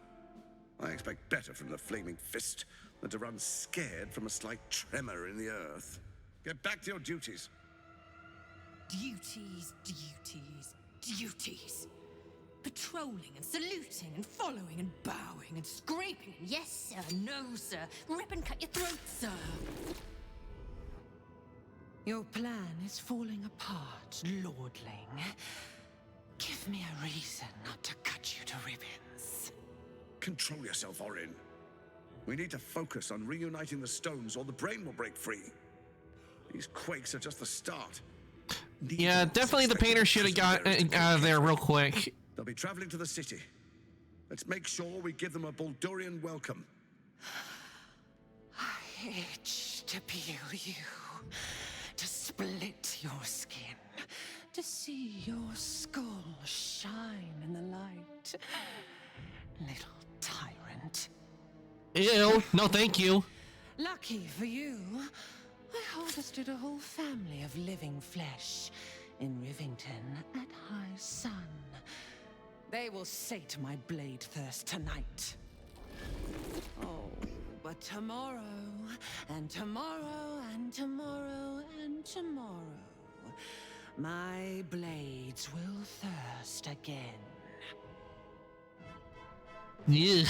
I expect better from the Flaming Fist than to run scared from a slight tremor in the earth. Get back to your duties.
Duties, duties, duties. Patrolling and saluting and following and bowing and scraping. Yes, sir. No, sir. Rip and cut your throat, sir.
Your plan is falling apart, lordling. Give me a reason not to cut you to ribbons.
Control yourself, Orin. We need to focus on reuniting the stones or the brain will break free. These quakes are just the start.
Yeah, definitely the painter should have got out of there real quick.
They'll be traveling to the city. Let's make sure we give them a Baldurian welcome.
I itch to peel you, to split your skin, to see your skull shine in the light. Little tyrant.
Ew, no thank you.
Lucky for you, I hold harvested a whole family of living flesh in Rivington at high sun. They will sate my blade thirst tonight. Oh, but tomorrow, and tomorrow, and tomorrow, and tomorrow, my blades will thirst again.
Ugh.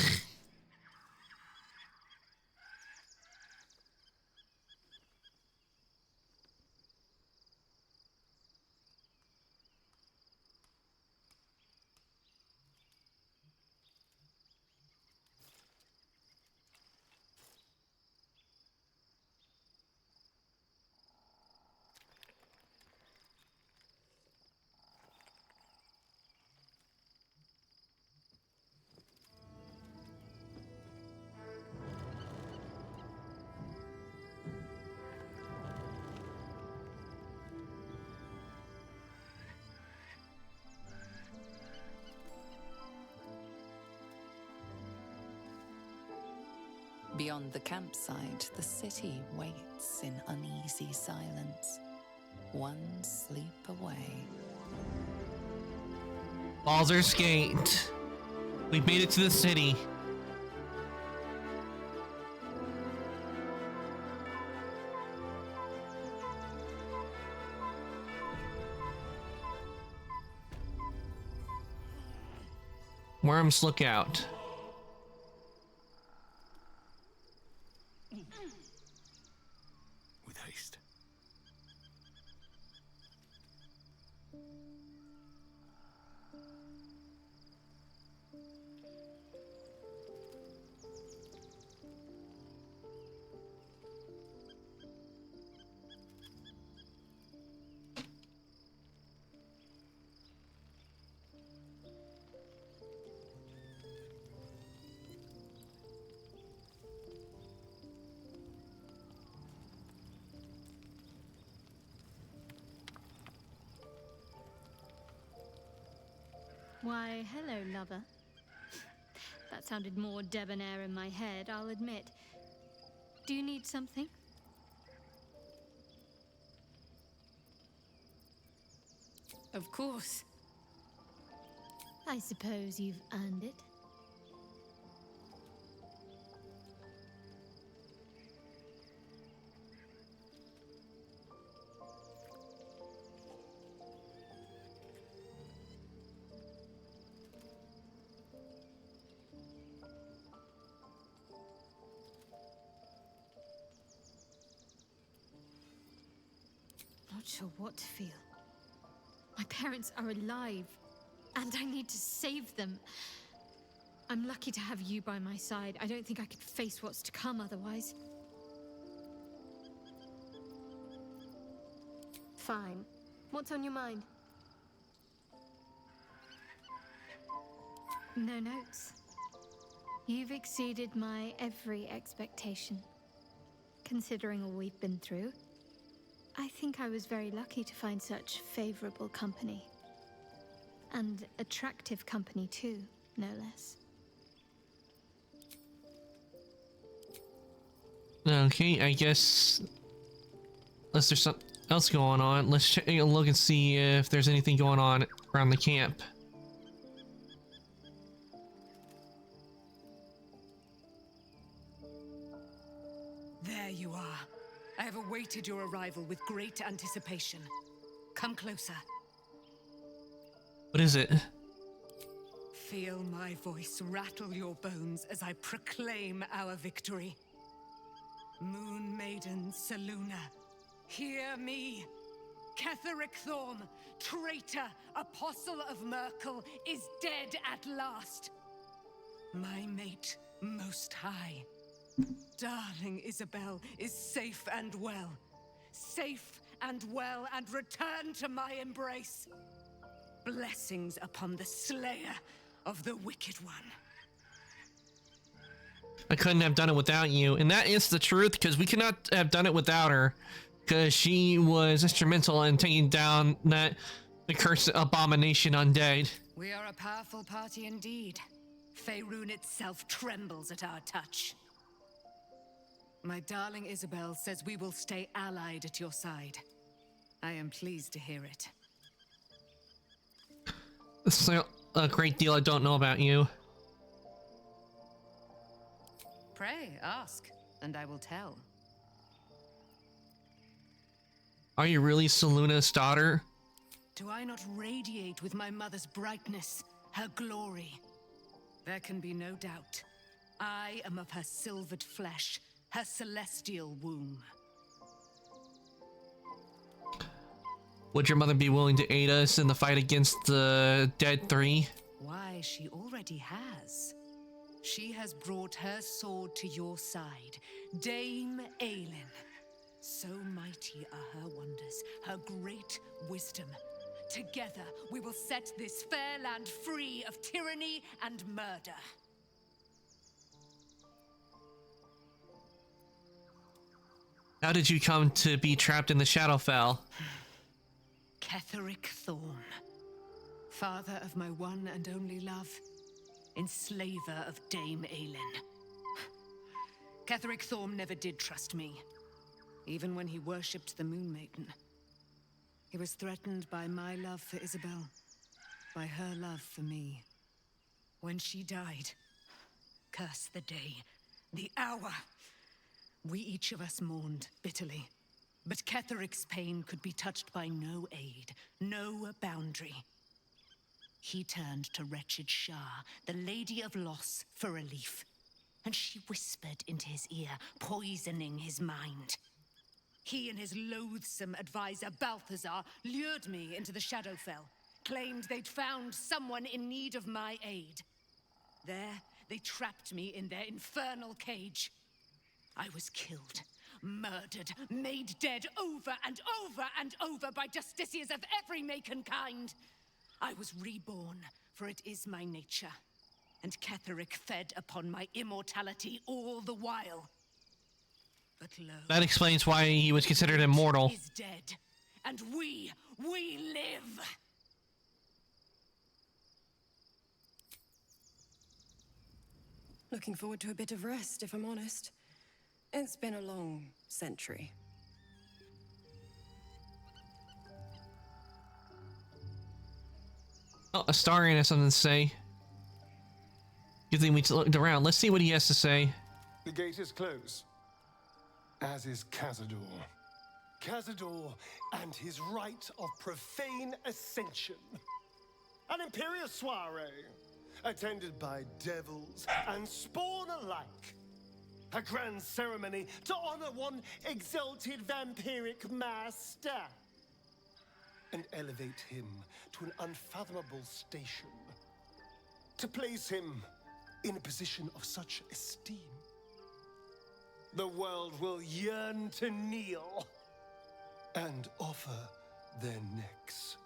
Beyond the campsite, the city waits in uneasy silence, one sleep away.
Baldur's Gate. We've made it to the city. Worms Lookout.
With haste.
Why, hello, lover. That sounded more debonair in my head, I'll admit. Do you need something?
Of course.
I suppose you've earned it. Not sure what to feel. My parents are alive, and I need to save them. I'm lucky to have you by my side. I don't think I could face what's to come otherwise. Fine. What's on your mind? No notes. You've exceeded my every expectation. Considering all we've been through, I think I was very lucky to find such favorable company. And attractive company too, no less.
Okay, I guess unless there's something else going on, let's take a look and see if there's anything going on around the camp.
There you are. I have awaited your arrival with great anticipation. Come closer.
What is it?
Feel my voice rattle your bones as I proclaim our victory. Moon Maiden Selûne, hear me. Ketheric Thorm, traitor, apostle of Myrkul, is dead at last. My mate, Most High, darling Isabel, is safe and well. Safe and well, and return to my embrace. Blessings upon the slayer of the Wicked One.
I couldn't have done it without you, and that is the truth, because we could not have done it without her, because she was instrumental in taking down the cursed abomination undead.
We are a powerful party indeed. Faerun itself trembles at our touch.
My darling Isabel says we will stay allied at your side. I am pleased to hear it.
There's a great deal I don't know about you.
Pray, ask, and I will tell.
Are you really Seluna's daughter?
Do I not radiate with my mother's brightness, her glory? There can be no doubt. I am of her silvered flesh, her celestial womb.
Would your mother be willing to aid us in the fight against the Dead Three?
Why, she already has. She has brought her sword to your side, Dame Aelin. So mighty are her wonders, her great wisdom. Together, we will set this fair land free of tyranny and murder.
How did you come to be trapped in the Shadowfell?
Ketheric Thorm, father of my one and only love, enslaver of Dame Aelin. Ketheric Thorm never did trust me, even when he worshipped the Moon Maiden. He was threatened by my love for Isabel, by her love for me. When she died, curse the day, the hour, we each of us mourned bitterly. But Ketheric's pain could be touched by no aid, no boundary. He turned to wretched Shah, the Lady of Loss, for relief. And she whispered into his ear, poisoning his mind. He and his loathsome advisor, Balthazar, lured me into the Shadowfell, claimed they'd found someone in need of my aid. There, they trapped me in their infernal cage. I was killed, murdered, made dead over and over and over by justiciars of every make and kind. I was reborn, for it is my nature. And Ketheric fed upon my immortality all the while. But lo,
That explains why he was considered immortal.
is dead, and we live.
Looking forward to a bit of rest, if I'm honest. It's been a long century.
Oh, Astarion has something to say. You think we looked around? Let's see what he has to say.
The gate is closed, as is Cazador. Cazador and his rite of profane ascension. An imperial soiree, attended by devils and spawn alike. A grand ceremony to honor one exalted vampiric master. And elevate him to an unfathomable station. To place him in a position of such esteem. The world will yearn to kneel and offer their necks.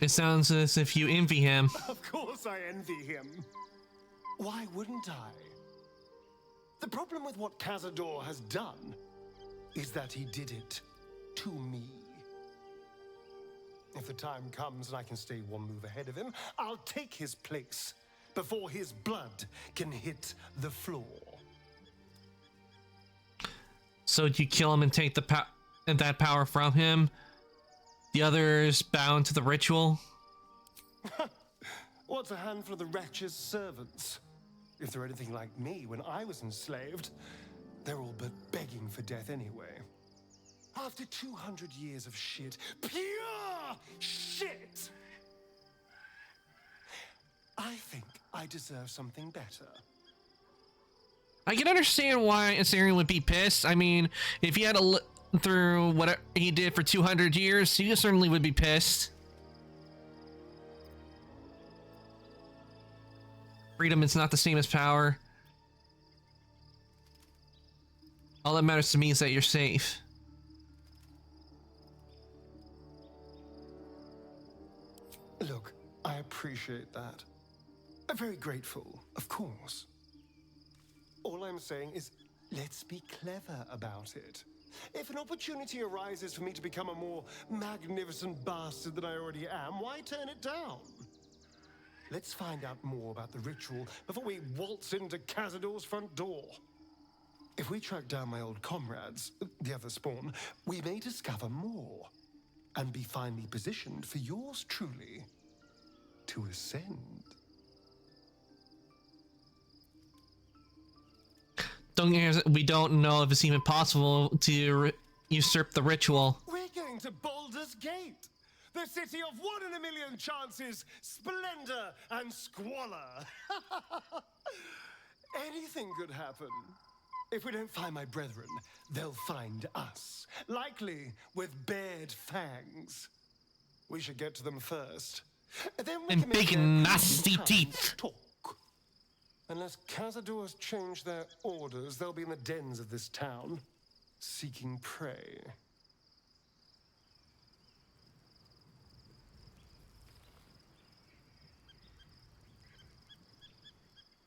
It sounds as if you envy him.
Of course I envy him. Why wouldn't I? The problem with what Cazador has done is that he did it to me. If the time comes and I can stay one move ahead of him, I'll take his place before his blood can hit the floor.
So you kill him and take that power from him? The others bound to the ritual?
What's a handful of the wretch's servants? If they're anything like me when I was enslaved, they're all but begging for death anyway. After 200 years of shit, pure shit! I think I deserve something better.
I can understand why Astarion would be pissed. I mean, if he had to live through what he did for 200 years, he certainly would be pissed. Freedom is not the same as power. All that matters to me is that you're safe.
Look, I appreciate that. I'm very grateful, of course. All I'm saying is, let's be clever about it. If an opportunity arises for me to become a more magnificent bastard than I already am, why turn it down? Let's find out more about the ritual before we waltz into Cazador's front door. If we track down my old comrades, the other spawn, we may discover more and be finely positioned for yours truly to ascend.
We don't know if it's even possible to usurp the ritual.
We're going to Baldur's Gate, the city of 1 in a million chances, splendor and squalor. Anything could happen. If we don't find my brethren, they'll find us, likely with bared fangs. We should get to them first. Then we
And
can make
big
their
nasty
tongues
teeth.
talk. Unless Cazadors change their orders, they'll be in the dens of this town, seeking prey.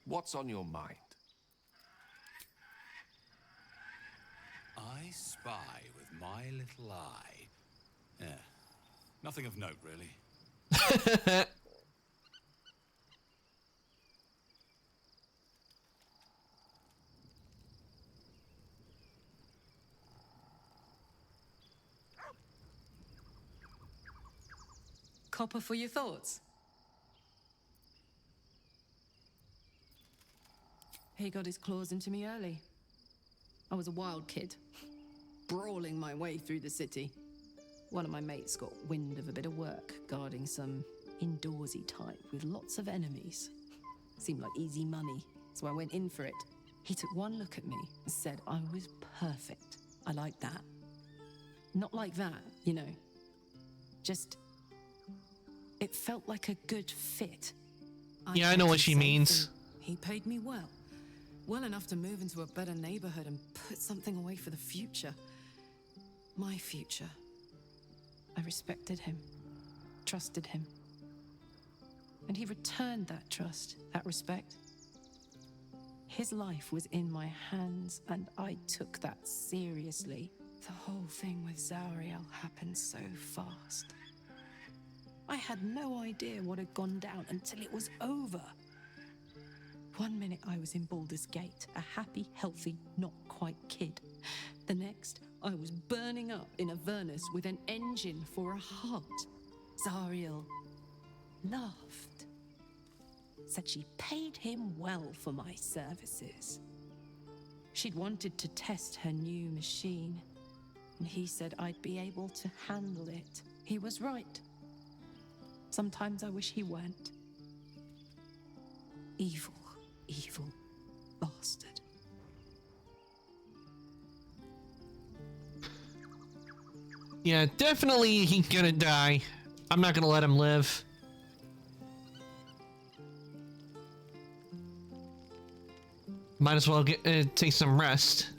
What's on your mind?
I spy with my little eye. Yeah, nothing of note, really.
Copper for your thoughts. He got his claws into me early. I was a wild kid, brawling my way through the city. One of my mates got wind of a bit of work guarding some indoorsy type with lots of enemies. Seemed like easy money, so I went in for it. He took one look at me and said I was perfect. I like that. Not like that, you know. Just... it felt like a good fit.
Yeah, I know what she means.
He paid me well. Well enough to move into a better neighborhood and put something away for the future. My future. I respected him, trusted him. And he returned that trust, that respect. His life was in my hands, and I took that seriously. The whole thing with Zariel happened so fast. I had no idea what had gone down until it was over. 1 minute I was in Baldur's Gate, a happy, healthy, not quite kid. The next, I was burning up in Avernus with an engine for a heart. Zariel laughed. Said she paid him well for my services. She'd wanted to test her new machine, and he said I'd be able to handle it. He was right. Sometimes I wish he weren't. Evil, evil bastard.
Yeah, definitely he's gonna die. I'm not gonna let him live. Might as well take some rest.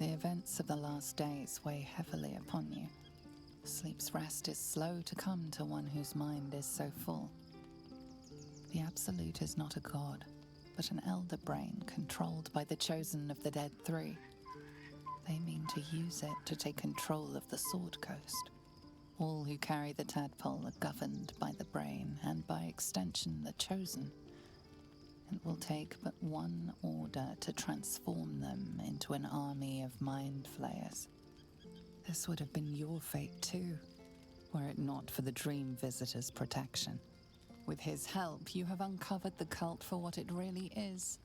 The events of the last days weigh heavily upon you. Sleep's rest is slow to come to one whose mind is so full. The Absolute is not a god, but an elder brain controlled by the chosen of the Dead Three. They mean to use it to take control of the Sword Coast. All who carry the tadpole are governed by the brain, and by extension the chosen. It will take but one order to transform them into an army of mind flayers. This would have been your fate too, were it not for the Dream Visitor's protection. With his help, you have uncovered the cult for what it really is.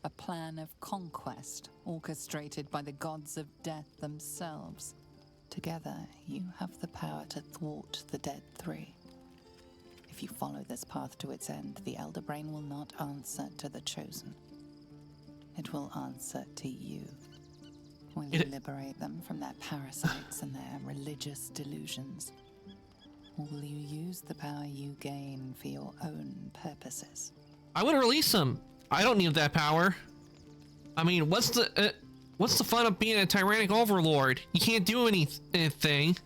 A plan of conquest orchestrated by the gods of death themselves. Together, you have the power to thwart the Dead Three. If you follow this path to its end, the Elder Brain will not answer to the Chosen. It will answer to you. Will you liberate them from their parasites and their religious delusions? Or will you use the power you gain for your own purposes?
I would release him. I don't need that power. I mean, what's the fun of being a tyrannic overlord? You can't do anything,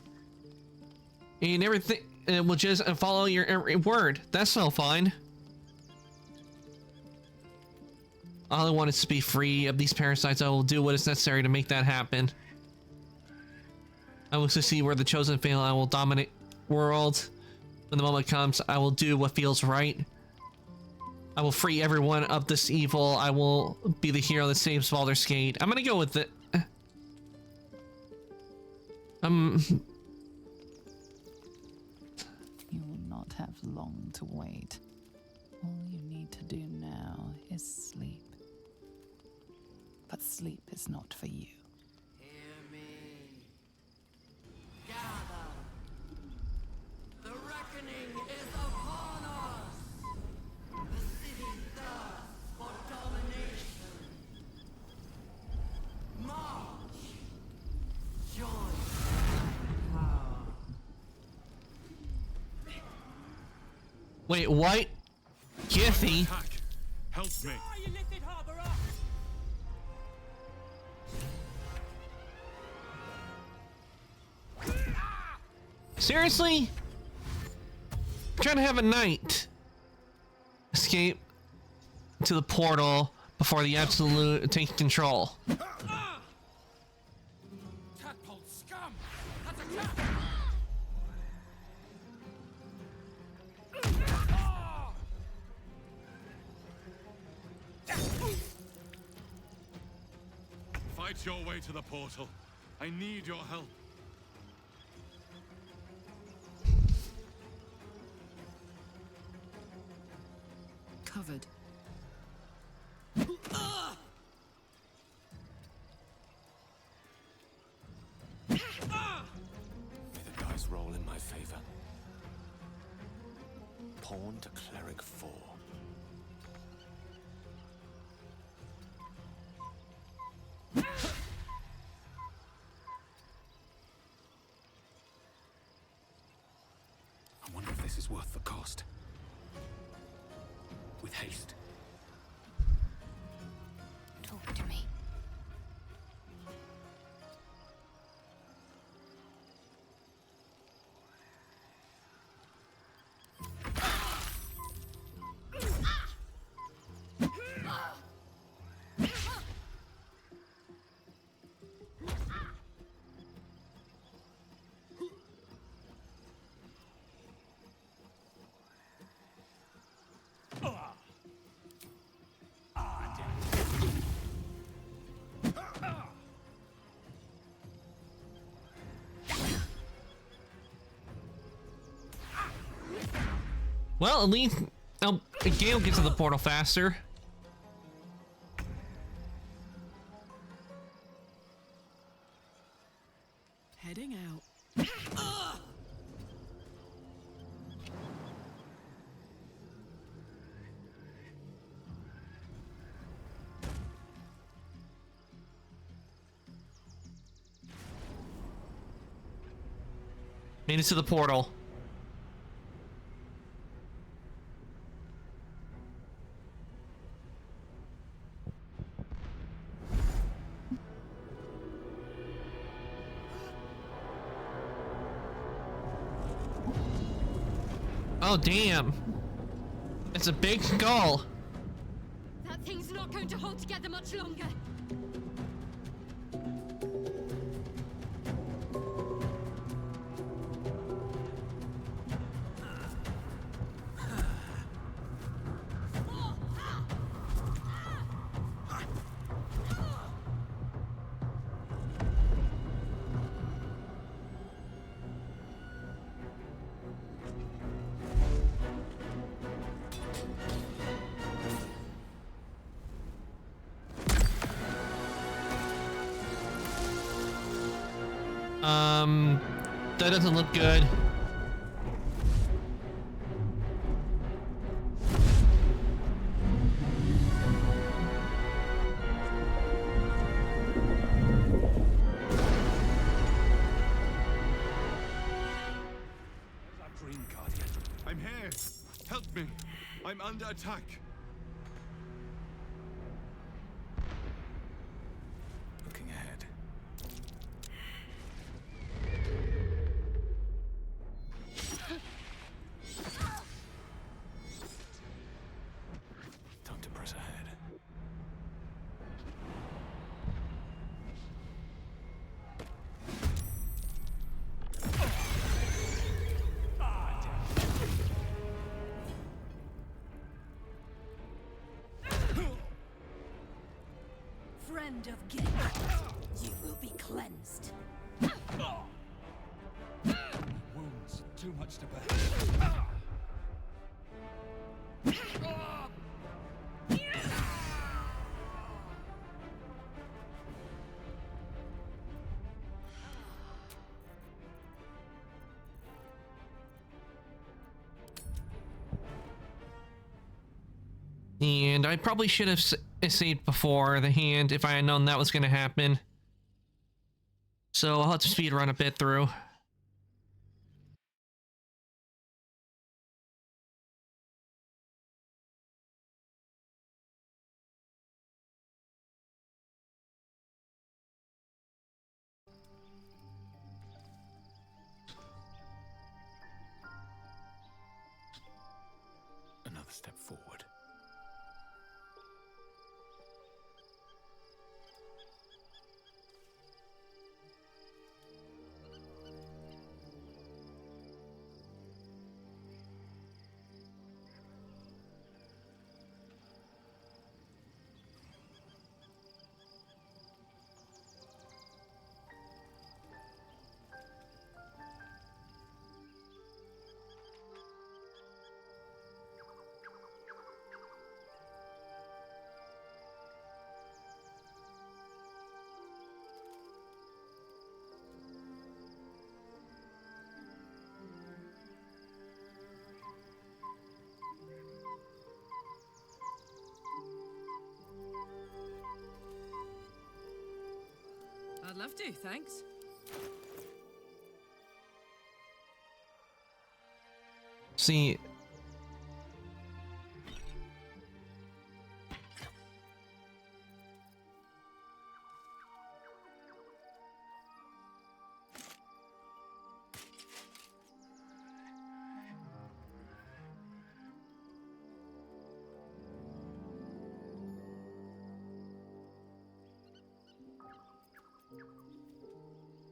and everything will just follow your every word. That's so fun. All I want is to be free of these parasites. I will do what is necessary to make that happen. I will succeed where the chosen fail. I will dominate the world. When the moment comes, I will do what feels right. I will free everyone of this evil. I will be the hero that saves Baldur's Gate. I'm gonna go with it.
You will not have long to wait. All you need to do now is sleep. But sleep is not for you.
Hear me. Gather. The reckoning is upon us. The city thirsts for domination. March. Join power.
Wait, what? Githy?
Help me.
Seriously? I'm trying to have a knight escape to the portal before the absolute takes control.
Tadpole scum! That's a trap!
Fight your way to the portal. I need your help.
Covered.
May the dice roll in my favor. Pawn to cleric 4. I wonder if this is worth the cost. With haste.
Talk to me.
Well, at least Gale gets to the portal faster.
Heading out.
Made it to the portal. Oh, damn. It's a big skull.
That thing's not going to hold together much longer.
That doesn't look good.
I'm here. Help me. I'm under attack.
Looking ahead. Time to press ahead.
Friend of Genji, you will be cleansed.
Wounds, too much to bear.
And I probably should have saved before the hand if I had known that was going to happen. So I'll have to speed run a bit through.
Another step forward.
I'd love to, thanks.
See,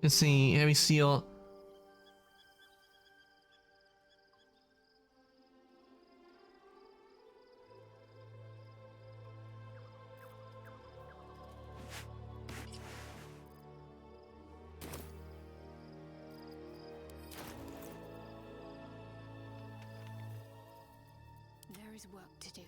let's see, heavy seal.
There is work to do.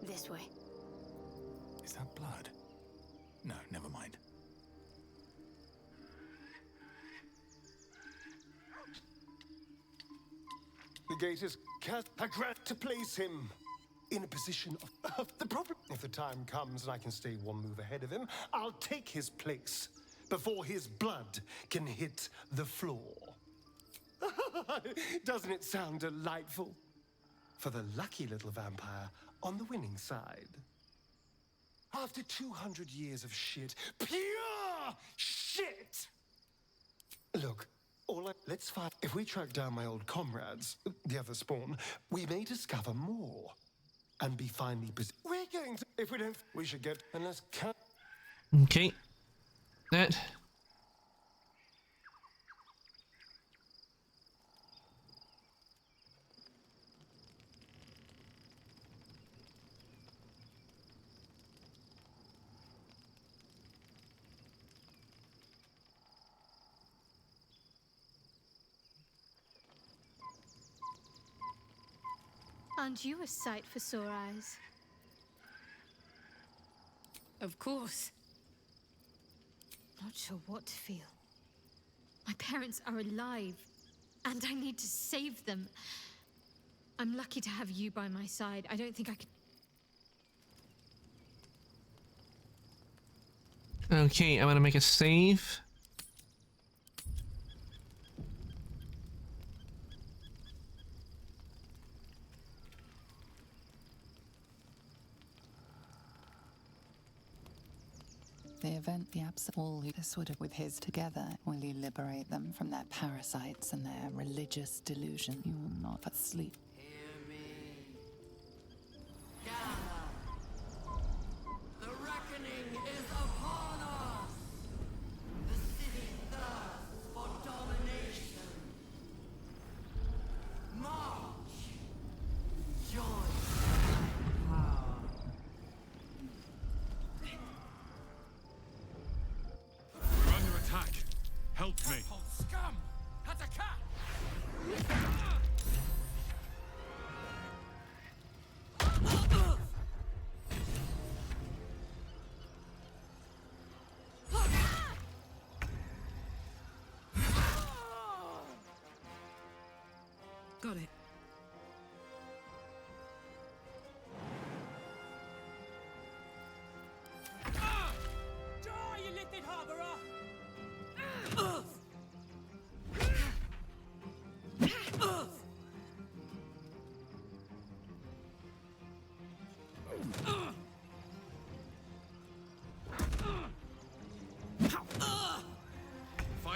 This way.
Is that blood? No, never mind.
The gate is cast. I grant to place him in a position of the problem. If the time comes and I can stay one move ahead of him, I'll take his place before his blood can hit the floor. Doesn't it sound delightful? For the lucky little vampire on the winning side. After 200 years of shit, pure shit! Look, let's find. If we track down my old comrades, the other spawn, we may discover more. And be finally we're going to. If we don't, we should get. And let's cut.
Okay. That.
Aren't you a sight for sore eyes?
Of course.
Not sure what to feel. My parents are alive, and I need to save them. I'm lucky to have you by my side. I don't think I could.
Okay, I'm gonna make a save.
The event, the all this would have with his together. Will you liberate them from their parasites and their religious delusion? You will not but sleep.
Hear me.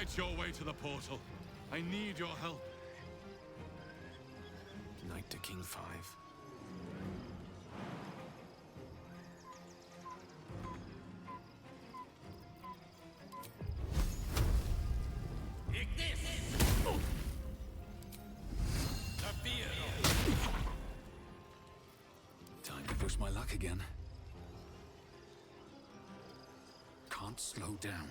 Fight your way to the portal. I need your help.
Knight to King 5. Time to push my luck again. Can't slow down.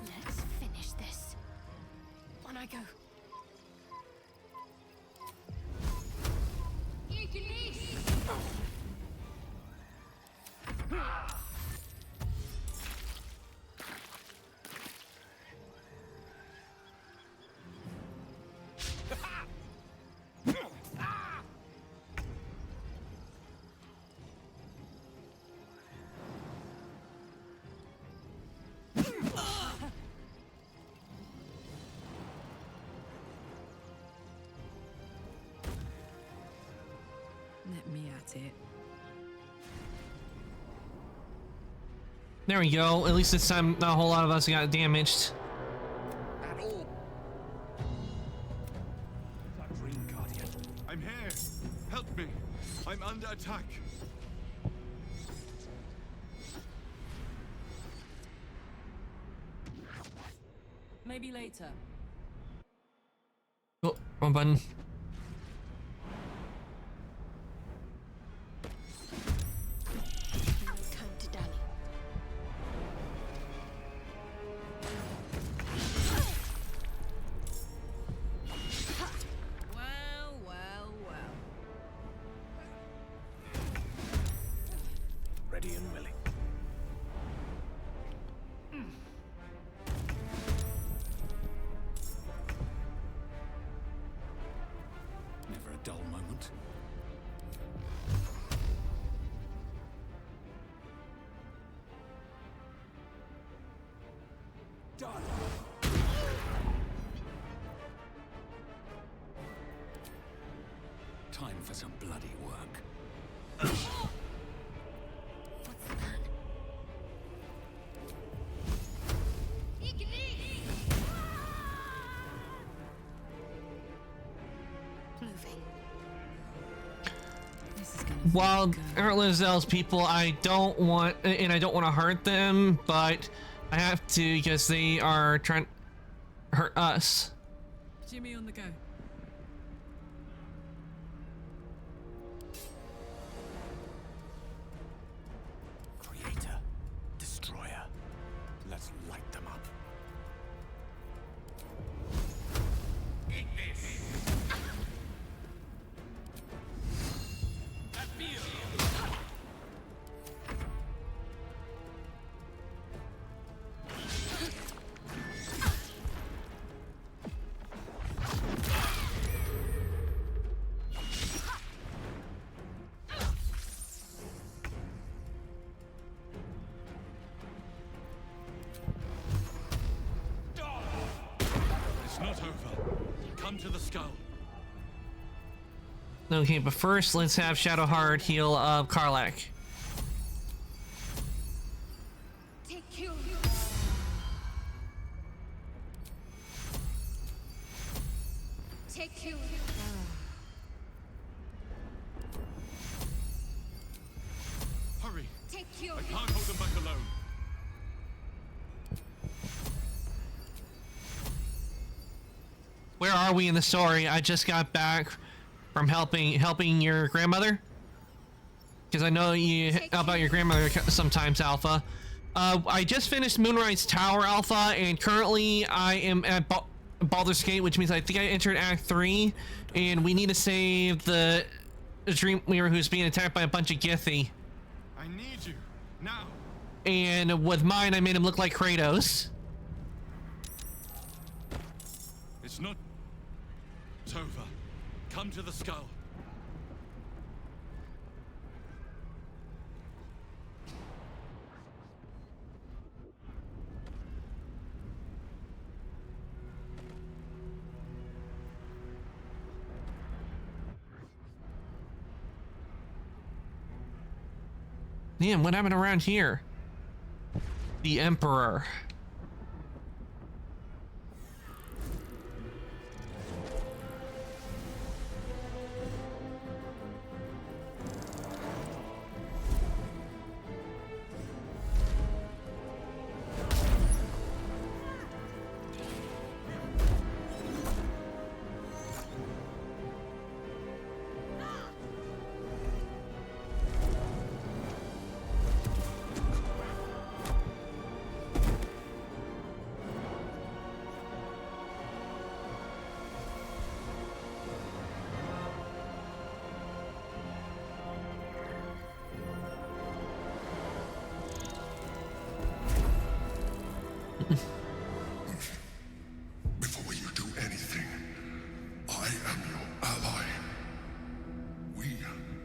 Let's finish this. On I go.
Let me at it.
There we go. At least this time, not a whole lot of us got damaged.
I'm here. Help me. I'm under attack.
Maybe later.
Oh, wrong button.
Come to Danny.
Well, well, well.
Ready and willing. Never a dull moment.
Done.
Time for some bloody work.
What's the plan? Moving.
While Art Lazelle's people, I don't want to hurt them, but I have to because they are trying to hurt us.
Jimmy on the go.
Creator, destroyer. Let's light them up.
It's not over. Come to the skull.
Okay, but first let's have Shadowheart heal Karlach.
Take you. Take you.
Hurry.
Take you.
I can't hold them back alone.
Where are we in the story? I just got back from helping your grandmother. Because I know you help out your grandmother sometimes, Alpha. I just finished Moonrise Tower, Alpha, and currently I am at Baldur's Gate, which means I think I entered Act 3, and we need to save the Dreamweaver who's being attacked by a bunch of Githhy.
I need you now.
And with mine, I made him look like Kratos.
It's not over. Come to the skull.
Damn, what happened around here? The Emperor.
Before you do anything, I am your ally. We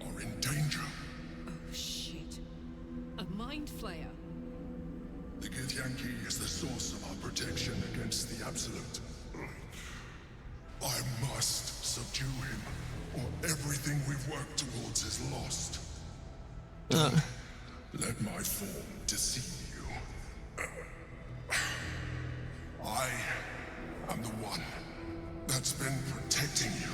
are in danger.
Oh, shit. A mind flayer.
The Githyanki is the source of our protection against the Absolute. I must subdue him, or everything we've worked towards is lost. Don't let my form deceive you. I am the one that's been protecting you.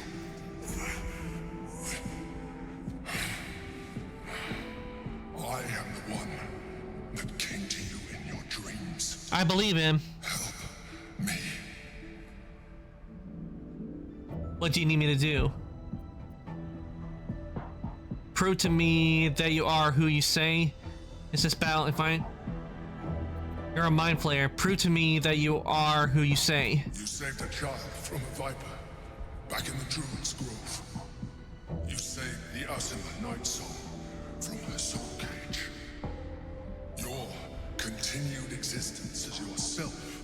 I am the one that came to you in your dreams.
I believe him.
Help me.
What do you need me to do? Prove to me that you are who you say. Is this battle if I... You're a mind flayer. Prove to me that you are who you say.
You saved a child from a viper back in the Druid's Grove. You saved the Asima Night Soul from her soul cage. Your continued existence as yourself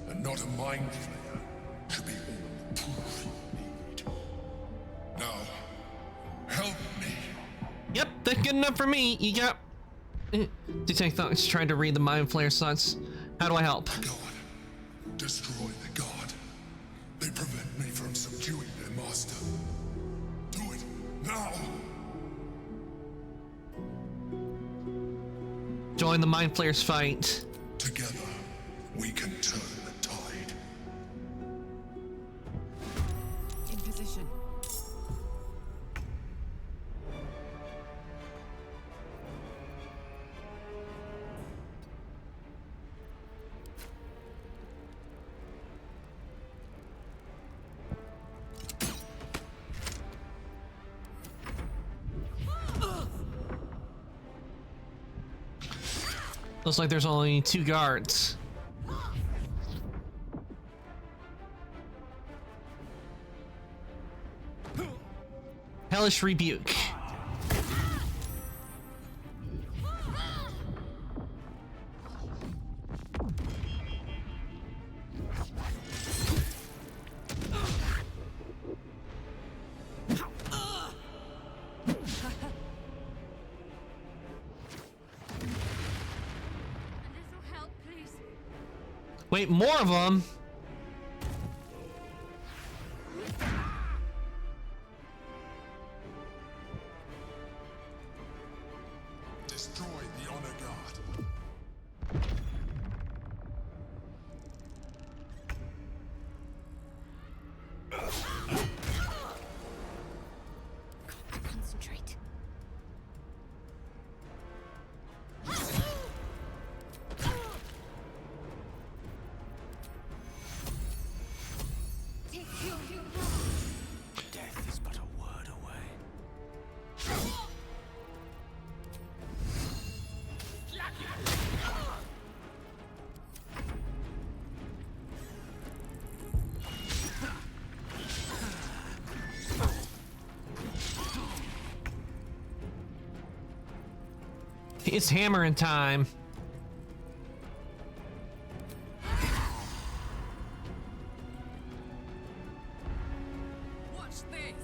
and not a mind flayer should be all the proof you need. Now, help me.
Yep, that's good enough for me. You got... Detect thoughts trying to read the mind flayer sucks. How do I help?
God, destroy the god. They prevent me from subduing their master. Do it now.
Join the mind flayers fight.
Together, we can turn the tide.
In position.
Looks like there's only 2 guards. Hellish Rebuke. Wait, more of them?
Destroy the Honor Guard.
Concentrate.
Death is but a word away.
It's hammering time.
Watch this.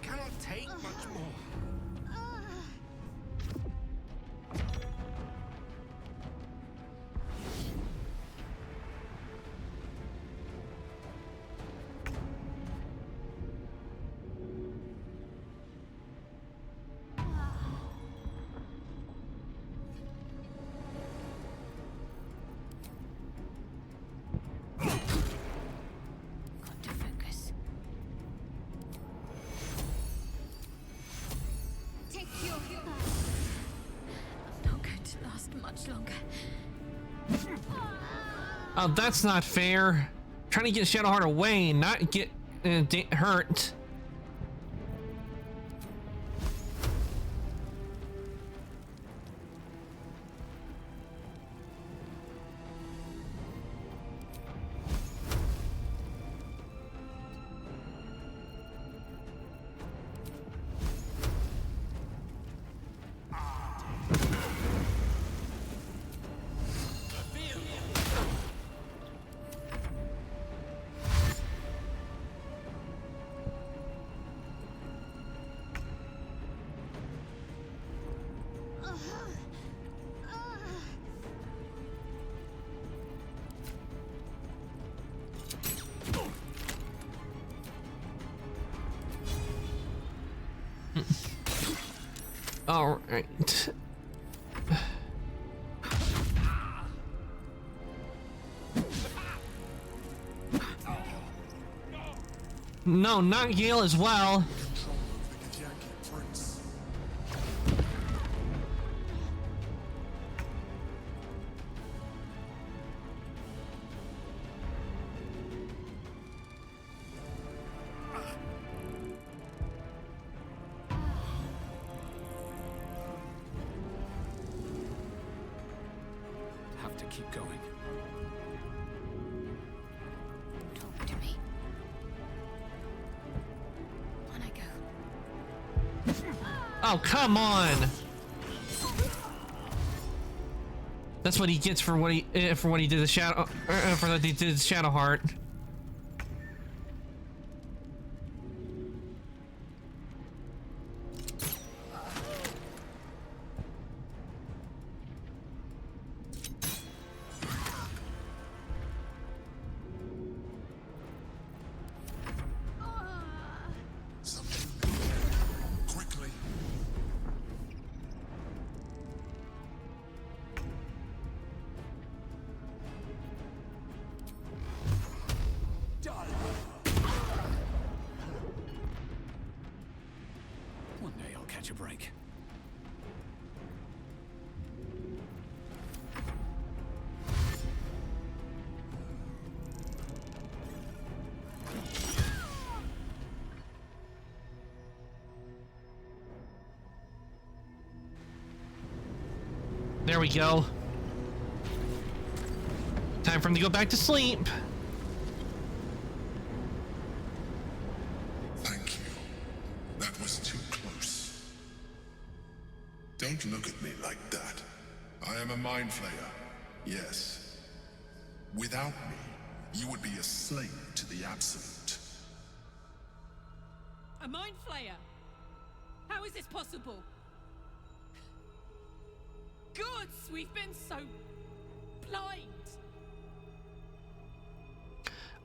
Cannot take much more.
longer.
Oh, that's not fair. Trying to get Shadowheart away, not get hurt. All right. No, not Gale as well.
Have to keep going.
Talk to me. On I go.
Oh, come on. That's what he gets for what he did to Shadow for what he did to Shadowheart.
Quickly.
One day I'll catch a break.
There we go. Time for him to go back to sleep.
Thank you. That was too close. Don't look at me like that. I am a mind flayer. Yes. Without me, you would be a slave to the Absolute.
A mind flayer? How is this possible? Gods, we've been so blind.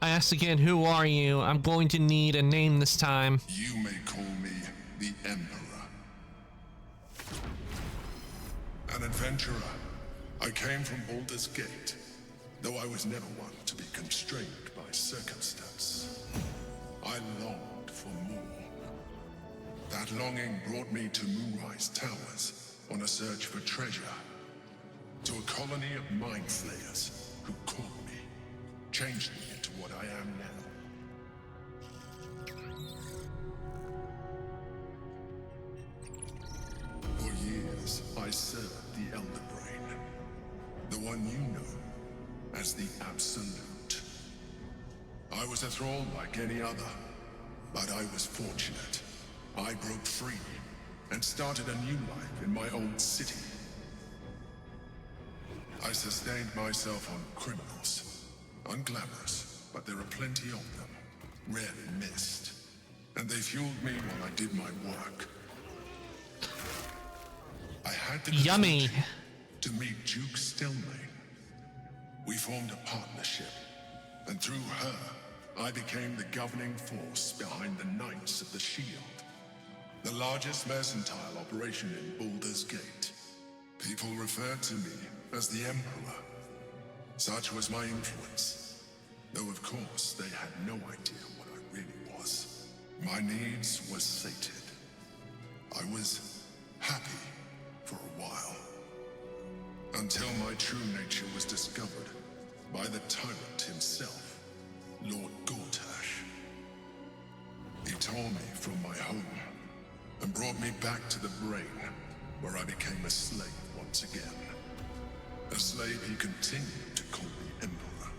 I asked again, who are you? I'm going to need a name this time.
You may call me the Emperor. An adventurer. I came from Baldur's Gate, though I was never one to be constrained by circumstance. I longed for more. That longing brought me to Moonrise Towers on a search for treasure, to a colony of mind flayers who caught me, changed me into what I am now. For years, I served the Elder Brain, the one you know as the Absolute. I was a thrall like any other, but I was fortunate. I broke free and started a new life in my old city. I sustained myself on criminals. Unglamorous, but there are plenty of them. Rarely missed. And they fueled me while I did my work. I had the
Yummy
to meet Duke Stelmane. We formed a partnership, and through her, I became the governing force behind the Knights of the Shield. The largest mercantile operation in Baldur's Gate. People referred to me as the Emperor. Such was my influence. Though of course they had no idea what I really was. My needs were sated. I was happy for a while. Until my true nature was discovered by the tyrant himself, Lord Gortash. He tore me from my home and brought me back to the brain, where I became a slave once again. A slave he continued to call the Emperor.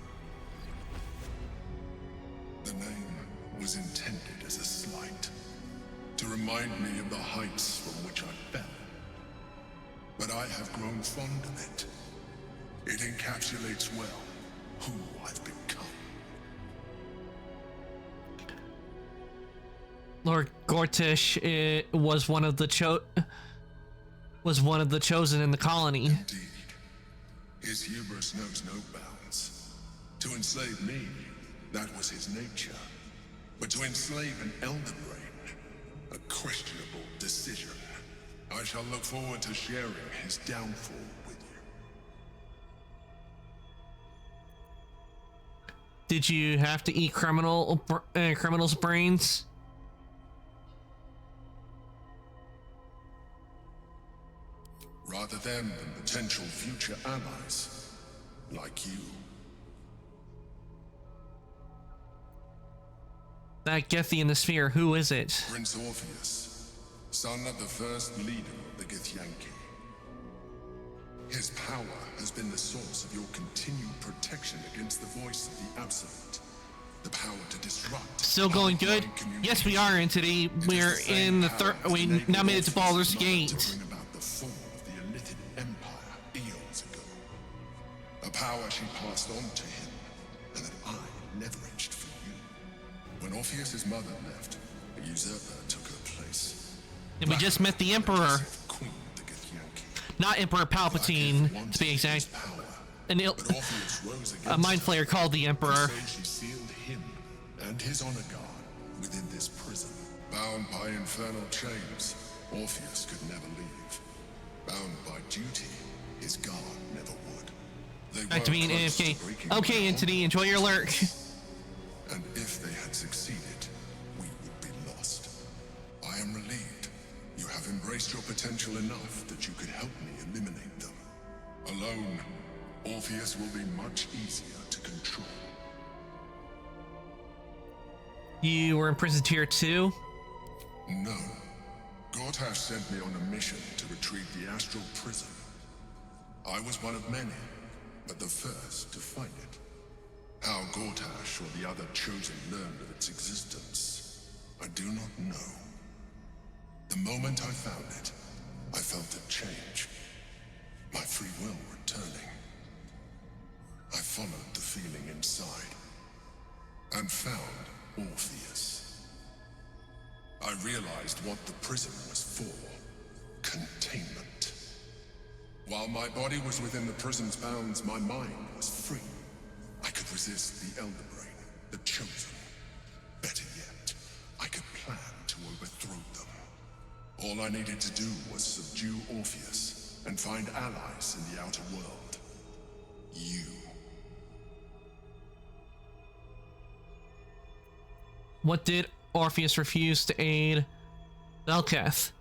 The name was intended as a slight, to remind me of the heights from which I fell. But I have grown fond of it. It encapsulates well who I've become.
Lord Gortish was one of the chosen in the colony.
Indeed. His hubris knows no bounds. To enslave me, that was his nature. But to enslave an Elder Brain, a questionable decision. I shall look forward to sharing his downfall with you.
Did you have to eat criminals' brains?
Rather them than potential future allies, like you.
That Gethy in the sphere, who is it?
Prince Orpheus, son of the first leader of the Githyanki. His power has been the source of your continued protection against the voice of the Absolute. The power to disrupt.
Still going good? Yes, we are, and today we're in the third. We now made it to Baldur's Gate.
The fall of the Illithid Empire eons ago. A power she passed on to him, and that I leveraged for you. When Orpheus's mother left, a usurper took her place.
And we just met the Emperor. Not Emperor Palpatine, to be exact. A mind flayer called the Emperor.
She sealed him and his honor guard within this prison. Bound by infernal chains, Orpheus could never leave. Bound by duty, his guard never would. They
Back to being AFK. Okay, Entity, enjoy your lurk.
And if they had succeeded, we would be lost. I am relieved. You have embraced your potential enough that you could help me eliminate them. Alone, Orpheus will be much easier to control.
You were imprisoned here too?
No. Gortash sent me on a mission to retrieve the astral prison. I was one of many, but the first to find it. How Gortash or the other chosen learned of its existence, I do not know. The moment I found it, I felt a change. My free will returning. I followed the feeling inside, and found Orpheus. I realized what the prison was for. Containment. While my body was within the prison's bounds, my mind was free. I could resist the Elder Brain, the Chosen. Better yet, I could plan to overthrow them. All I needed to do was subdue Orpheus and find allies in the outer world. You.
What did Orpheus refuse to aid Velketh?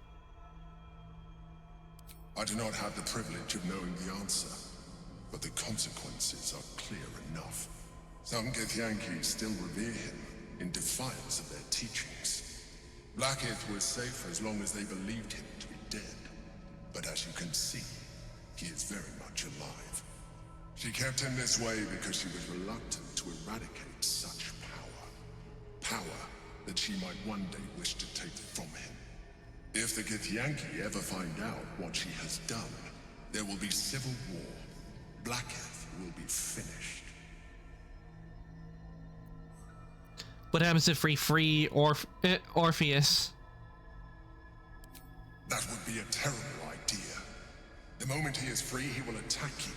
I do not have the privilege of knowing the answer, but the consequences are clear enough. Some Githyanki still revere him in defiance of their teachings. Blackith was safe as long as they believed him to be dead. But as you can see, he is very much alive. She kept him this way because she was reluctant to eradicate such power. Power that she might one day wish to take from him. If the Githyanki ever find out what she has done, there will be civil war. Blackith will be finished.
What happens if we free Orpheus?
That would be a terrible idea. The moment he is free, he will attack you.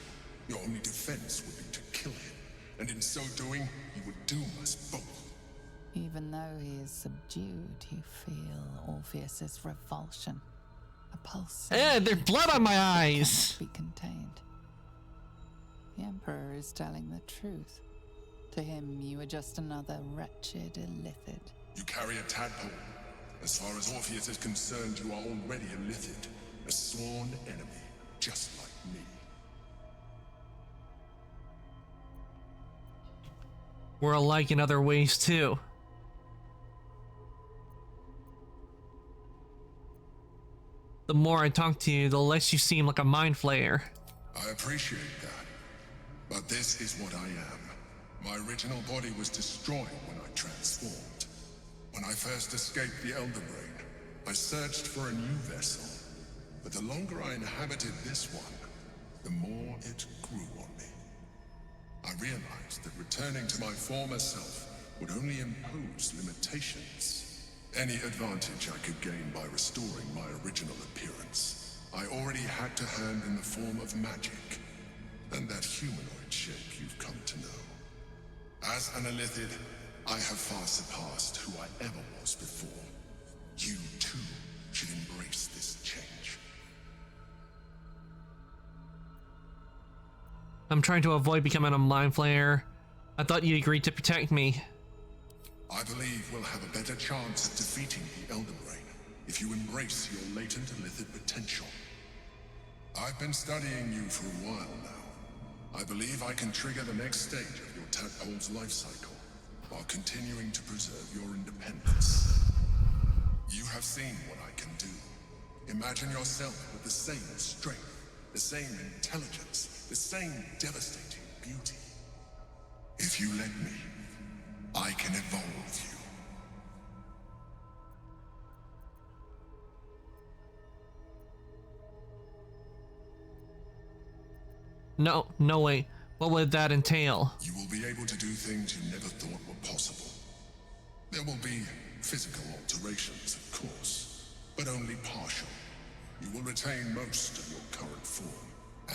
Your only defense would be to kill him. And in so doing, he would doom us both.
Even though he is subdued, you feel Orpheus's revulsion. A pulse.
There's blood on my eyes.
Be contained. The Emperor is telling the truth. To him, you are just another wretched illithid.
You carry a tadpole. As far as Orpheus is concerned, you are already illithid. A sworn enemy, just like me.
We're alike in other ways too. The more I talk to you, the less you seem like a mind flayer.
I appreciate that. But this is what I am. My original body was destroyed when I transformed. When I first escaped the Elder Brain, I searched for a new vessel. But the longer I inhabited this one, the more it grew on me. I realized that returning to my former self would only impose limitations. Any advantage I could gain by restoring my original appearance, I already had to hand in the form of magic, and that humanoid shape you've come to know. As an Illithid, I have far surpassed who I ever was before. You, too, should embrace this change.
I'm trying to avoid becoming a mind flayer. I thought you agreed to protect me.
I believe we'll have a better chance at defeating the Elder Brain if you embrace your latent Illithid potential. I've been studying you for a while now. I believe I can trigger the next stage of your tadpole's life cycle, while continuing to preserve your independence. You have seen what I can do. Imagine yourself with the same strength, the same intelligence, the same devastating beauty. If you let me, I can evolve you.
No way. What would that entail?
You will be able to do things you never thought were possible. There will be physical alterations, of course, but only partial. You will retain most of your current form,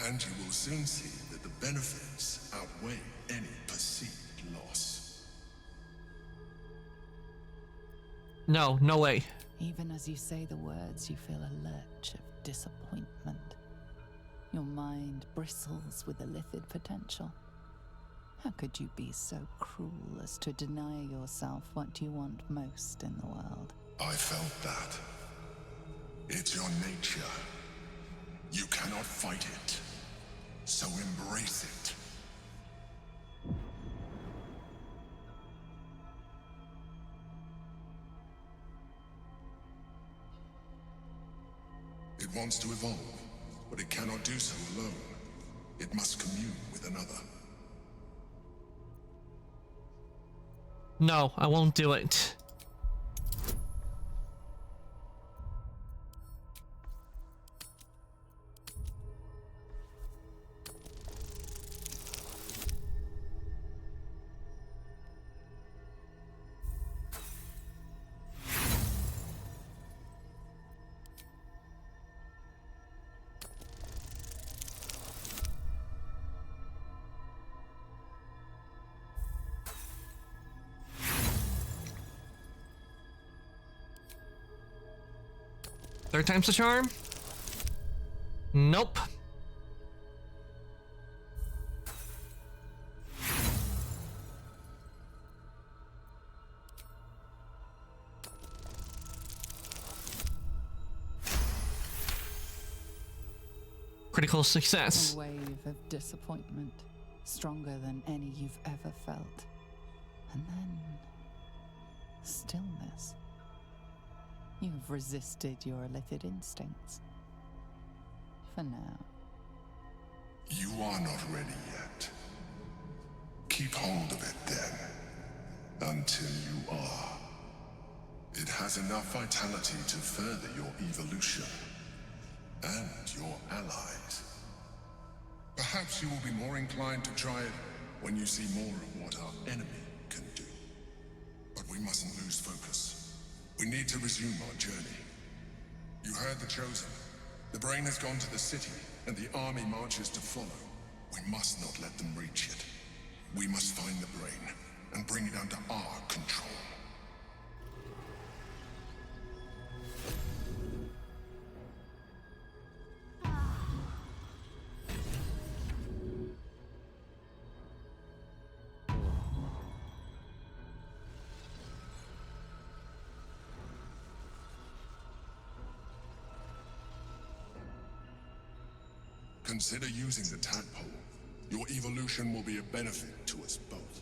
and you will soon see that the benefits outweigh any perceived loss.
No way.
Even as you say the words, you feel a lurch of disappointment. Your mind bristles with Illithid potential. How could you be so cruel as to deny yourself what you want most in the world?
I felt that. It's your nature. You cannot fight it. So embrace it. It wants to evolve, but it cannot do so alone. It must commune with another.
No, I won't do it. Third time's the charm? Nope. Critical success.
A wave of disappointment, stronger than any you've ever felt. And then stillness. You've resisted your Illithid instincts. For now.
You are not ready yet. Keep hold of it then, until you are. It has enough vitality to further your evolution, and your allies. Perhaps you will be more inclined to try it when you see more of what our enemy can do. But we mustn't lose focus. We need to resume our journey. You heard the Chosen. The Brain has gone to the city, and the army marches to follow. We must not let them reach it. We must find the Brain, and bring it under our control. Consider using the tadpole. Your evolution will be a benefit to us both.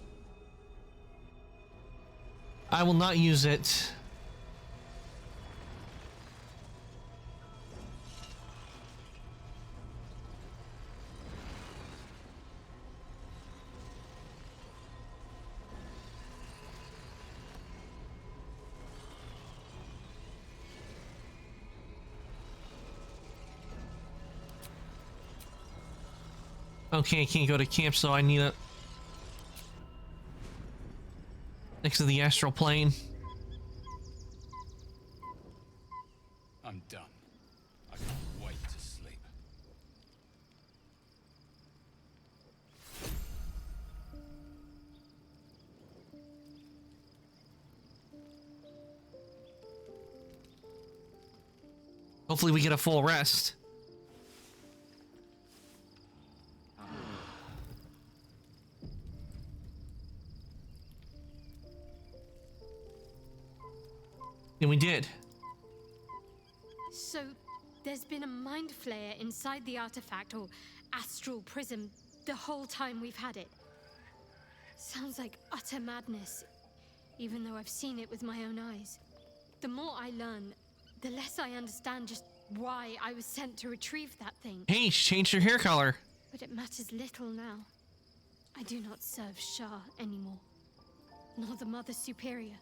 I will not use it. Okay, I can't go to camp, so I need a... next to the astral plane.
I'm done. I can't wait to sleep.
Hopefully we get a full rest. And we did.
So, there's been a mind flayer inside the artifact, or astral prism, the whole time we've had it. Sounds like utter madness, even though I've seen it with my own eyes. The more I learn, the less I understand just why I was sent to retrieve that thing.
Hey, she changed her hair color.
But it matters little now. I do not serve Shah anymore, nor the Mother Superior.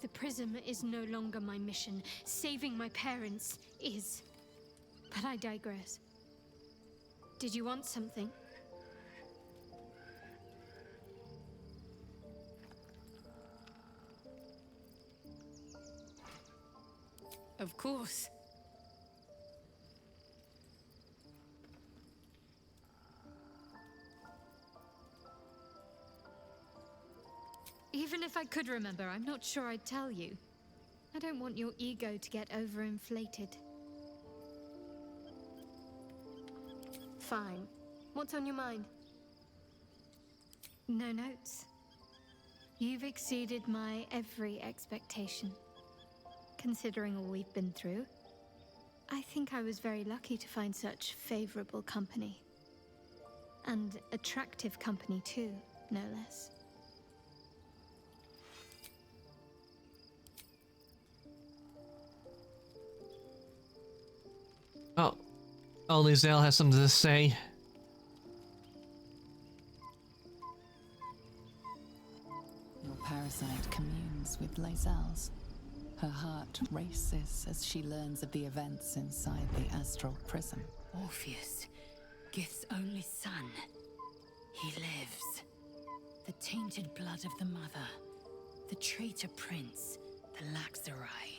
The prism is no longer my mission. Saving my parents is. But I digress. Did you want something? Of course. Even if I could remember, I'm not sure I'd tell you. I don't want your ego to get overinflated. Fine. What's on your mind? No notes. You've exceeded my every expectation. Considering all we've been through, I think I was very lucky to find such favorable company. And attractive company too, no less.
Oh. Oh, Lizelle has something to say.
Your parasite communes with Lazelle's. Her heart races as she learns of the events inside the astral prism.
Orpheus, Gith's only son. He lives. The tainted blood of the mother. The traitor prince. The Laxarai.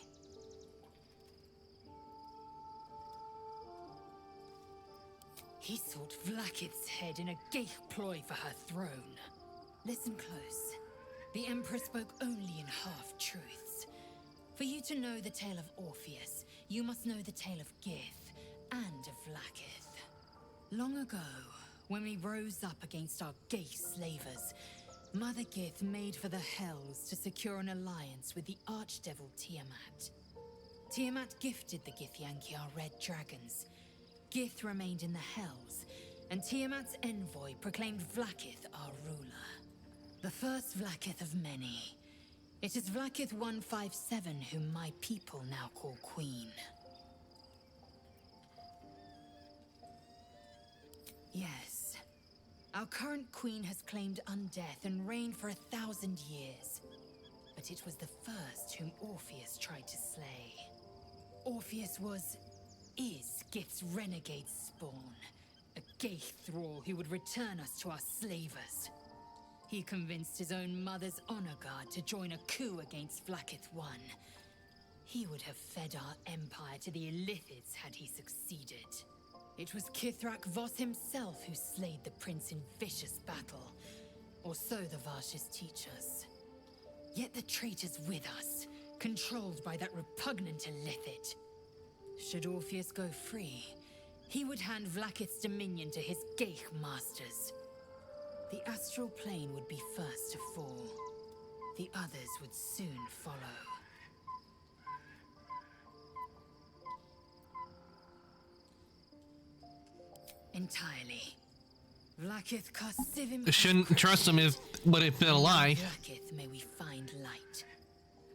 He sought Vlakith's head in a gay ploy for her throne. Listen close. The Emperor spoke only in half-truths. For you to know the tale of Orpheus, you must know the tale of Gith and of Vlakith. Long ago, when we rose up against our gay slavers, Mother Gith made for the Hells to secure an alliance with the archdevil Tiamat. Tiamat gifted the Githyanki our red dragons. Gith remained in the Hells, and Tiamat's envoy proclaimed Vlakith our ruler. The first Vlakith of many. It is Vlakith 157 whom my people now call Queen. Yes. Our current queen has claimed undeath and reigned for 1,000 years. But it was the first whom Orpheus tried to slay. Orpheus is Gith's renegade spawn. A gay thrall who would return us to our slavers. He convinced his own mother's honor guard to join a coup against Vlakith I. He would have fed our empire to the Illithids had he succeeded. It was Kithrak Voss himself who slayed the prince in vicious battle. Or so the Varshas teach us. Yet the traitor's with us, controlled by that repugnant Illithid. Should Orpheus go free, he would hand Vlakith's dominion to his Geich masters. The astral plane would be first to fall. The others would soon follow. Entirely.
I shouldn't trust him if would have been a lie.
May we find light.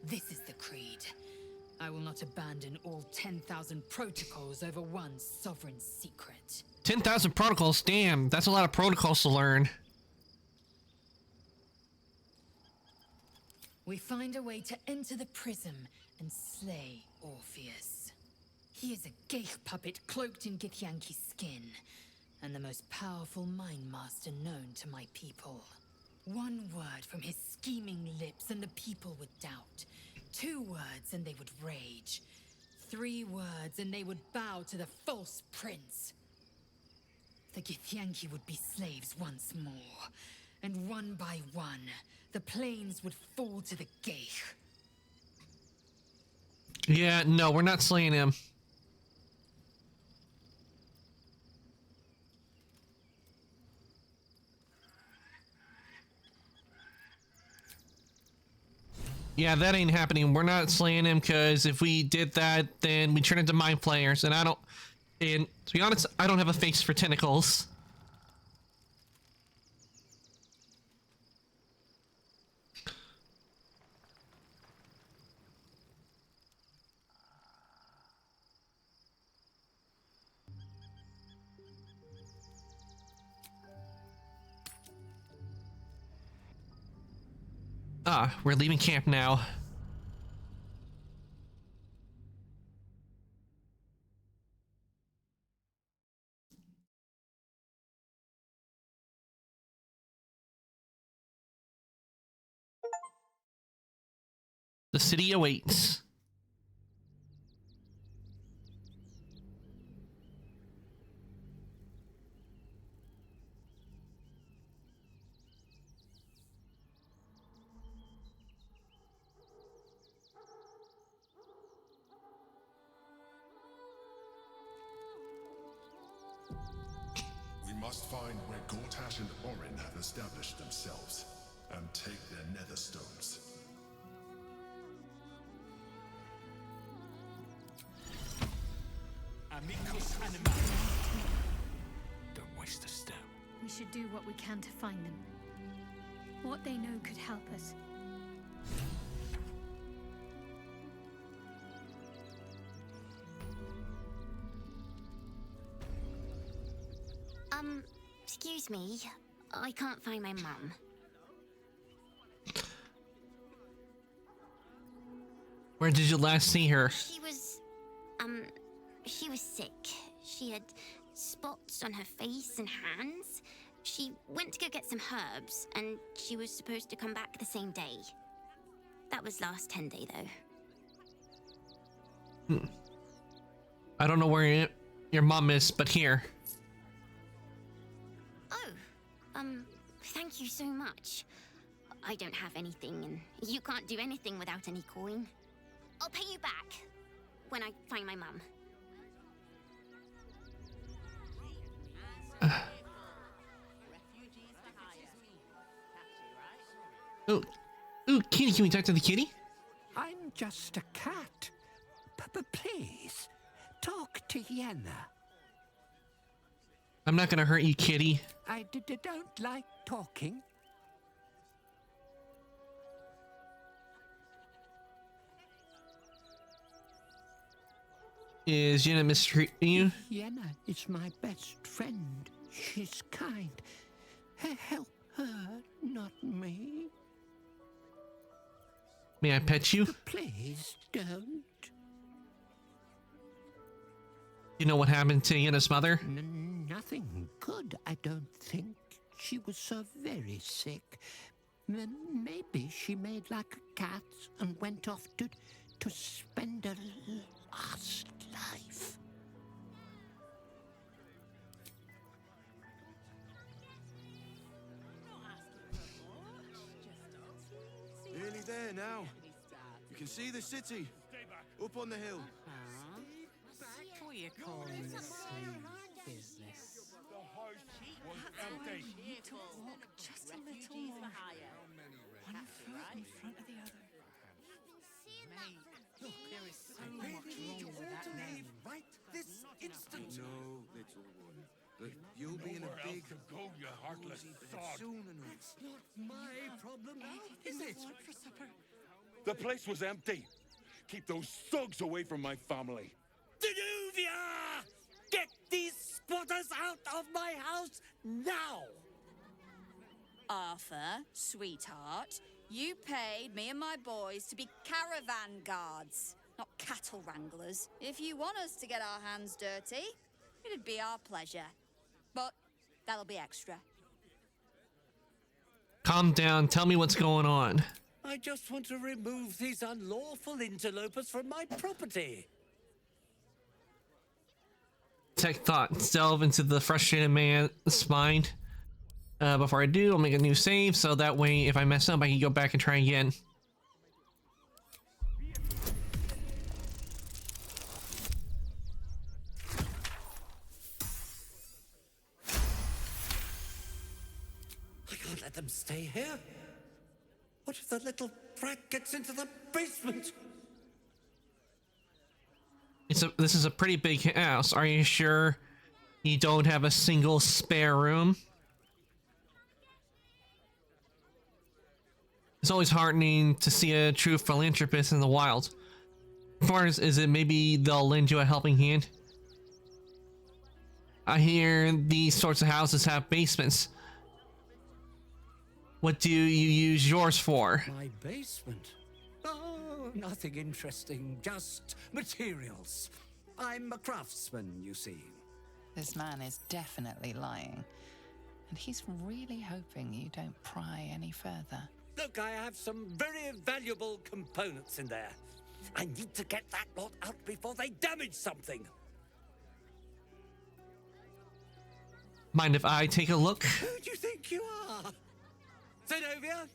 This is the creed. I will not abandon all 10,000 protocols over one sovereign secret.
10,000 protocols? Damn, that's a lot of protocols to learn.
We find a way to enter the prism and slay Orpheus. He is a geich puppet cloaked in Githyanki's skin, and the most powerful mind master known to my people. One word from his scheming lips and the people would doubt. 2 words and they would rage. 3 words and they would bow to the false prince. The Githyanki would be slaves once more, and one by one, the planes would fall to the geich.
Yeah, no, we're not slaying him. Yeah, that ain't happening. We're not slaying him, because if we did that, then we turn into mind flayers, and and to be honest, I don't have a face for tentacles. Ah, we're leaving camp now. The city awaits.
We must find where Gortash and Orin have established themselves, and take their nether stones.
Amicus animalis. Don't waste a step.
We should do what we can to find them. What they know could help us.
Excuse me. I can't find my mum.
Where did you last see her?
She was sick. She had spots on her face and hands. She went to go get some herbs, and she was supposed to come back the same day. That was last 10-day, though.
I don't know where your mom is, but here.
Thank you so much. I don't have anything, and you can't do anything without any coin. I'll pay you back when I find my mum.
Oh, kitty, can we talk to the kitty?
I'm just a cat. Please, talk to Yenna.
I'm not gonna hurt you, kitty.
I don't like talking.
Is Yenna mistreating you?
Yenna is my best friend. She's kind. Help her, not me.
May I pet you?
Please don't.
You know what happened to Yenna's mother?
Nothing good, I don't think. She was so very sick. Maybe she made like a cat and went off to spend a last life.
Nearly there now. You can see the city. Up on the hill.
What are you calling this business?
Walk just a little more. One foot in front of the other.
Mate, look, there is so much wrong with that name.
Right this instant. No, little one. But you'll be in a big,
you heartless sod.
It's not my problem now, is it?
For supper.
The place was empty. Keep those thugs away from my family.
Danuvia! Get these squatters out of my house now!
Arthur, sweetheart, you paid me and my boys to be caravan guards, not cattle wranglers. If you want us to get our hands dirty, it'd be our pleasure. But that'll be extra.
Calm down. Tell me what's going on.
I just want to remove these unlawful interlopers from my property.
Take thought. Delve into the frustrated man's mind. Before I do, I'll make a new save, so that way if I mess up, I can go back and try again.
I can't let them stay here. What if the little brat gets into the basement?
This is a pretty big house. Are you sure you don't have a single spare room? It's always heartening to see a true philanthropist in the wild. As far as is it maybe they'll lend you a helping hand? I hear these sorts of houses have basements. What do you use yours for?
My basement? Oh, nothing interesting, just materials. I'm a craftsman, you see.
This man is definitely lying. And he's really hoping you don't pry any further.
Look, I have some very valuable components in there. I need to get that lot out before they damage something.
Mind if I take a look?
Who do you think you are? Zenobia?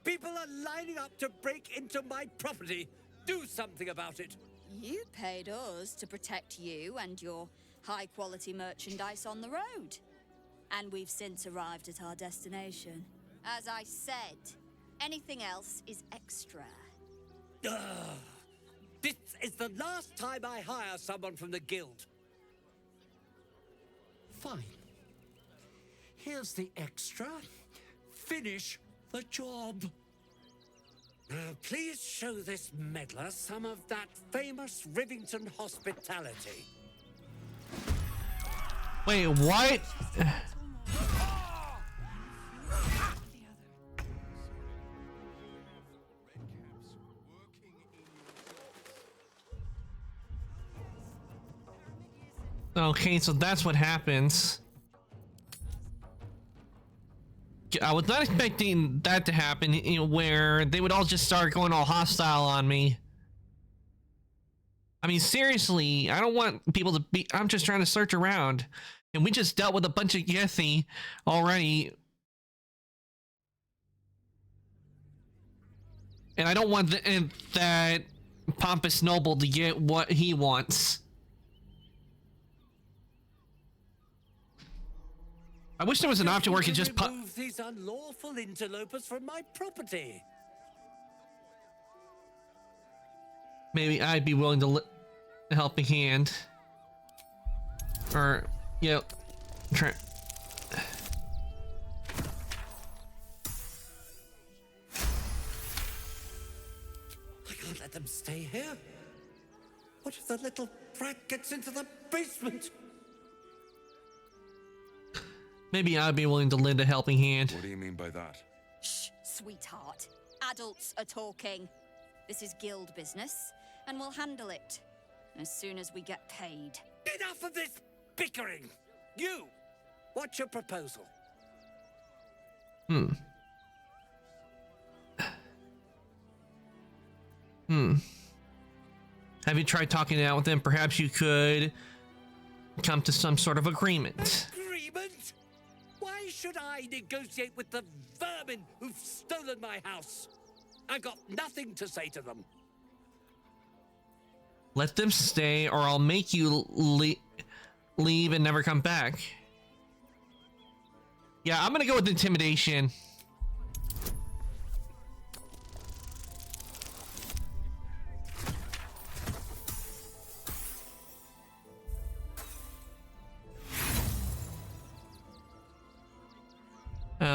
People are lining up to break into my property. Do something about it.
You paid us to protect you and your high-quality merchandise on the road. And we've since arrived at our destination. As I said, anything else is extra.
This is the last time I hire someone from the guild. Fine. Here's the extra. Finish the job. Now, please show this meddler some of that famous Rivington hospitality.
Wait, what? Okay, so that's what happens. I was not expecting that to happen, you know, where they would all just start going all hostile on me. I mean, seriously, I don't want people to be... I'm just trying to search around. And we just dealt with a bunch of Yethi already. And I don't want that pompous noble to get what he wants. I wish there was an option where I could just
remove these unlawful interlopers from my property.
Maybe I'd be willing to a helping hand. Or, yeah, try.
I can't let them stay here. What if the little brat gets into the basement?
Maybe I'd be willing to lend a helping hand.
What do you mean by that?
Shh, sweetheart. Adults are talking. This is guild business, and we'll handle it as soon as we get paid.
Enough of this bickering! You! What's your proposal?
Have you tried talking it out with them? Perhaps you could come to some sort of agreement.
Agreement? Why should I negotiate with the vermin who've stolen my house? I've got nothing to say to them.
Let them stay, or I'll make you leave and never come back. Yeah, I'm gonna go with intimidation.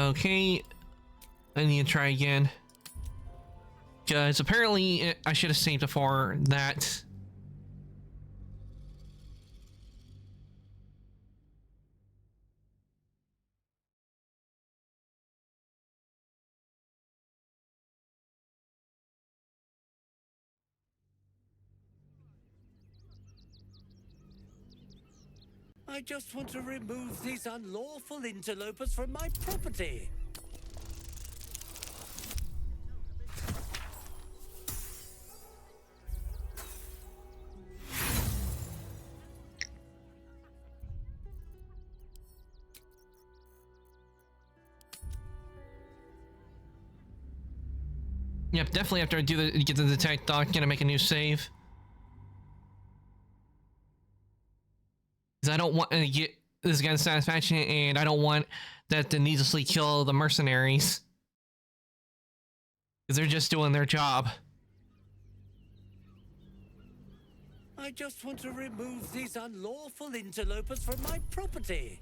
Okay. I need to try again. Because apparently I should have saved before that.
I just want to remove these unlawful interlopers from my property.
Yep, definitely after I get the detect doc, gonna make a new save. Because I don't want to get this gun satisfaction, and I don't want that to needlessly kill the mercenaries. Because they're just doing their job.
I just want to remove these unlawful interlopers from my property.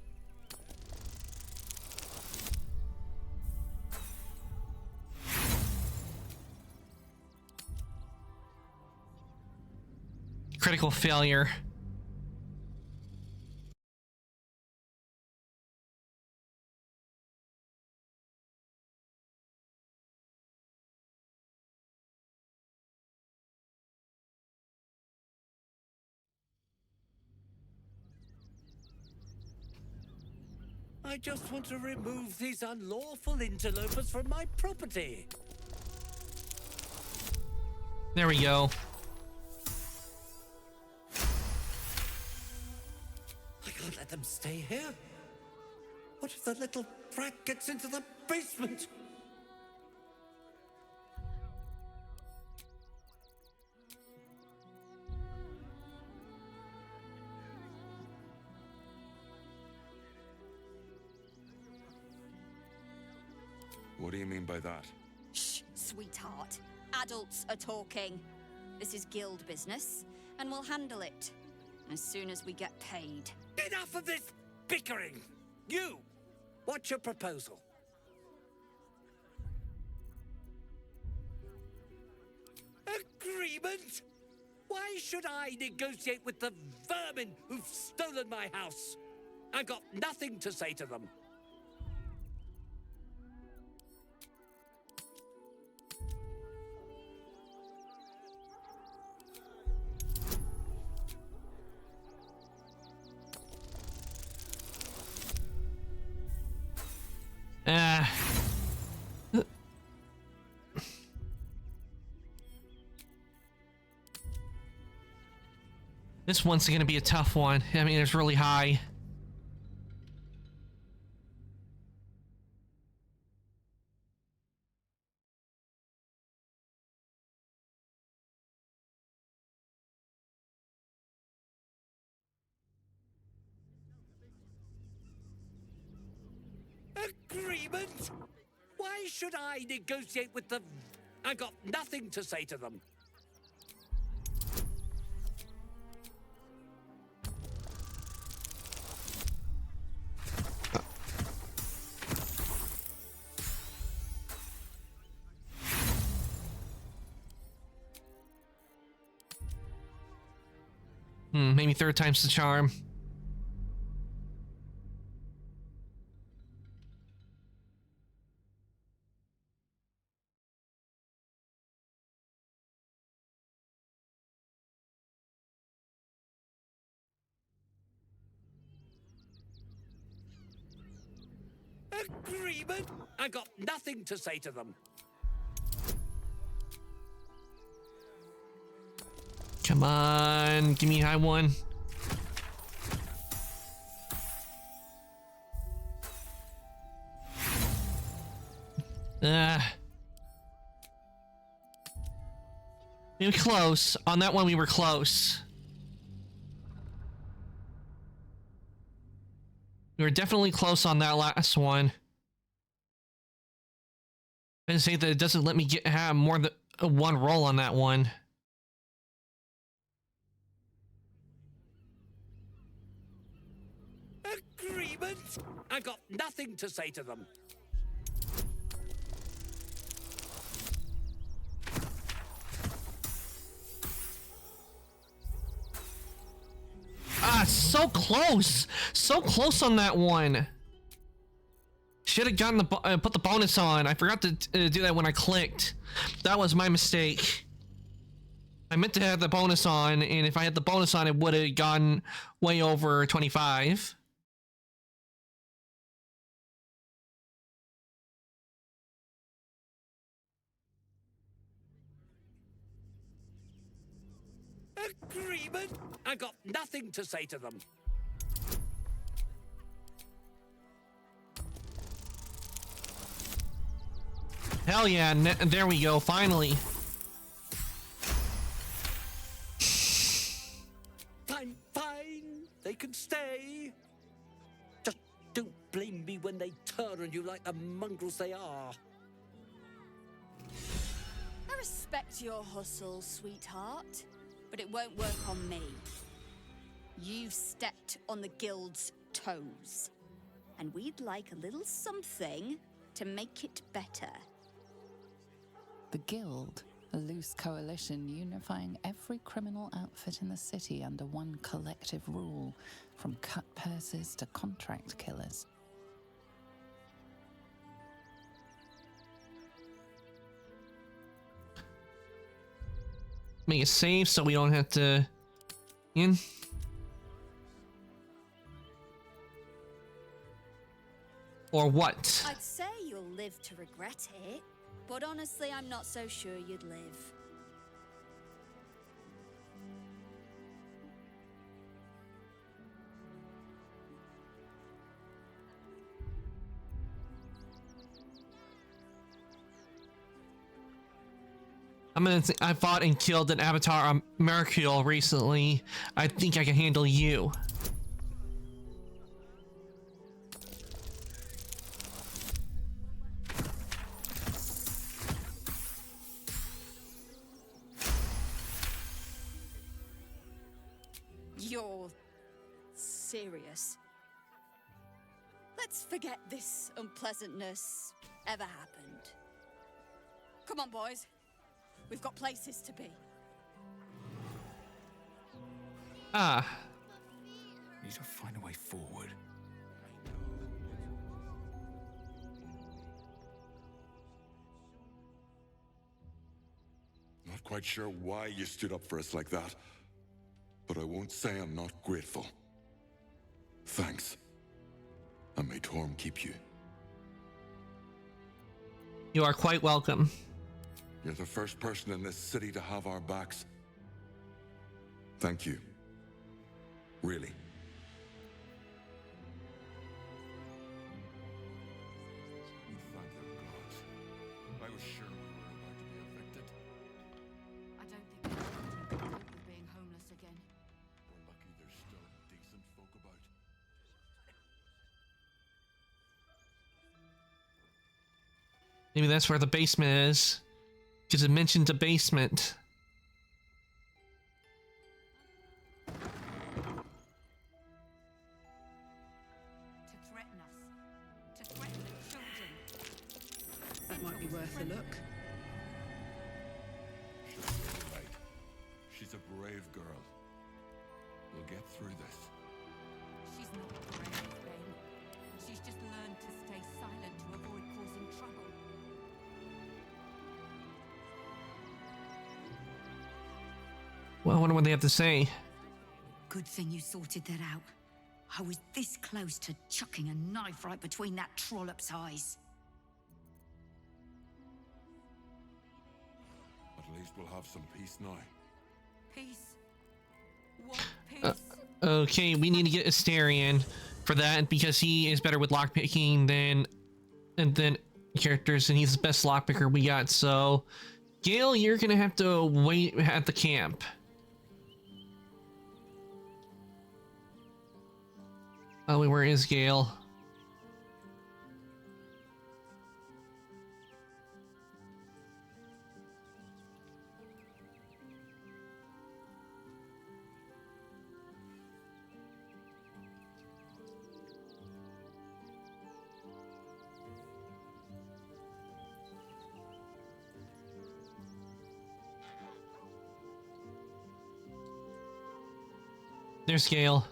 Critical failure.
I just want to remove these unlawful interlopers from my property.
There we go.
I can't let them stay here. What if the little brat gets into the basement?
What do you mean by that?
Shh, sweetheart. Adults are talking. This is guild business, and we'll handle it as soon as we get paid.
Enough of this bickering! You! What's your proposal? Agreement? Why should I negotiate with the vermin who've stolen my house? I've got nothing to say to them.
This one's gonna be a tough one. I mean, it's really high.
Agreement? Why should I negotiate with the... I've got nothing to say to them.
Maybe third time's the charm.
Agreement? I got nothing to say to them.
Come on, give me a high one. We were close. On that one, we were close. We were definitely close on that last one. I didn't say that it doesn't let me have more than one roll on that one.
Agreement? I got nothing to say to them.
so close! So close on that one! Should have gotten the put the bonus on. I forgot to do that when I clicked. That was my mistake. I meant to have the bonus on, and if I had the bonus on, it would have gone way over 25.
Agreement? I got nothing to say to them.
Hell yeah, there we go, finally.
Fine, fine. They can stay. Just don't blame me when they turn on you like the mongrels they are.
I respect your hustle, sweetheart, but it won't work on me. You've stepped on the guild's toes, and we'd like a little something to make it better.
The Guild, a loose coalition unifying every criminal outfit in the city under one collective rule, from cut purses to contract killers.
Make it safe so we don't have to... in. Or what?
I'd say you'll live to regret it, but honestly, I'm not so sure you'd live.
I fought and killed an avatar Mercurial recently. I think I can handle you.
You're serious? Let's forget this unpleasantness ever happened. Come on, boys. We've got places to be.
Ah.
Need to find a way forward.
Not quite sure why you stood up for us like that, but I won't say I'm not grateful. Thanks. And may Torm keep you.
You are quite welcome.
You're the first person in this city to have our backs. Thank you. Really. We thank our gods. I was sure we were about to be evicted.
I don't think anyone can cope with being homeless again.
We're lucky there's still decent folk about.
Maybe that's where the basement is. Because it mentioned a basement.
To threaten us. To threaten the children.
That might be worth a look.
She's really right. She's a brave girl. We'll get through this.
She's not brave, Ben. She's just learned to stay silent to avoid causing trouble.
Well, I wonder what they have to say.
Good thing you sorted that out. I was this close to chucking a knife right between that trollop's eyes.
At least we'll have some peace now.
Peace? What peace?
Okay, we need to get Asterion for that because he is better with lockpicking than characters, and he's the best lockpicker we got. So, Gale, you're gonna have to wait at the camp. Oh, wait, where is Gale? There's Gale.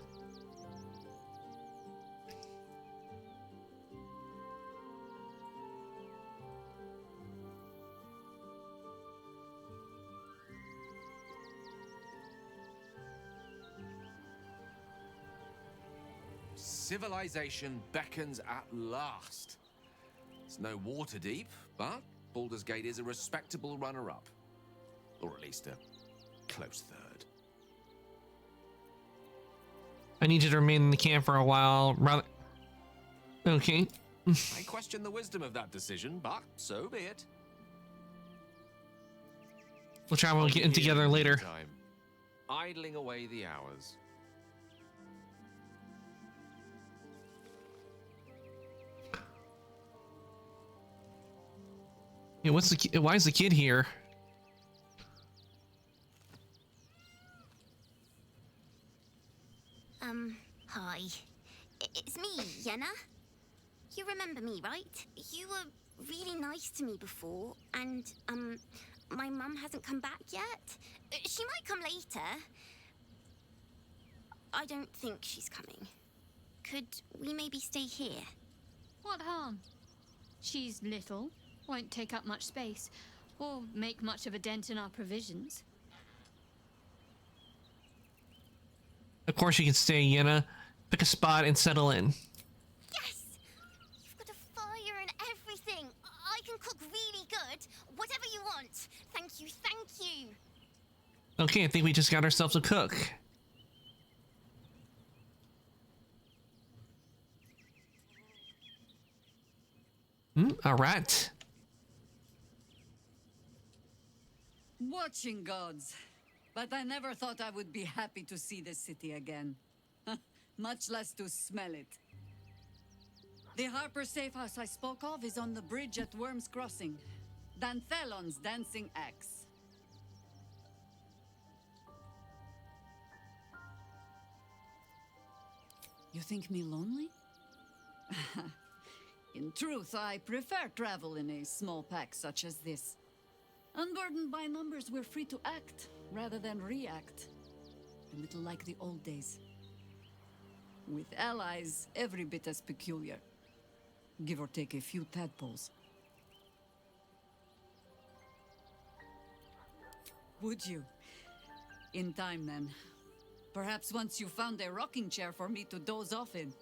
Civilization beckons at last. It's no water deep, but Baldur's Gate is a respectable runner-up. Or at least a close third.
I need you to remain in the camp for a while. Rather... Okay.
I question the wisdom of that decision, but so be it.
We'll travel getting together later.
Time, idling away the hours.
Yeah, what's the? Why is the kid here?
Hi. It's me, Yenna. You remember me, right? You were really nice to me before, and, my mum hasn't come back yet. She might come later. I don't think she's coming. Could we maybe stay here?
What harm? She's little, won't take up much space, or make much of a dent in our provisions.
Of course you can stay, Yenna. Pick a spot and settle in.
Yes! You've got a fire and everything. I can cook really good. Whatever you want. Thank you, thank you.
Okay, I think we just got ourselves a cook. A rat.
Watching gods. But I never thought I would be happy to see the city again. Much less to smell it. The Harper safe house I spoke of is on the bridge at Worm's Crossing. Danthelon's dancing axe. You think me lonely? In truth, I prefer travel in a small pack such as this. Unburdened by numbers, we're free to act rather than react. A little like the old days. With allies every bit as peculiar. Give or take a few tadpoles. Would you? In time, then. Perhaps once you found a rocking chair for me to doze off in.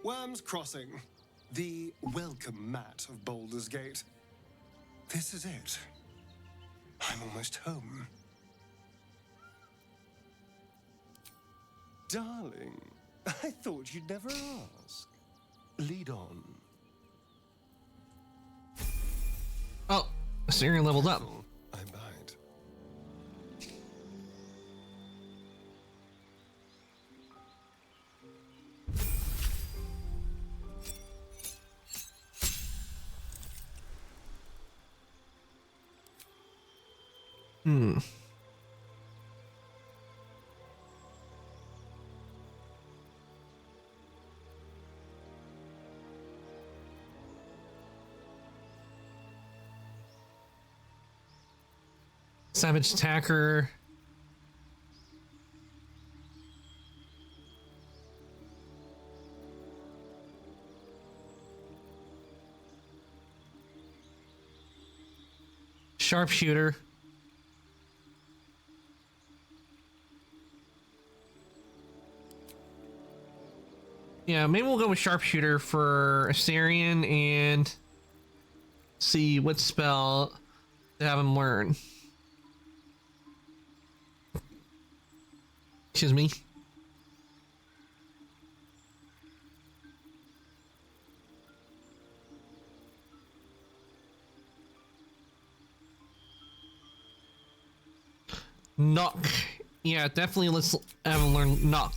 Worm's Crossing, the welcome mat of Baldur's Gate. This is it. I'm almost home. Darling, I thought you'd never ask. Lead on.
Oh, Syrian leveled up.
I lied.
Savage attacker. Sharpshooter. Yeah, maybe we'll go with Sharpshooter for Assyrian and see what spell to have him learn. Excuse me. Knock. Yeah, definitely let's have him learn knock.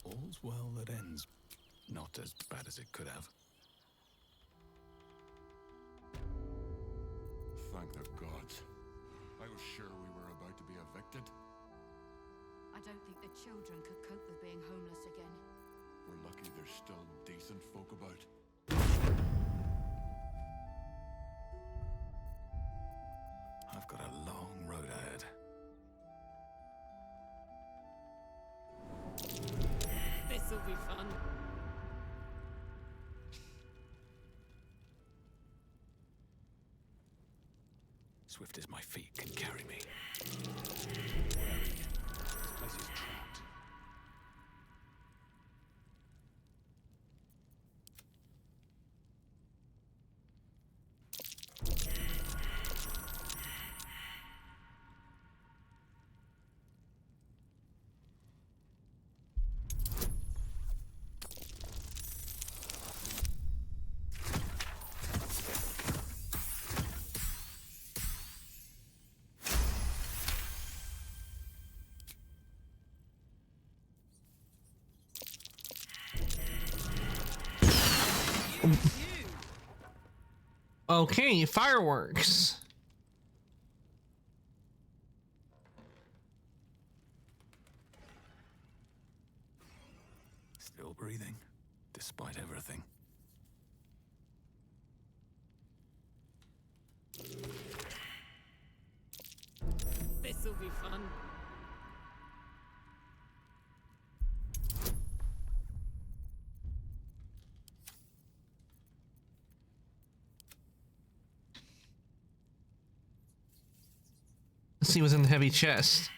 All's well that ends. Not as bad as it could have.
Thank the gods. I was sure we were about to be evicted.
I don't think the children could cope with being homeless again.
We're lucky there's still decent folk about.
be fun.
Swift as my feet can carry me. This place is trapped.
Okay, fireworks.
Still breathing, despite everything.
This'll be fun.
Let's see what's in the heavy chest.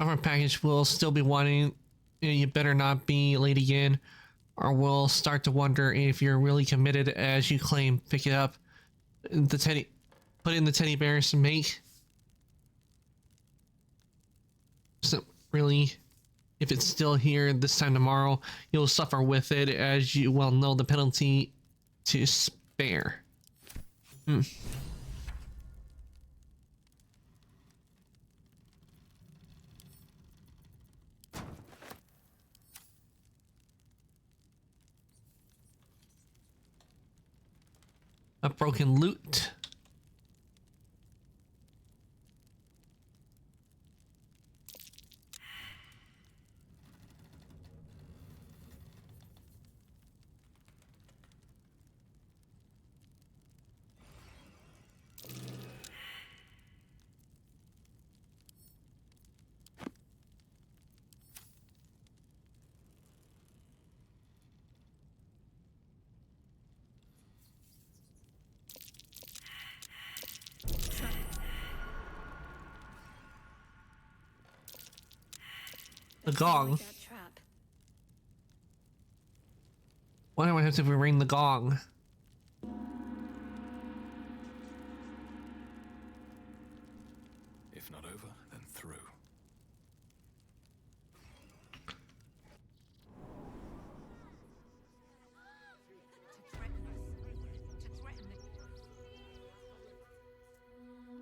Our package will still be wanting, you better not be late again, or we'll start to wonder if you're really committed as you claim. Pick it up. The teddy, put in the teddy bears to make. So really, if it's still here this time tomorrow, you'll suffer with it, as you well know the penalty to spare. A broken lute. The gong. Why do I have to ring the gong?
If not over, then through.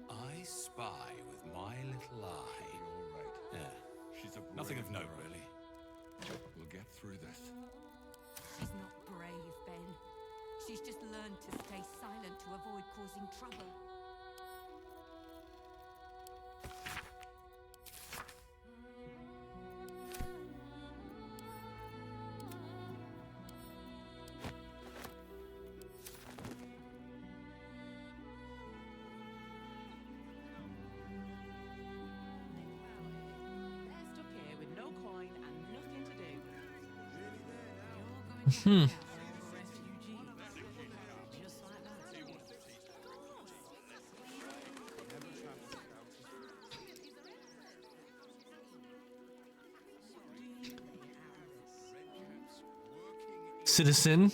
I spy with my little eye.
You're right.
Yeah.
She's a
Nothing of note,
girl.
really.
We'll get through this.
She's not brave, Ben. She's just learned to stay silent to avoid causing trouble.
They're stuck here with no coin and nothing to do.
Hmm.
Just like that.
Citizen.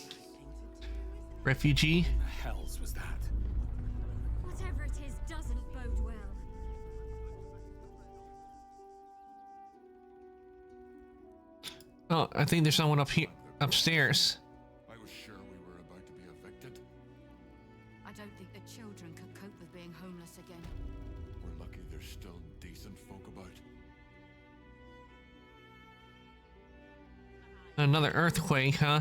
Refugee.
What the hells was that?
Whatever it is doesn't bode well.
Oh, I think there's someone up here, upstairs.
I was sure we were about to be evicted.
I don't think the children could cope with being homeless again.
We're lucky there's still decent folk about.
Another earthquake, huh?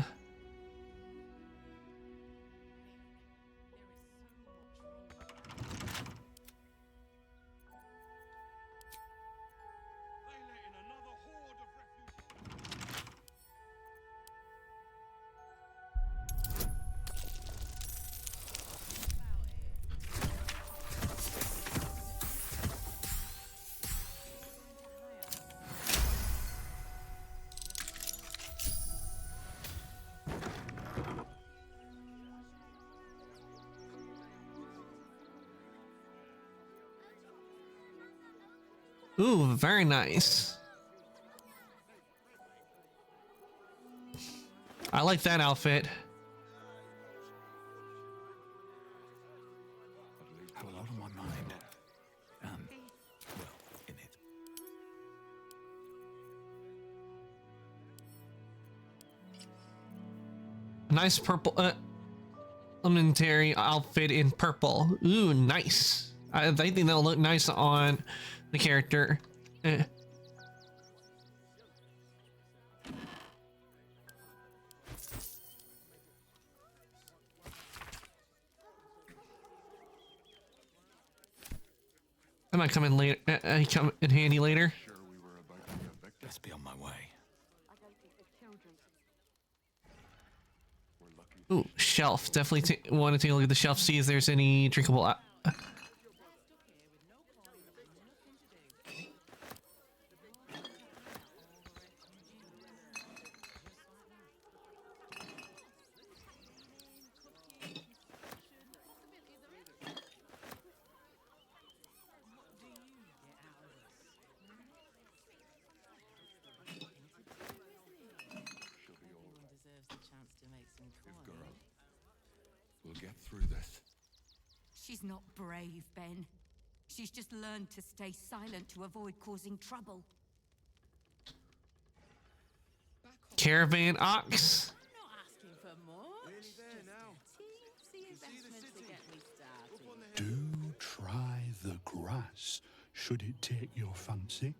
Ooh, very nice. I like that outfit.
Have a lot on my mind. Well, in it.
Nice purple elementary outfit in purple. Ooh, nice. I think that'll look nice on the character. That might come in later. Come in handy later.
Let's be on my way.
Ooh, shelf. Definitely want to take a look at the shelf, see if there's any drinkable.
We'll get through this.
She's not brave, Ben. She's just learned to stay silent to avoid causing trouble.
Caravan ox.
Do try the grass, should it take your fancy.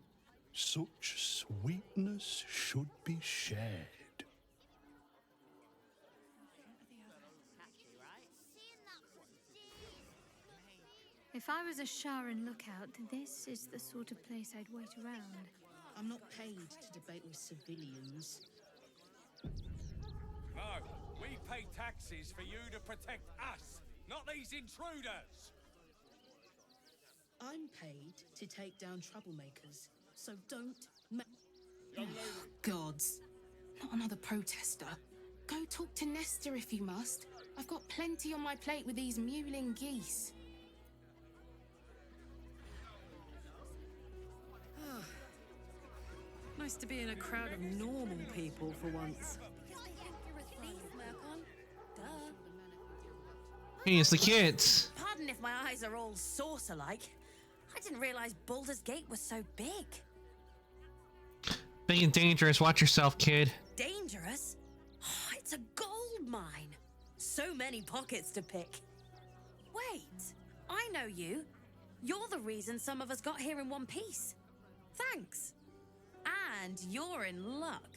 Such sweetness should be shared.
If I was a Sharan lookout, this is the sort of place I'd wait around.
I'm not paid to debate with civilians.
No, we pay taxes for you to protect us, not these intruders.
I'm paid to take down troublemakers, so don't
Gods. Not another protester. Go talk to Nestor if you must. I've got plenty on my plate with these mewling geese.
Nice to be in a crowd of normal people for once.
Hey, it's the kids.
Pardon if my eyes are all saucer-like. I didn't realize Baldur's Gate was so big.
Big and dangerous. Watch yourself, kid.
Dangerous? Oh, it's a gold mine. So many pockets to pick. Wait, I know you. You're the reason some of us got here in one piece. Thanks. And you're in luck,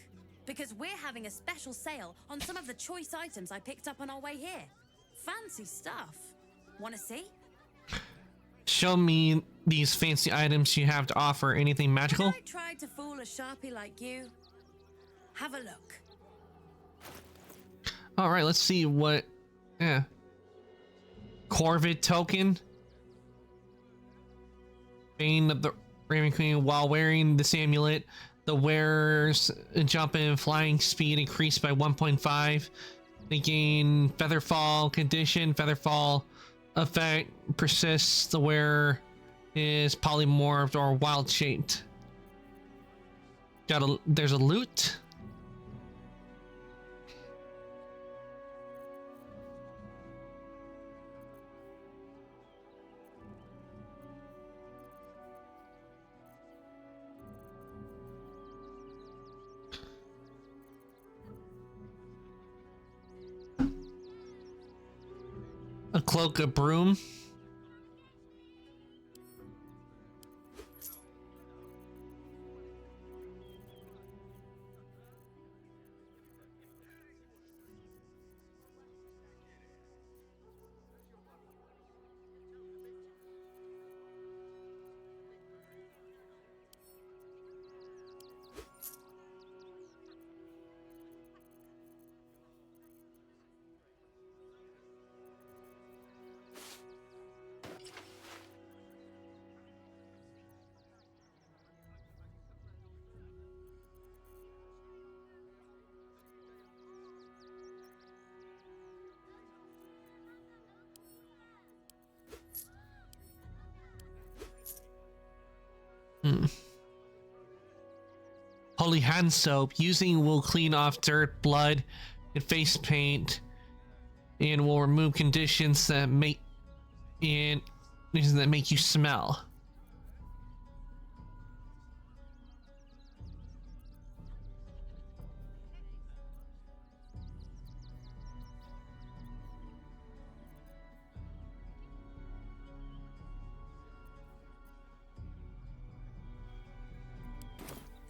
because we're having a special sale on some of the choice items I picked up on our way here. Fancy stuff. Want to see?
Show me these fancy items you have to offer. Anything magical?
I tried to fool a Sharpie like you. Have a look.
All right, let's see what. Yeah. Corvid token. Bane of the Raven Queen. While wearing this amulet, the wearer's jump and flying speed increased by 1.5. They gain Featherfall condition. Featherfall effect persists. The wearer is polymorphed or wild shaped. There's a loot. A cloak, a broom. Holy hand soap. Using will clean off dirt, blood, and face paint, and will remove conditions that make you smell.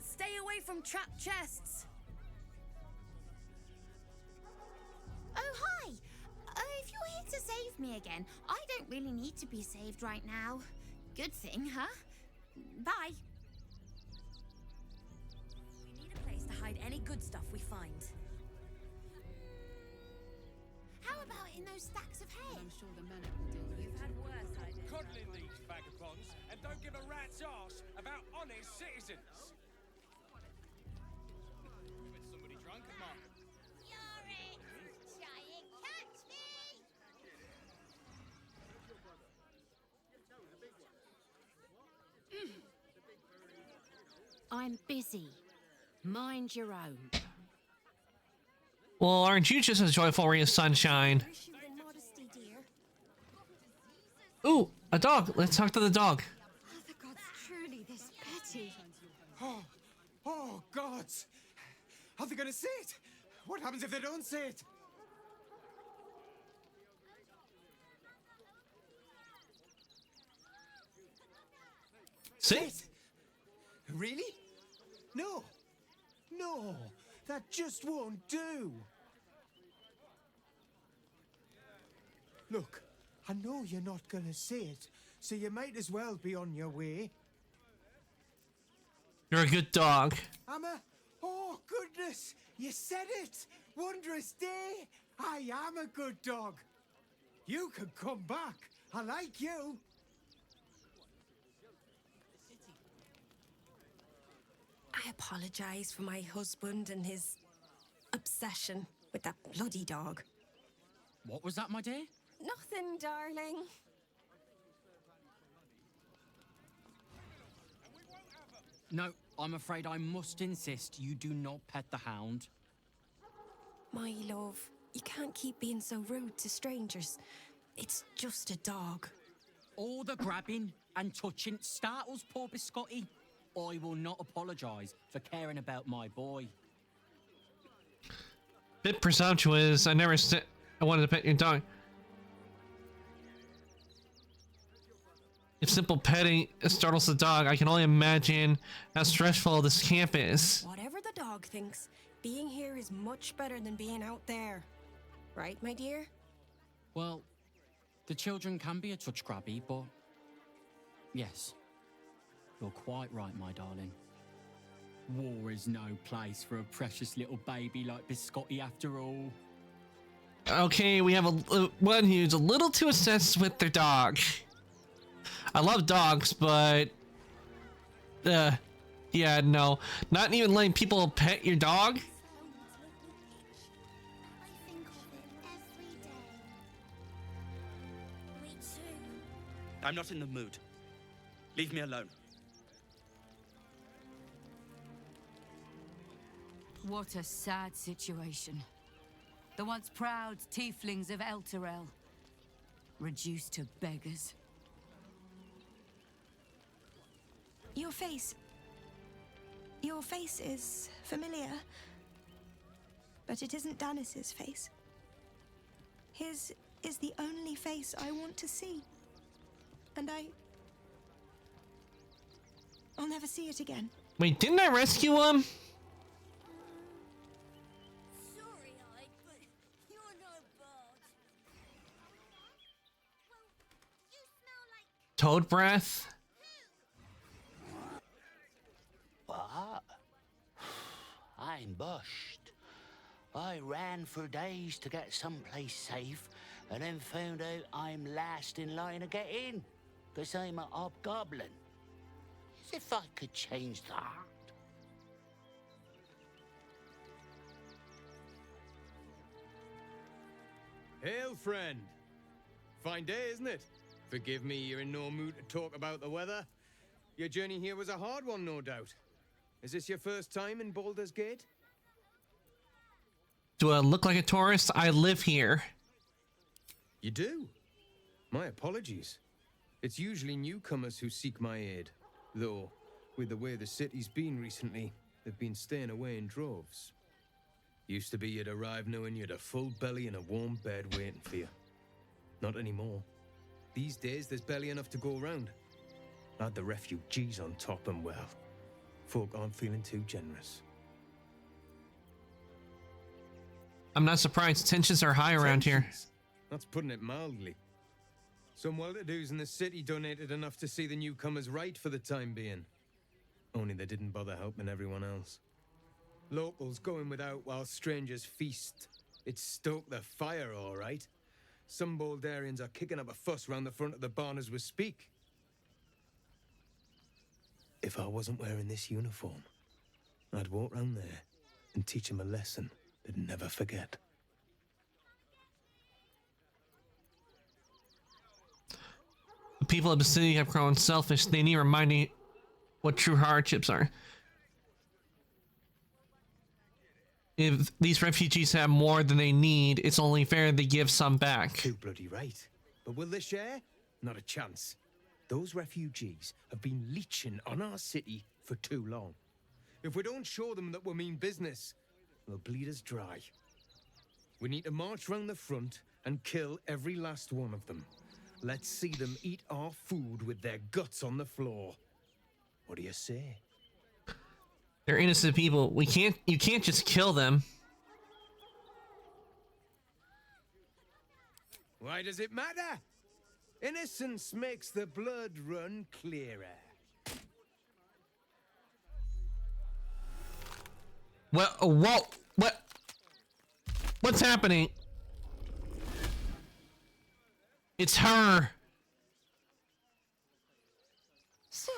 Stay away from trapped chests.
Oh, hi! If you're here to save me again, I don't really need to be saved right now. Good thing, huh? Bye.
We need a place to hide any good stuff we find.
How about in those stacks of hay?
I'm sure the men will deal with it. You've had worse ideas.
Coddling these vagabonds and don't give a rat's arse about honest citizens.
Somebody drunk at market.
You're it! Try and catch me!
I'm busy. Mind your own.
Well, aren't you just a joyful ray of sunshine? Ooh, a dog. Let's talk to the dog.
Are the gods truly this petty?
Oh, gods! Are they gonna see it? What happens if they don't see it?
Sit?
Really? No. No, that just won't do. Look, I know you're not gonna see it, so you might as well be on your way.
You're a good dog.
Oh, goodness! You said it! Wondrous day! I am a good dog. You can come back. I like you.
I apologize for my husband and his obsession with that bloody dog.
What was that, my dear?
Nothing, darling.
No, I'm afraid I must insist you do not pet the hound.
My love, you can't keep being so rude to strangers. It's just a dog.
All the grabbing and touching startles poor Biscotti. I will not apologise for caring about my boy.
Bit presumptuous. I never said I wanted to pet your dog. If simple petting startles the dog, I can only imagine how stressful this camp is.
Whatever the dog thinks, being here is much better than being out there. Right, my dear?
Well, the children can be a touch grabby, but yes, you're quite right, my darling. War is no place for a precious little baby like Biscotti after all.
Okay, we have one who's a little too obsessed with their dog. I love dogs, but yeah, no, not even letting people pet your dog.
I'm not in the mood. Leave me alone.
What a sad situation. The once proud tieflings of Elturel, reduced to beggars.
Your face is familiar, but it isn't Danis's face. His is the only face I want to see. And I'll never see it again.
Wait, didn't I rescue him? Toad breath?
What? I'm bushed. I ran for days to get someplace safe and then found out I'm last in line to get in, because I'm a hobgoblin. As if I could change that.
Hail, friend. Fine day, isn't it? Forgive me, you're in no mood to talk about the weather. Your journey here was a hard one, no doubt. Is this your first time in Baldur's Gate?
Do I look like a tourist? I live here.
You do? My apologies. It's usually newcomers who seek my aid. Though, with the way the city's been recently, they've been staying away in droves. Used to be you'd arrive knowing you'd a full belly and a warm bed waiting for you. Not anymore. These days, there's barely enough to go around. Add the refugees on top and, well, folk aren't feeling too generous.
I'm not surprised. Tensions are high around here.
That's putting it mildly. Some well-to-dos in the city donated enough to see the newcomers right for the time being. Only they didn't bother helping everyone else. Locals going without while strangers feast. It stoked the fire, all right. Some Baldarians are kicking up a fuss round the front of the barn as we speak. If I wasn't wearing this uniform, I'd walk round there and teach them a lesson they'd never forget.
The people of the city have grown selfish. They need reminding what true hardships are. If these refugees have more than they need, it's only fair they give some back.
Too bloody right. But will they share? Not a chance. Those refugees have been leeching on our city for too long. If we don't show them that we mean business, they'll bleed us dry. We need to march round the front and kill every last one of them. Let's see them eat our food with their guts on the floor. What do you say?
They're innocent people. You can't just kill them.
Why does it matter? Innocence makes the blood run clearer.
Well, whoa, what's happening? It's her.
So,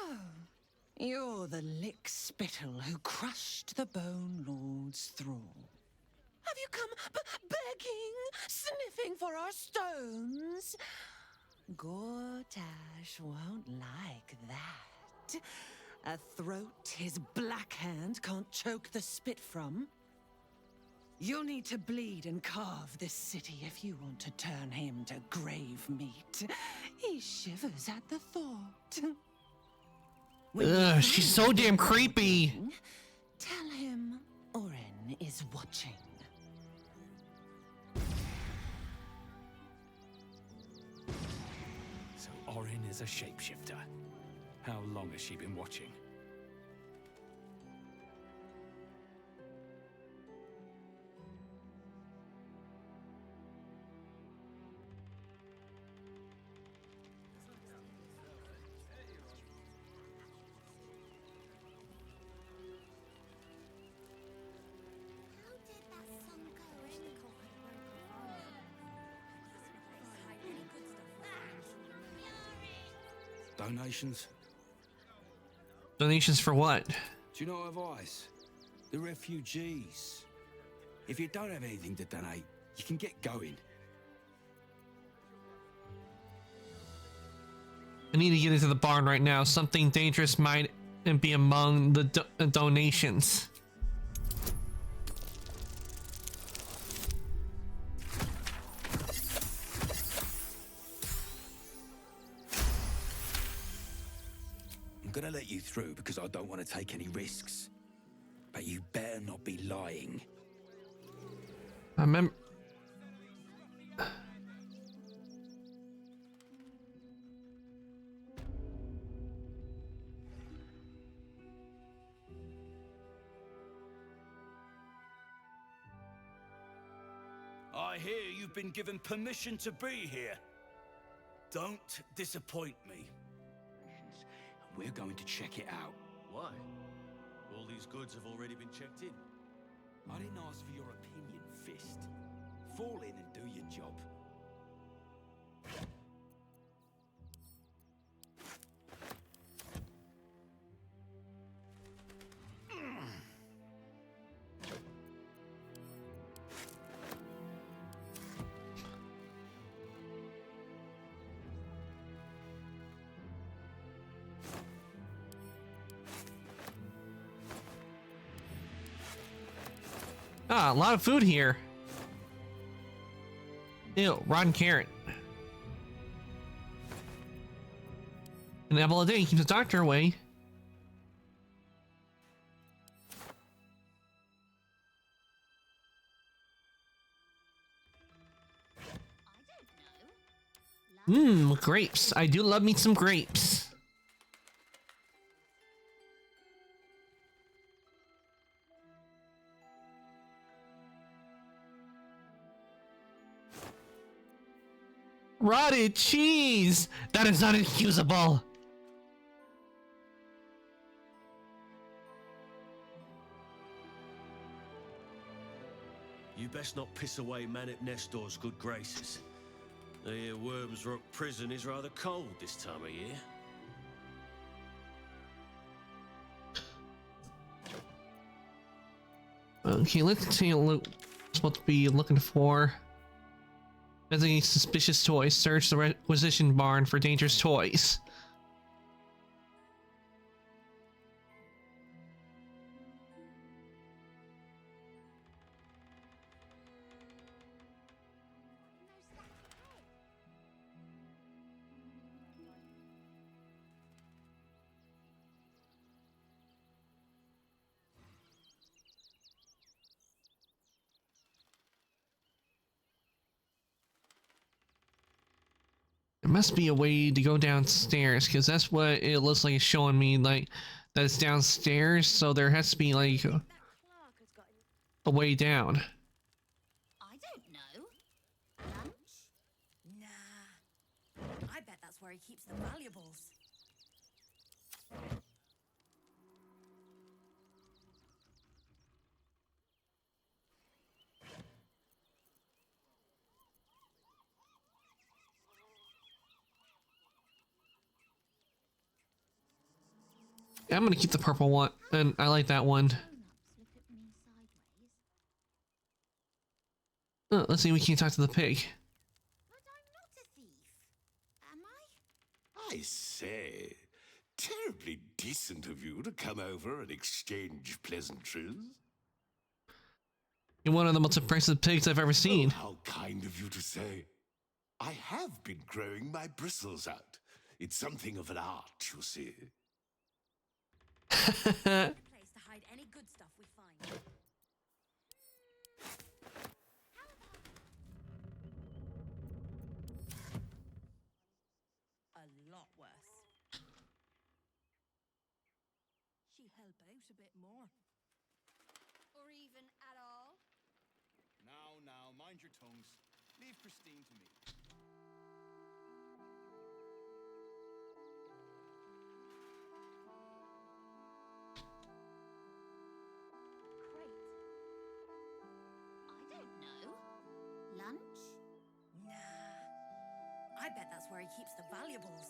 you're the lick spittle who crushed the Bone Lord's thrall. Have you come begging, sniffing for our stones? Gortash won't like that. A throat his black hand can't choke the spit from. You'll need to bleed and carve this city if you want to turn him to grave meat. He shivers at the thought.
Ugh, she's so damn creepy.
Tell him Orin is watching.
So Orin is a shapeshifter. How long has she been watching?
Donations?
Donations for what?
Do you know advice? The refugees. If you don't have anything to donate, you can get going.
I need to get into the barn right now. Something dangerous might be among the donations.
I'm gonna let you through because I don't want to take any risks. But you better not be lying.
I remember.
I hear you've been given permission to be here. Don't disappoint me. We're going to check it out.
Why? All these goods have already been checked in.
I didn't ask for your opinion, Fist. Fall in and do your job.
Ah, a lot of food here. Ew, rotten carrot. An apple a day keeps the doctor away. Mmm, grapes. I do love me some grapes. Rotted cheese! That is not excusable!
You best not piss away Manip Nestor's good graces. I hear Worms Rock Prison is rather cold this time of year.
Okay, let's take a look. Supposed to be looking for. Any suspicious toys. Search the requisition barn for dangerous toys. There must be a way to go downstairs, because that's what it looks like it's showing me, like, that it's downstairs, so there has to be, like, a way down.
I don't know. Lunch? Nah. I bet that's where he keeps the valuables.
I'm gonna keep the purple one, and I like that one. Let's see if we can talk to the pig.
I say, terribly decent of you to come over and exchange pleasantries.
You're one of the most impressive pigs I've ever seen.
Oh, how kind of you to say. I have been growing my bristles out. It's something of an art, you see.
Place to hide any good stuff we find. A lot worse. She help out a bit more. Or even at all.
Now, mind your tongues. Leave Christine to me.
Lunch? Nah. I bet that's where he keeps the valuables.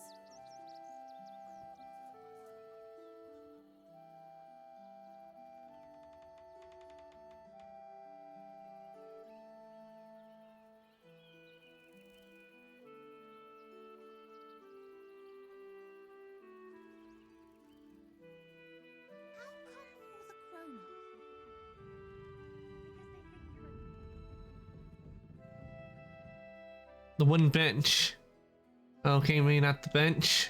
How come all the grown-ups?
The wooden bench. Okay, maybe not the bench.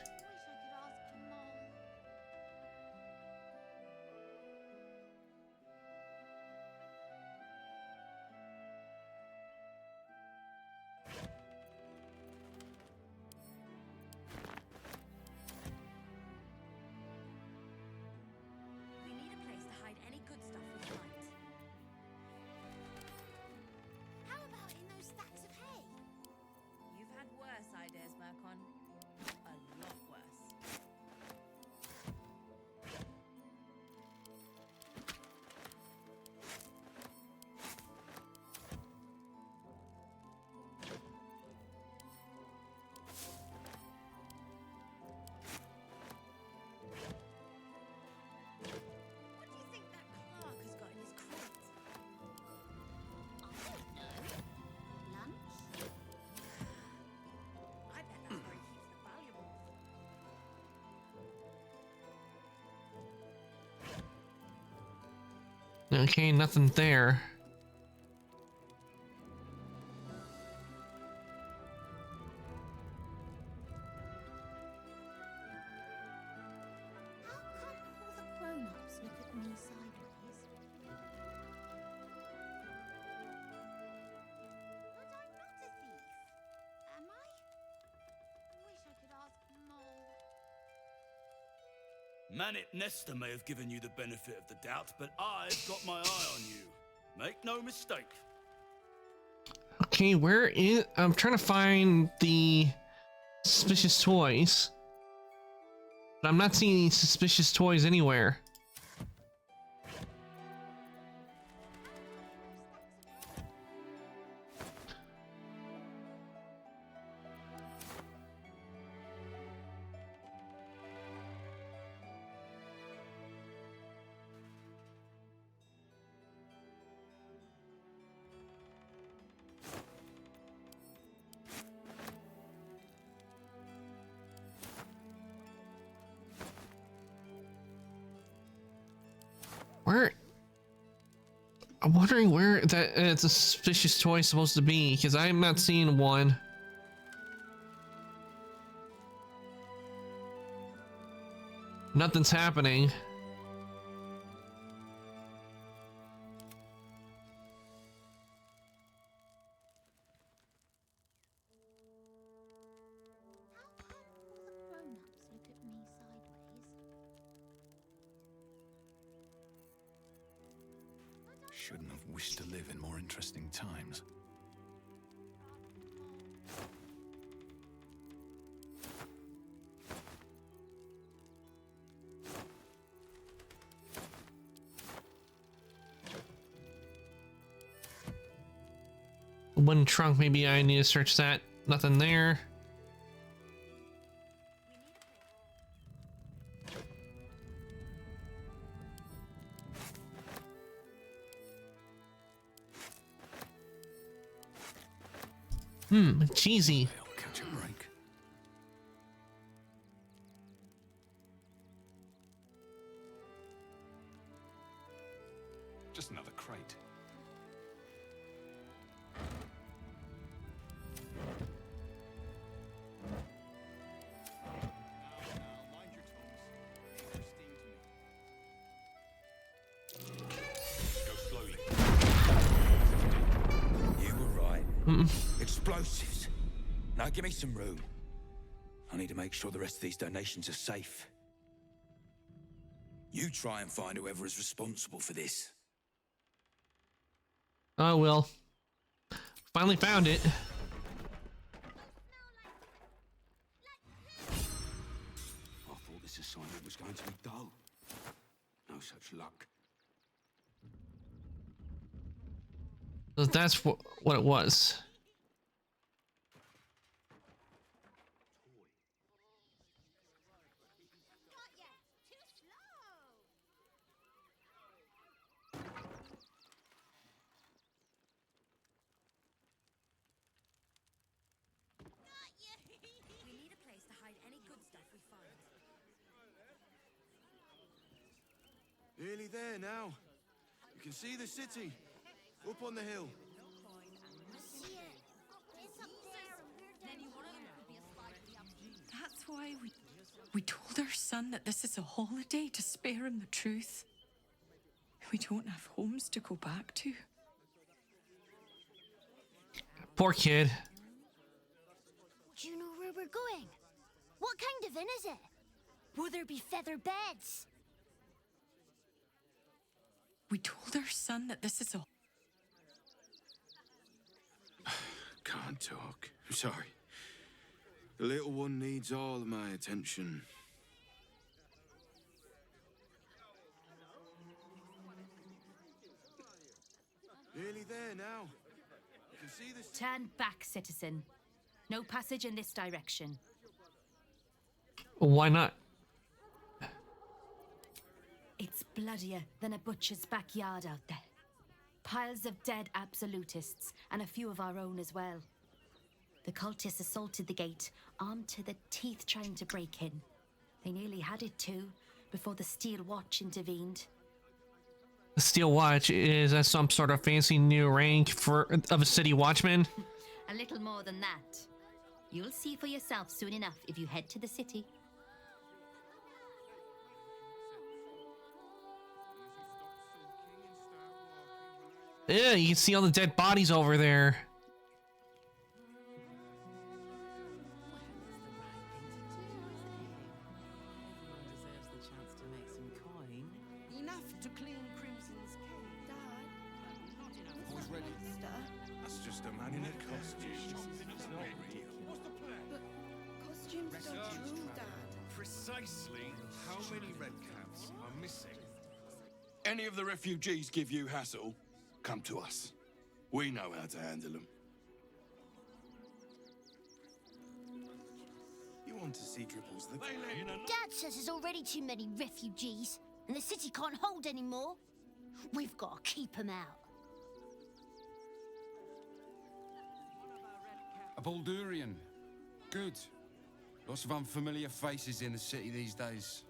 We need a place to hide any good stuff we find. How about in those stacks of hay? You've had worse ideas, Mercon. A lot worse. What do you think that Clark has got in his crate? I don't know. Lunch? I bet that's where he keeps the valuables.
Okay, nothing there.
Manet Nestor may have given you the benefit of the doubt, but I've got my eye on you. Make no mistake.
Okay, where is... I'm trying to find the suspicious toys. But I'm not seeing any suspicious toys anywhere. Where? I'm wondering where that it's a suspicious toy supposed to be, because I'm not seeing one. Nothing's happening.
Shouldn't have wished to live in more interesting times.
One trunk, maybe I need to search that. Nothing there. Cheesy.
Catch a break. Just another crate.
You were right. Explosives. Now give me some room. I need to make sure the rest of these donations are safe. You try and find whoever is responsible for this.
Oh well. Finally found it.
I thought this assignment was going to be dull. No such luck.
So that's what it was.
We need a place to hide any good stuff we find.
Nearly there now. You can see the city. Up on the hill.
That's why we told our son that this is a holiday to spare him the truth. We don't have homes to go back to.
Poor kid.
Do you know where we're going? What kind of inn is it? Will there be feather beds?
We told our son that this is a...
Can't talk. I'm sorry. The little one needs all of my attention. Nearly there now. You can see the...
Turn back, citizen. No passage in this direction.
Why not?
It's bloodier than a butcher's backyard out there. Piles of dead absolutists, and a few of our own as well. The cultists assaulted the gate, armed to the teeth trying to break in. They nearly had it too, before the Steel Watch intervened.
The Steel Watch, is that some sort of fancy new rank of a city watchman?
A little more than that. You'll see for yourself soon enough if you head to the city.
Yeah, you can see all the dead bodies over there.
Costumes don't rule, Dad.
Precisely how many red caps are missing? Any of the refugees give you hassle? Come to us. We know how to handle them.
You want to see Dribbles the
Dad says there's already too many refugees, and the city can't hold any more. We've got to keep them out.
A Baldurian. Good. Lots of unfamiliar faces in the city these days.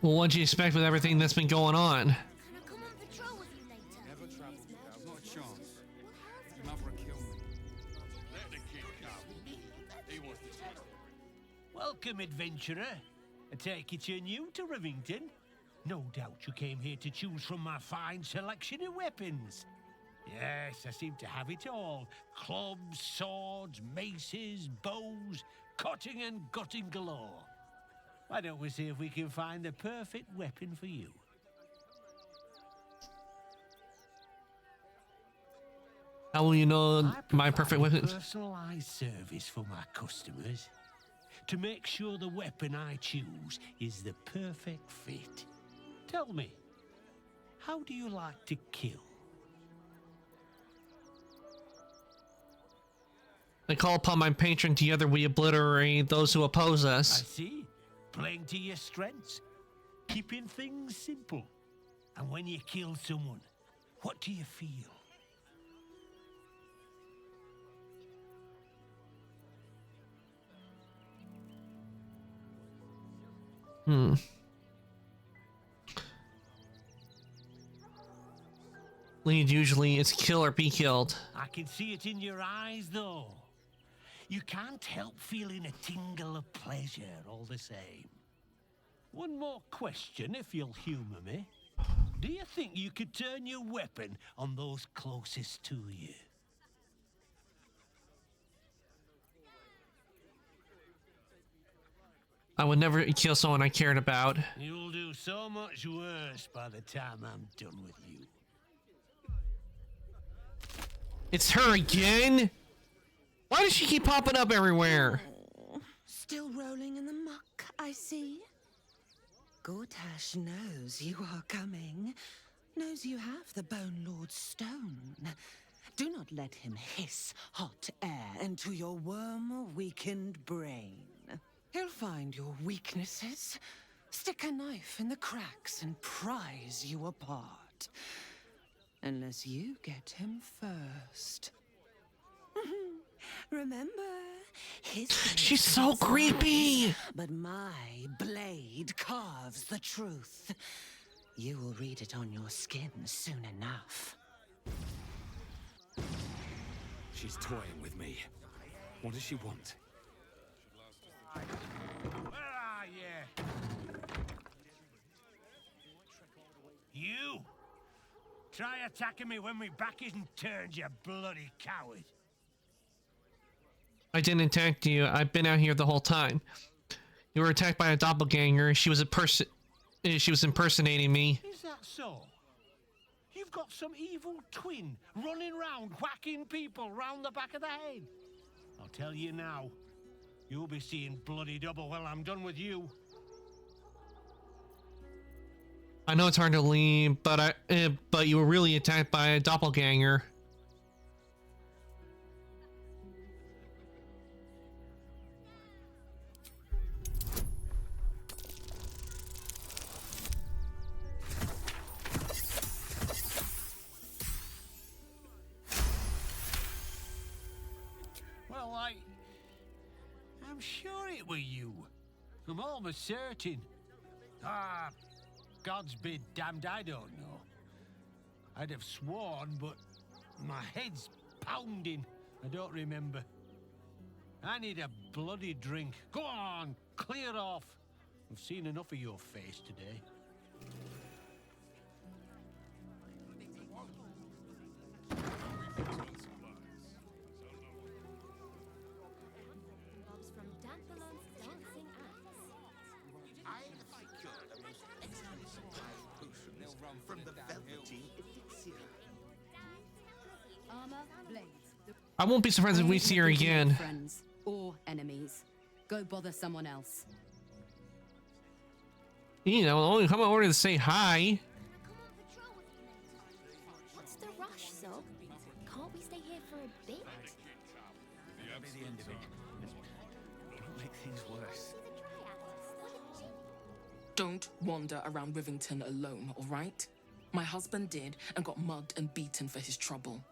Well, what do you expect with everything that's been going on?
Never travel without. Not a chance. Your mother will kill me.
Let the kid come. He wants to talk.
Welcome, adventurer. I take it you're new to Rivington. No doubt you came here to choose from my fine selection of weapons. Yes, I seem to have it all. Clubs, swords, maces, bows, cutting and gutting galore. Why don't we see if we can find the perfect weapon for you?
How will you know my perfect weapon?
Personalized service for my customers to make sure the weapon I choose is the perfect fit. Tell me, how do you like to kill?
I call upon my patron together we obliterate those who oppose us.
I see. Playing to your strengths. Keeping things simple. And when you kill someone, what do you feel?
Lead usually is kill or be killed.
I can see it in your eyes, though. You can't help feeling a tingle of pleasure all the same. One more question, if you'll humor me. Do you think you could turn your weapon on those closest to you?
I would never kill someone I cared about.
You'll do so much worse by the time I'm done with you.
It's her again? Why does she keep popping up everywhere?
Still rolling in the muck, I see. Gortash knows you are coming. Knows you have the Bone Lord's stone. Do not let him hiss hot air into your worm-weakened brain. He'll find your weaknesses, stick a knife in the cracks and prise you apart. Unless you get him first. Remember, his
She's so creepy!
But my blade carves the truth. You will read it on your skin soon enough.
She's toying with me. What does she want?
Where are you? You! Try attacking me when my back isn't turned, you bloody coward.
I didn't attack you. I've been out here the whole time. You were attacked by a doppelganger. She was impersonating me.
Is that so? You've got some evil twin running round whacking people round the back of the head. I'll tell you now, you'll be seeing bloody double when I'm done with you.
I know it's hard to leave, but you were really attacked by a doppelganger.
Well, I'm sure it were you. I'm almost certain. Ah, God's be damned, I don't know. I'd have sworn, but my head's pounding. I don't remember. I need a bloody drink. Go on, clear off. I've seen enough of your face today.
From the Velveteen Elixir.
Armor
I won't be surprised if we see her again.
Friends or enemies. Go bother someone else.
You know, only come over to say hi.
What's the rush, Zog? Can't we stay here for a bit?
That'll be the end of it. It'll make things worse.
Don't wander around Rivington alone, all right? My husband did and got mugged and beaten for his trouble.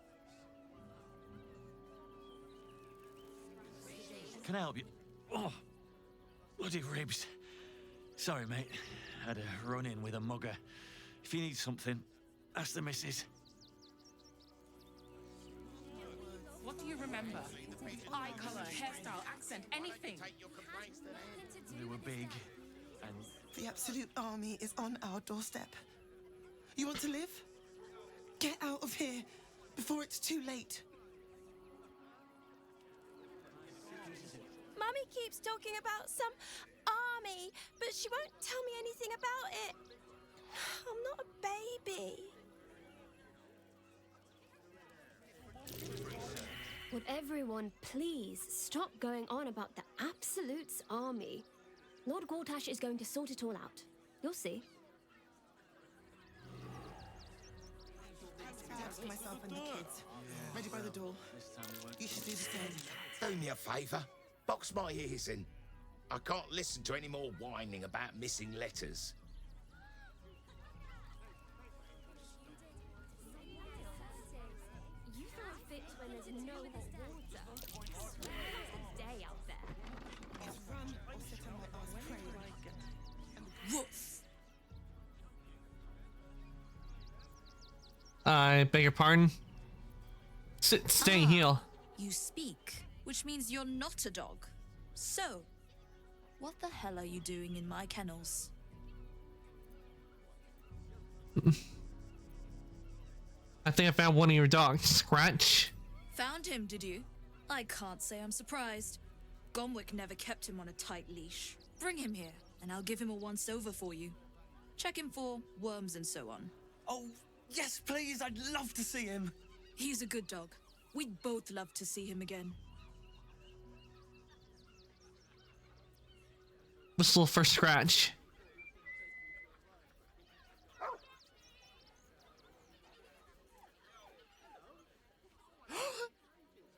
Can I help you? Oh, bloody ribs. Sorry, mate. Had a run-in with a mugger. If you need something, ask the missus.
What do you remember? Eye color, hairstyle, accent, anything.
They were big, and
The Absolute Army is on our doorstep. You want to live? Get out of here before it's too late.
Mummy keeps talking about some army, but she won't tell me anything about it. I'm not a baby.
Would everyone please stop going on about the Absolute's army? Lord Gortash is going to sort it all out. You'll see.
Perhaps myself and the kids. Ready by the door. You should do the same.
Do me a favour. Box my ears in. I can't listen to any more whining about missing letters.
You throw fits when there's no more water. It's a day out there.
It's run or sit on my ass praying.
Woof!
I beg your pardon? Stay here.
You speak, which means you're not a dog. So, what the hell are you doing in my kennels?
I think I found one of your dogs. Scratch.
Found him, did you? I can't say I'm surprised. Gomwick never kept him on a tight leash. Bring him here, and I'll give him a once-over for you. Check him for worms and so on.
Oh, yes, please. I'd love to see him.
He's a good dog. We'd both love to see him again.
Whistle for Scratch.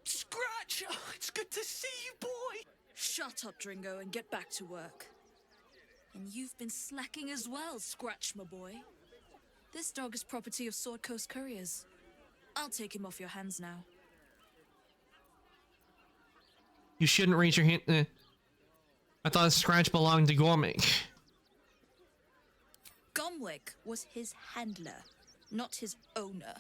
Scratch! Oh, it's good to see you, boy!
Shut up, Dringo, and get back to work. And you've been slacking as well, Scratch, my boy. This dog is property of Sword Coast Couriers. I'll take him off your hands now.
You shouldn't raise your hand. I thought Scratch belonged to Gormick.
Gomwick was his handler, not his owner.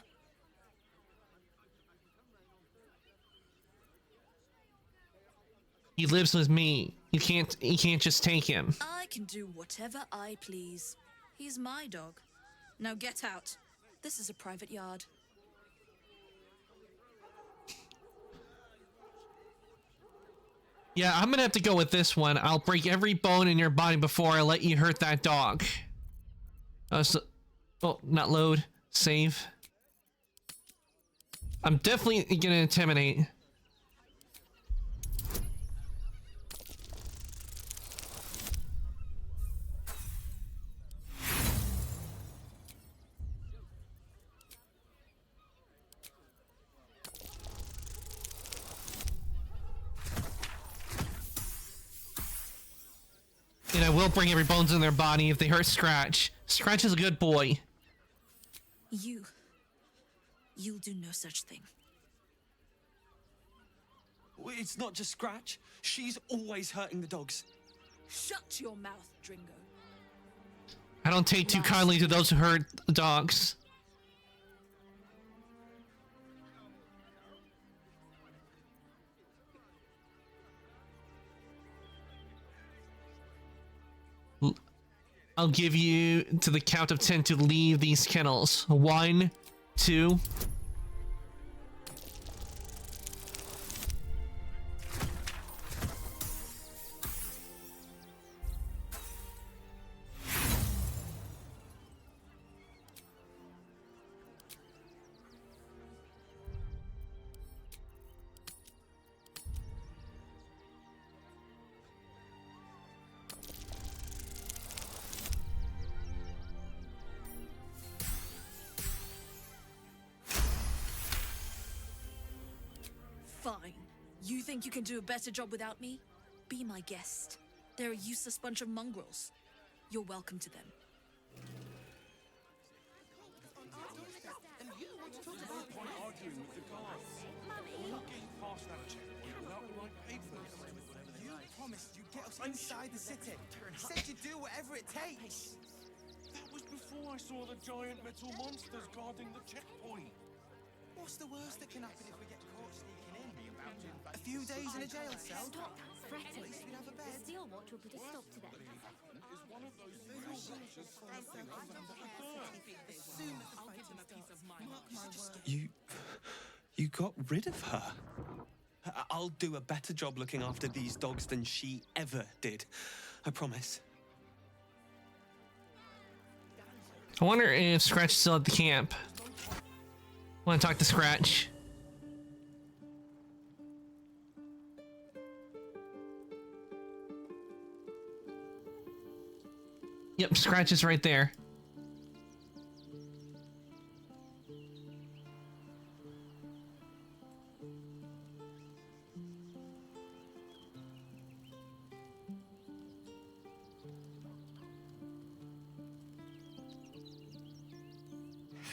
He lives with me. You can't just take him.
I can do whatever I please. He's my dog. Now get out. This is a private yard.
Yeah, I'm gonna have to go with this one. I'll break every bone in your body before I let you hurt that dog. Oh, not load. Save. I'm definitely gonna intimidate. And I will bring every bones in their body if they hurt Scratch. Scratch is a good boy.
You'll do no such thing.
It's not just Scratch. She's always hurting the dogs.
Shut your mouth, Dringo.
I don't take too kindly to those who hurt dogs. I'll give you to the count of 10 to leave these kennels. 1, 2.
You think you can do a better job without me? Be my guest. They're a useless bunch of mongrels. You're welcome to them.
You promised you'd get us inside the city. Said you'd do whatever it takes.
That was before I saw the giant metal monsters guarding the checkpoint.
What's the worst that can happen if we get caught sneaking in? A few days in a jail cell?
Stop fretting.
At least we'd have a
The
bed.
Steel Watch will put a stop to them.
Is one of those little creatures something under the dirt?
As soon as the fighting starts, mark my words.
You got rid of her. I'll do a better job looking after these dogs than she ever did. I promise.
I wonder if Scratch is still at the camp. I want to talk to Scratch. Yep, Scratch is right there.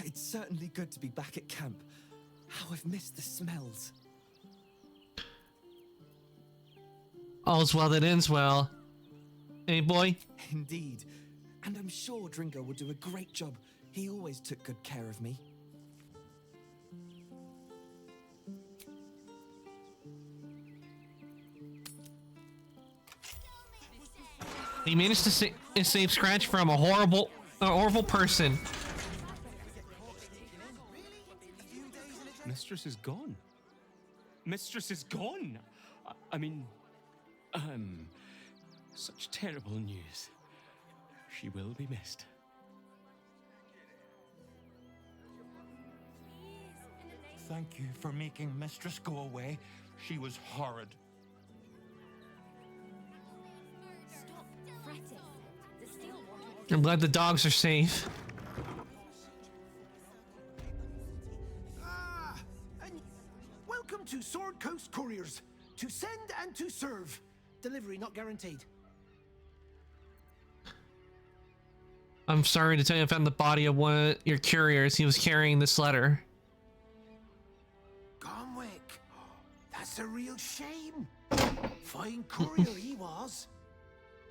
It's certainly good to be back at camp. How I've missed the smells.
All's well that ends well. Hey, boy.
Indeed. And I'm sure Dringo will do a great job. He always took good care of me.
He managed to save Scratch from a horrible person.
Mistress is gone. Mistress is gone. I mean, such terrible news. She will be missed.
Thank you for making Mistress go away. She was horrid.
Stop fretting. The Steel Watch.
I'm glad the dogs are safe.
Welcome to Sword Coast Couriers. To send and to serve. Delivery not guaranteed.
I'm sorry to tell you I found the body of one of your couriers. He was carrying this letter.
Gomwick. That's a real shame. Fine courier he was.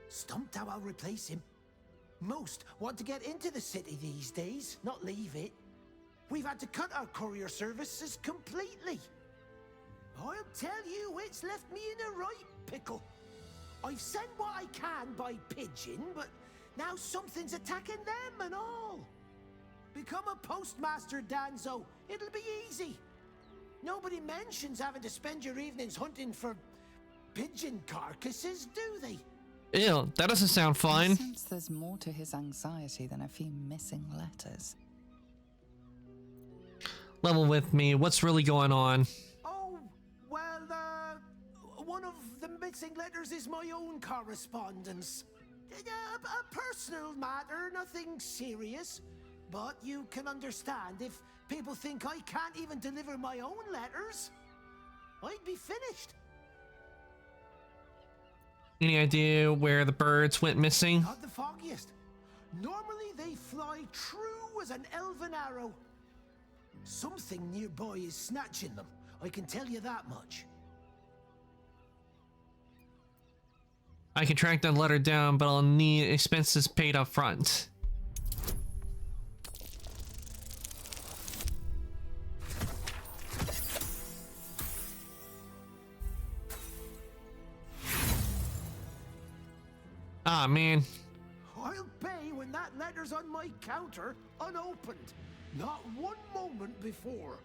Stumped how I'll replace him. Most want to get into the city these days, not leave it. We've had to cut our courier services completely. I'll tell you, it's left me in a right pickle. I've sent what I can by pigeon, but now something's attacking them and all. Become a postmaster, Danzo. It'll be easy. Nobody mentions having to spend your evenings hunting for pigeon carcasses, do they?
Ew, that doesn't sound fun.
I sense there's more to his anxiety than a few missing letters.
Level with me. What's really going on?
Oh, well, one of the missing letters is my own correspondence. A personal matter, nothing serious. But you can understand if people think I can't even deliver my own letters, I'd be finished.
Any idea where the birds went missing?
Not the foggiest. Normally they fly true as an elven arrow. Something nearby is snatching them, I can tell you that much.
I can track that letter down, but I'll need expenses paid up front. Ah, man.
I'll pay when that letter's on my counter, unopened. Not one moment before.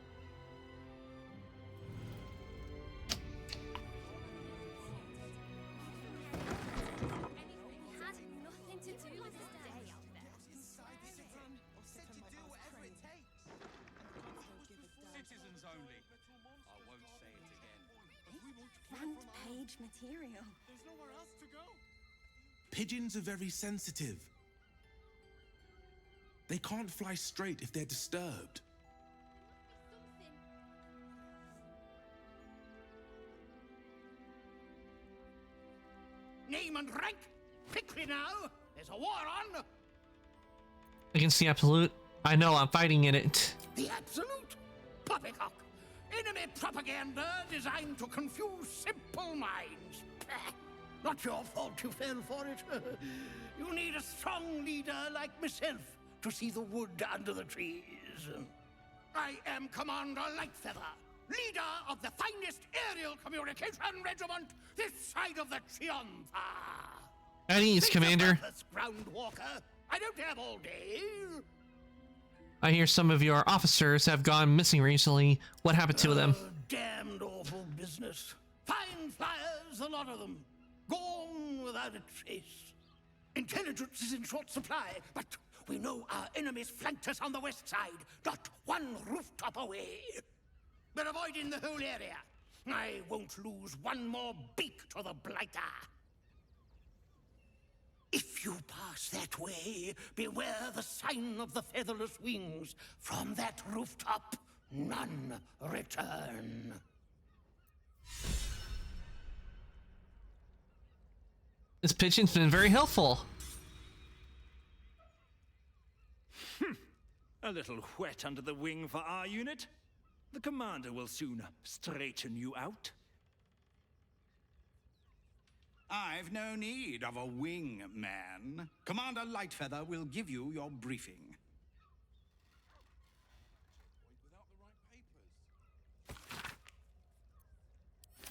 Had nothing to do with his day out there.
Citizens only. I won't say it again.
Front page material.
There's nowhere else to go.
Pigeons are very sensitive. They can't fly straight if they're disturbed.
rank. Quickly now. There's a war on.
Against the Absolute? I know, I'm fighting in it.
The Absolute? Poppycock. Enemy propaganda designed to confuse simple minds. Not your fault you fell for it. You need a strong leader like myself to see the wood under the trees. I am Commander Lightfeather, leader of the finest aerial communication regiment this side of the Chianza.
At ease, Commander.
Groundwalker. I don't have all day.
I hear some of your officers have gone missing recently. What happened to them?
Damned awful business. Fine flyers, a lot of them. Gone without a trace. Intelligence is in short supply, but we know our enemies flanked us on the west side, not one rooftop away. We're avoiding the whole area. I won't lose one more beak to the blighter. If you pass that way, beware the sign of the featherless wings. From that rooftop, none return.
This pitching's been very helpful.
A little wet under the wing for our unit. The commander will soon straighten you out.
I've no need of a wing man. Commander Lightfeather will give you your briefing.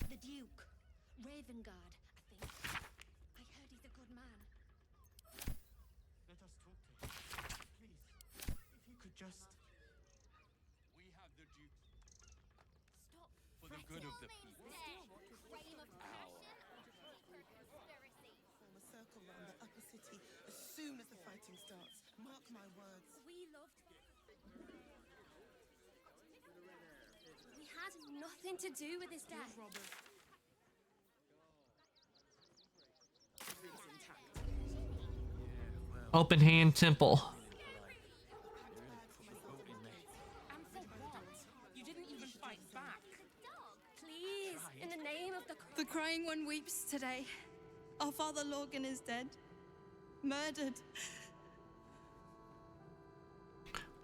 The Duke. Ravengard, I think. I heard he's a good man.
Let us talk to him. Please, if you could just...
We have the Duke.
Stop.
For the good of the people.
Form a circle round the upper city as soon as the fighting starts. Mark my words.
We loved... We had nothing to do with his death.
Open Hand Temple.
And for what? You didn't even fight back.
Please, in the name of the...
The Crying One weeps today. Our father Lorgan is dead. Murdered.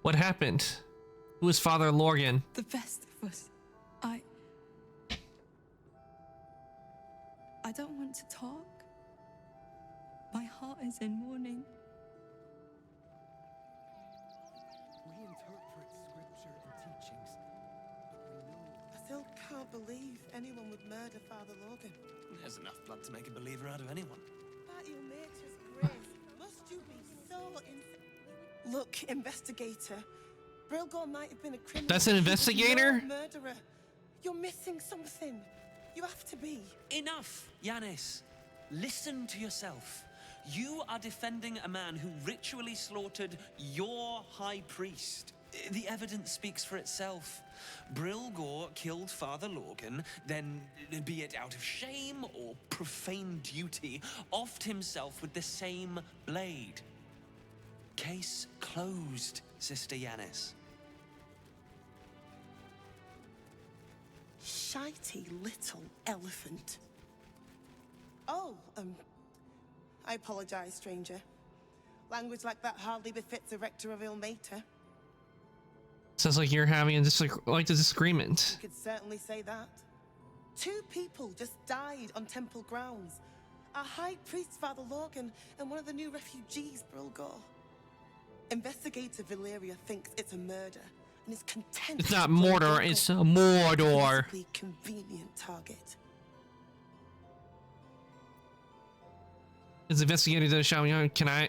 What happened? Who is Father Lorgan?
The best of us. I don't want to talk. My heart is in mourning.
We interpret scripture and teachings, but we know... I still can't believe anyone would murder Father Lorgan.
There's enough blood to make a believer out of anyone.
By your nature's grace, must you be so Look, investigator. Brilgor might have been a criminal.
That's an investigator?
You're a murderer. You're missing something. You have to be.
Enough, Yanis. Listen to yourself. You are defending a man who ritually slaughtered your high priest. The evidence speaks for itself. Brilgor killed Father Lorgan, then, be it out of shame or profane duty, offed himself with the same blade. Case closed, Sister Yanis.
Shitey little elephant. Oh, I apologize, stranger. Language like that hardly befits a rector of Ilmater.
Sounds like you're having a disagreement.
You could certainly say that. 2 people just died on temple grounds. Our high priest, Father Lorgan, and one of the new refugees, Brilgor. Investigator Valeria thinks it's a murder and is content.
It's not Mordor, it's Mordor.
A convenient target.
As investigator to show me, can I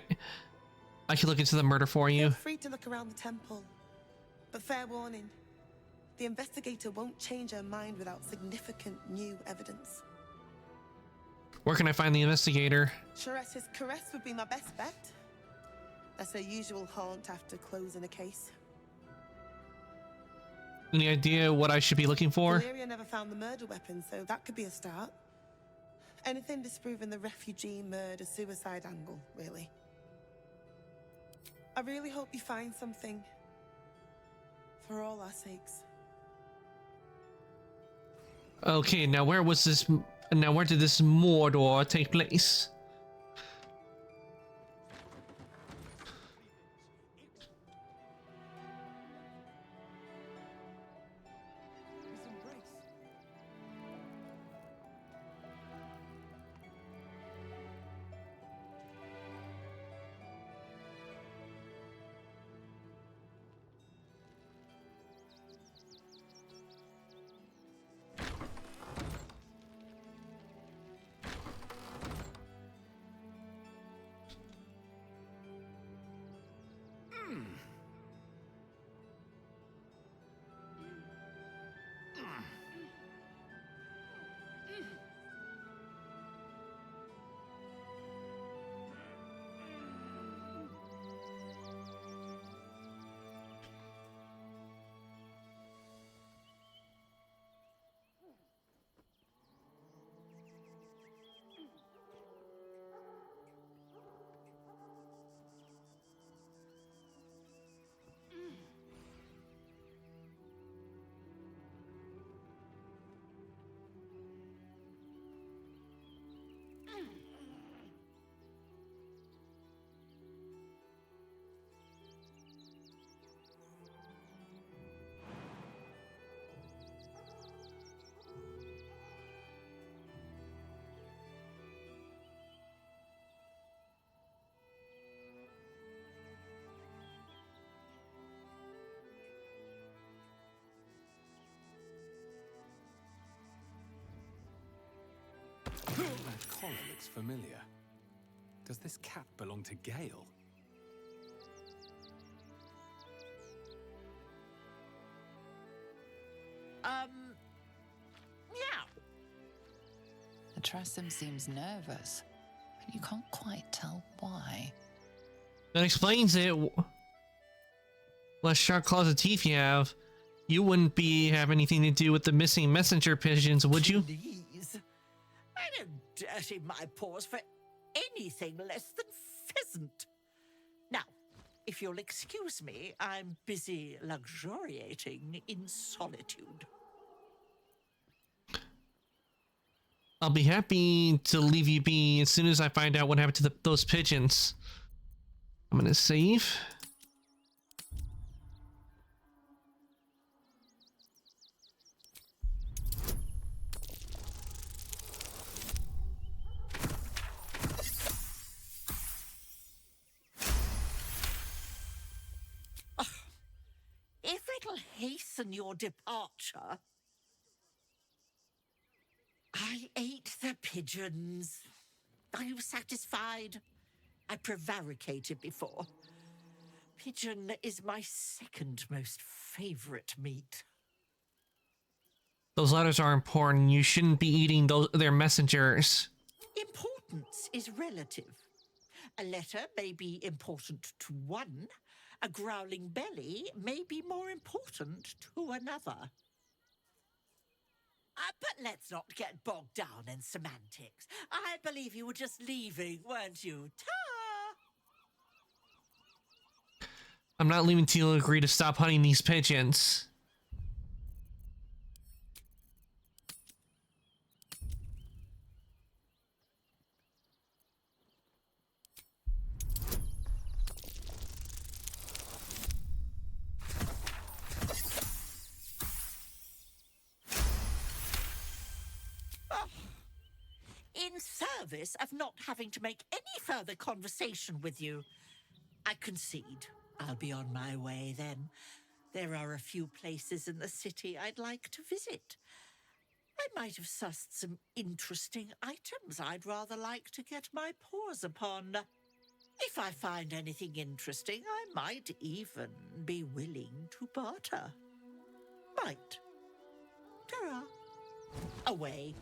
can look into the murder for you.
Feel free to look around the temple. But fair warning, the investigator won't change her mind without significant new evidence.
Where can I find the investigator?
Chares's caress would be my best bet. That's her usual haunt after closing a case.
Any idea what I should be looking for?
Valeria never found the murder weapon, so that could be a start. Anything disproving the refugee murder-suicide angle, really. I really hope you find something. For all our sakes.
Okay, now where was this? Now where did this Mordor take place?
collar looks familiar. Does this cat belong to Gale?
Meow.
The Tressum seems nervous, but you can't quite tell why.
That explains it. Less sharp claws of teeth you have, you wouldn't have anything to do with the missing messenger pigeons, would you?
Please. I don't dirty my paws for anything less than pheasant. Now, if you'll excuse me, I'm busy luxuriating in solitude.
I'll be happy to leave you be as soon as I find out what happened to those pigeons. I'm gonna save.
If it'll hasten your departure... I ate the pigeons. Are you satisfied? I prevaricated before. Pigeon is my second most favorite meat.
Those letters are important. You shouldn't be eating their messengers.
Importance is relative. A letter may be important to one. A growling belly may be more important to another. But let's not get bogged down in semantics. I believe you were just leaving, weren't you? Ta!
I'm not leaving till you agree to stop hunting these pigeons.
In service of not having to make any further conversation with you, I concede. I'll be on my way then. There are a few places in the city I'd like to visit. I might have sussed some interesting items I'd rather like to get my paws upon. If I find anything interesting, I might even be willing to barter. Might. Ta-ra. Away.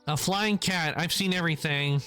A flying cat. I've seen everything.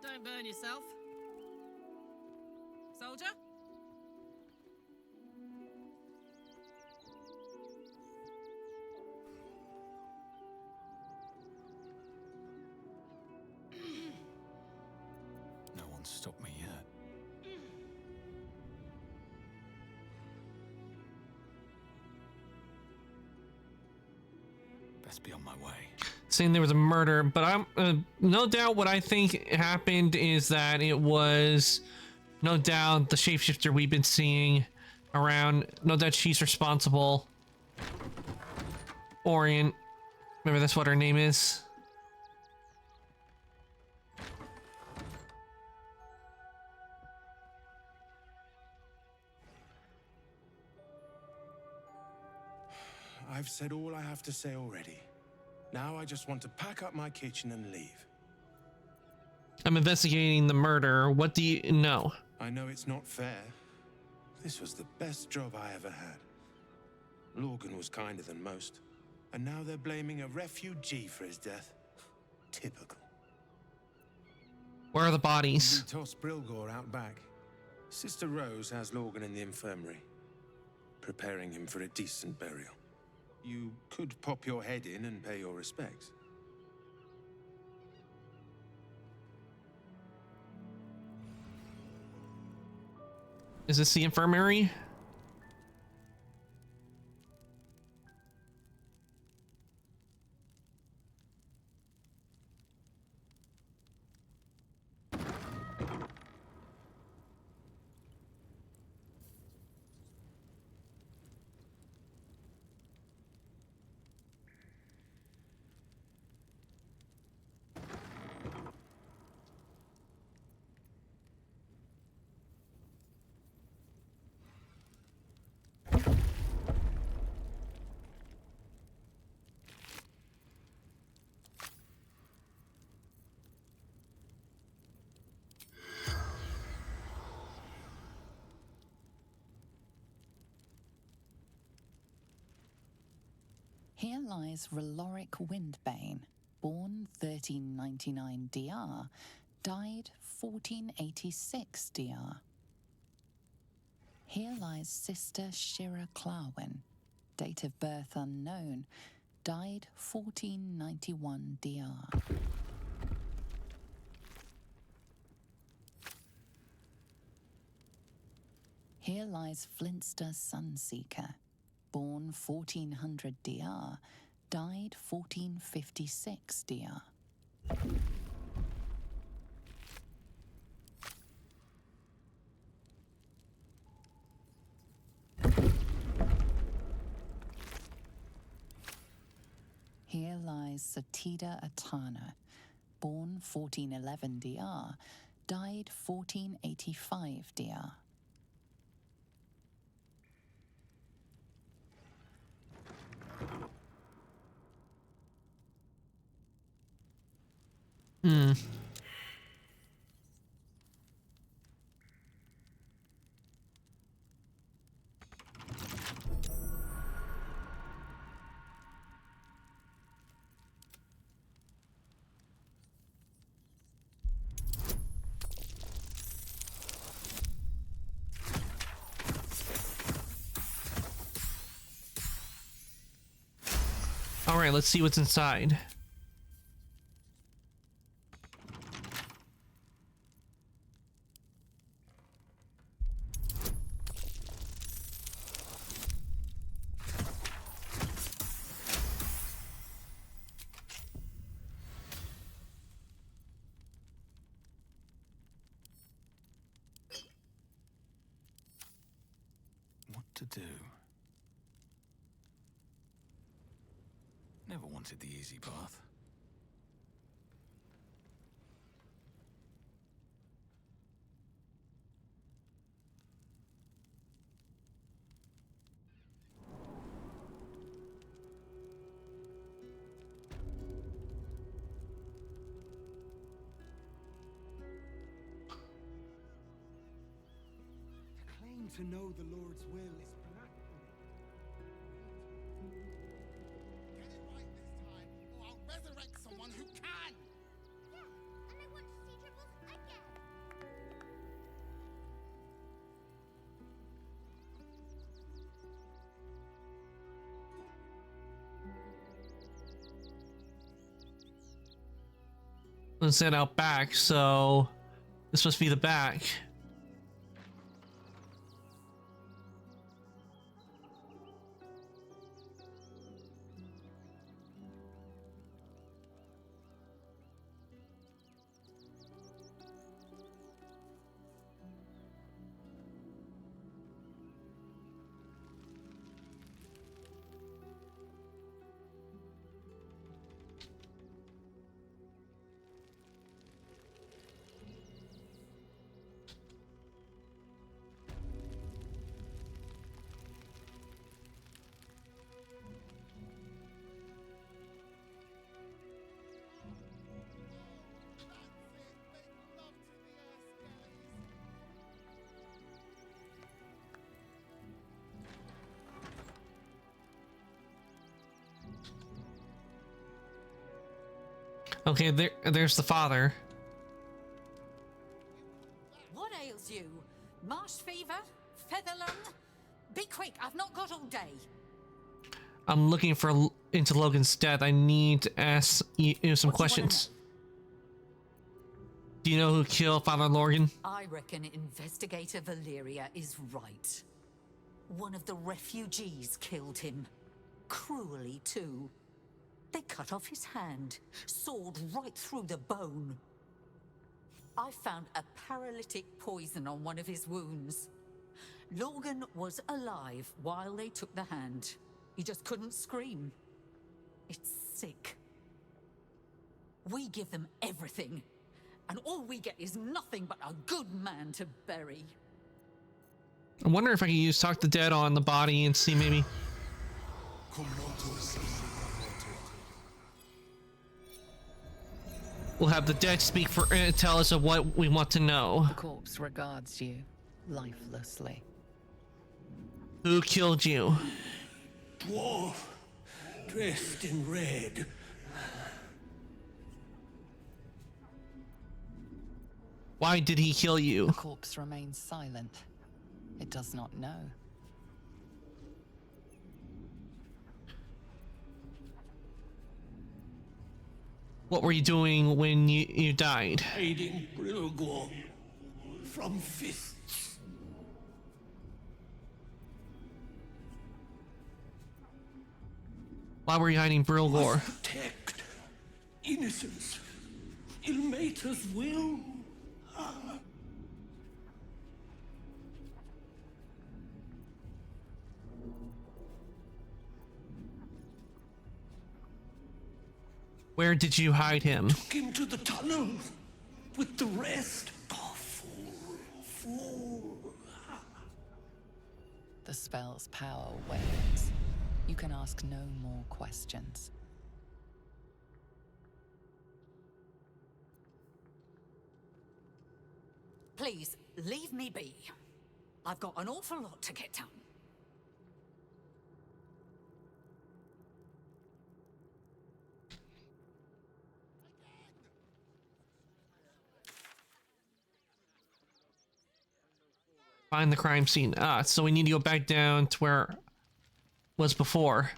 Don't burn yourself. Soldier?
No one's stopped me yet. Best be on my way.
Saying there was a murder, but I'm no doubt what I think happened is that it was no doubt the shapeshifter we've been seeing around. No doubt she's responsible. Orient, remember that's what her name is.
I've said all I have to say already. Now I just want to pack up my kitchen and leave.
I'm investigating the murder. What do you know?
I know it's not fair. This was the best job I ever had. Lorgan was kinder than most. And now they're blaming a refugee for his death. Typical.
Where are the bodies?
We tossed Brilgor out back. Sister Rose has Lorgan in the infirmary, preparing him for a decent burial. You could pop your head in and pay your respects.
Is this the infirmary?
Here lies Reloric Windbane, born 1399 DR, died 1486 DR. Here lies Sister Shira Clarwin, date of birth unknown, died 1491 DR. Here lies Flintster Sunseeker, born 1400 DR, died 1456 DR. Here lies Satida Atana, born 1411 DR, died 1485 DR.
Hmm. All right, let's see what's inside.
What to do? Never wanted the easy path.
Claim to know the Lord's will is blasphemy. Get it right this time, or I'll resurrect someone who can!
Yeah, and I want to see Dribbles again!
Let's head out back, so this must be the back. Okay, there's the father.
What ails you? Marsh fever? Feather lung? Be quick, I've not got all day.
I'm looking for into Logan's death. I need to ask you some questions. Do you know who killed Father Lorgan?
I reckon Investigator Valeria is right. One of the refugees killed him. Cruelly, too. They cut off his hand, sawed right through the bone. I found a paralytic poison on one of his wounds. Logan was alive while they took the hand. He just couldn't scream. It's sick. We give them everything, and all we get is nothing but a good man to bury.
I wonder if I can use Talk the Dead on the body and see maybe. We'll have the dead speak for tell us of what we want to know.
The corpse regards you lifelessly.
Who killed you?
Dwarf, dressed in red.
Why did he kill you?
The corpse remains silent. It does not know.
What were you doing when you died?
Hiding Brilgor from fists.
Why were you hiding Brilgor?
Protect innocence. Ilmater's will.
Where did you hide him?
Took him to the tunnel with the rest. Oh, fool.
The spell's power wanes. You can ask no more questions.
Please, leave me be. I've got an awful lot to get done.
Find the crime scene. Ah, so we need to go back down to where it was before.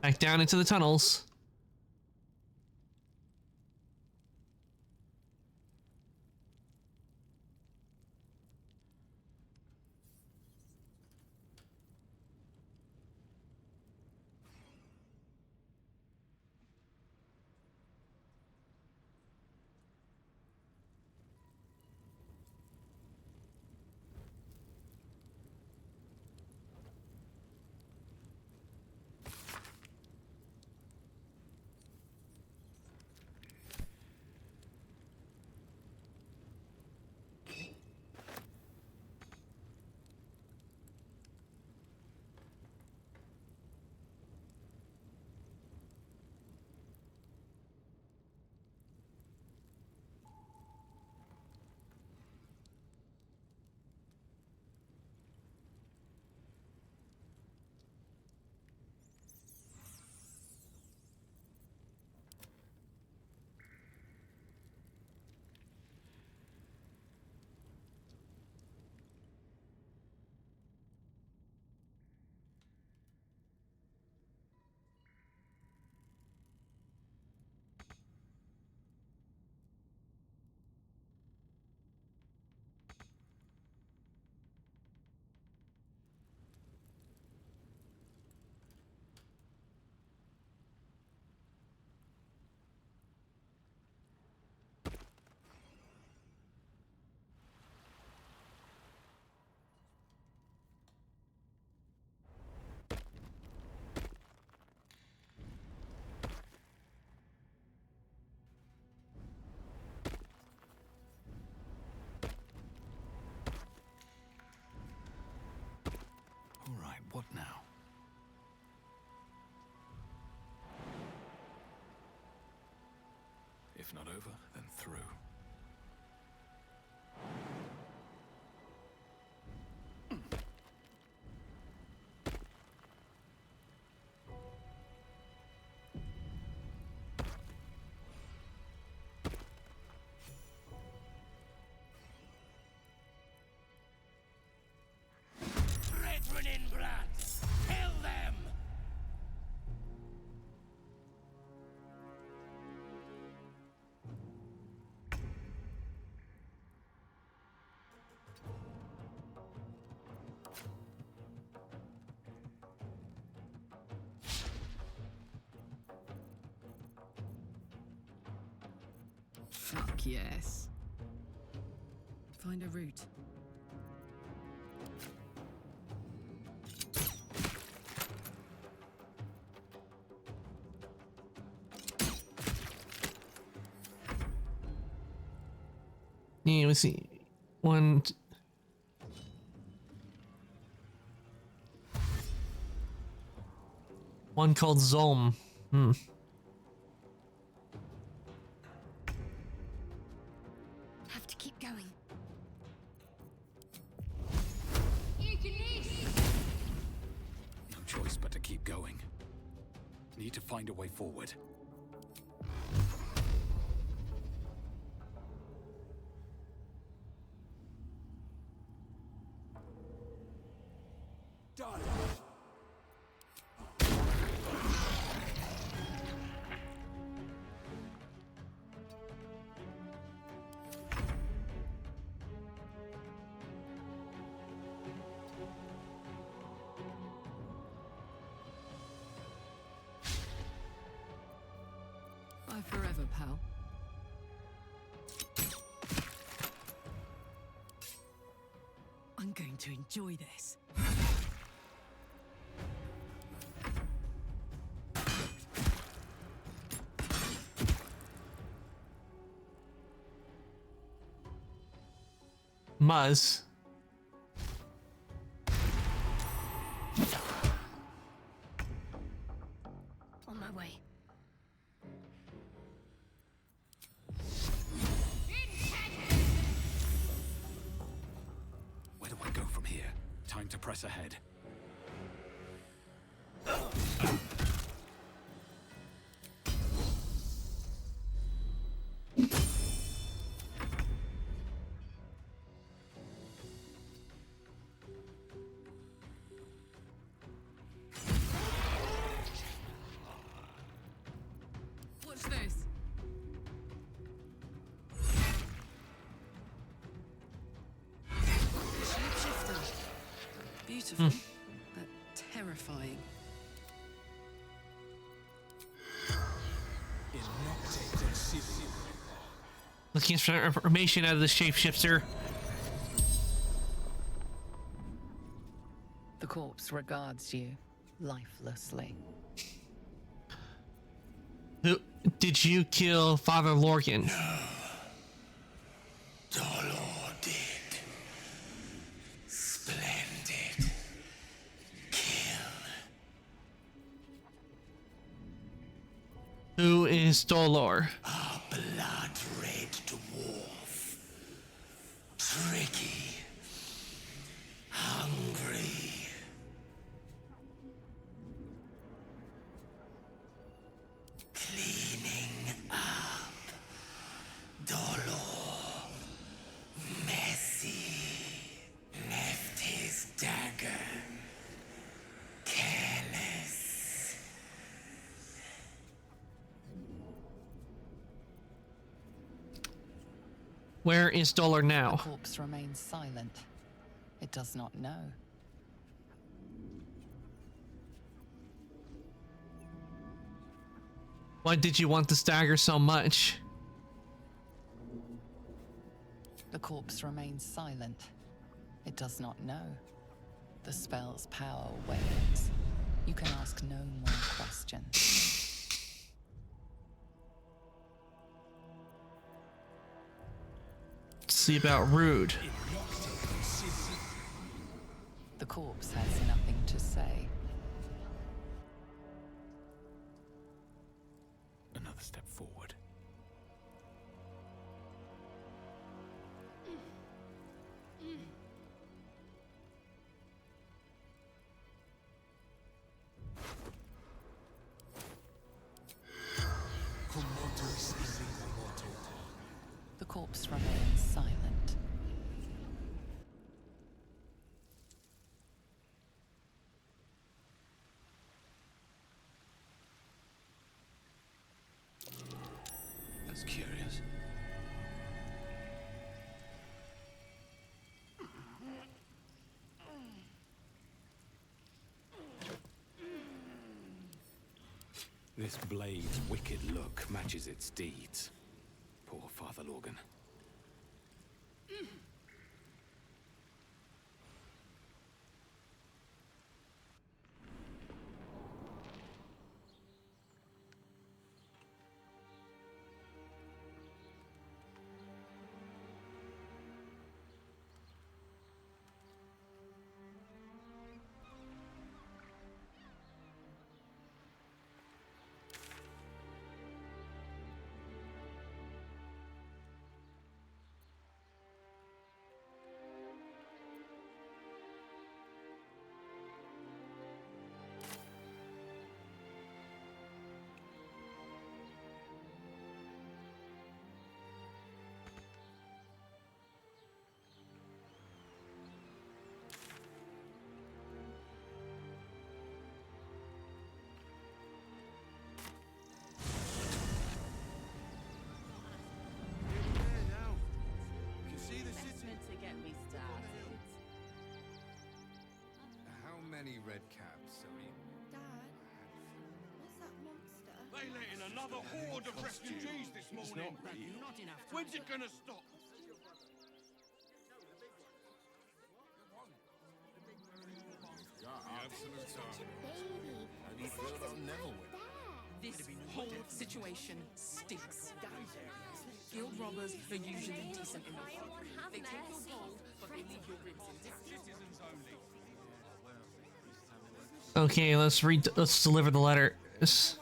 Back down into the tunnels.
What now? If not over, then through.
Fuck yes. Find a route.
Yeah, let's see. One called Zolm.
Have to keep going.
No choice but to keep going. Need to find a way forward. Done.
Bye forever, pal. I'm going to enjoy this.
Muzz.
On my way.
Where do I go from here? Time to press ahead.
Watch this. Shapeshifter. Beautiful, but terrifying.
Looking for information out of the shapeshifter.
The corpse regards you lifelessly.
Who did you kill Father Lorgan?
Dolor did. Splendid. Kill.
Who is Dolor?
Our blood-red dwarf. Tricky. Hungry. Cleaning up. Dolor. Messy. Left his dagger. Careless.
Where is Dolor
The
now?
corpse remains silent. It does not know.
Why did you want the stagger so much?
The corpse remains silent. It does not know. The spell's power wanes. You can ask no more questions.
See about Rude.
The corpse has nothing to say.
Another step forward.
The corpse remains silent.
That's curious. This blade's wicked look matches its deeds. Poor Father Father Lorgan.
How many red caps are in?
Dad, what's that monster?
They let in another horde of refugees this morning. When's it gonna stop?
This whole situation stinks. Guild robbers are usually decent enough. They take your gold, but they leave your ribs intact.
Okay, let's deliver the letter.
Orders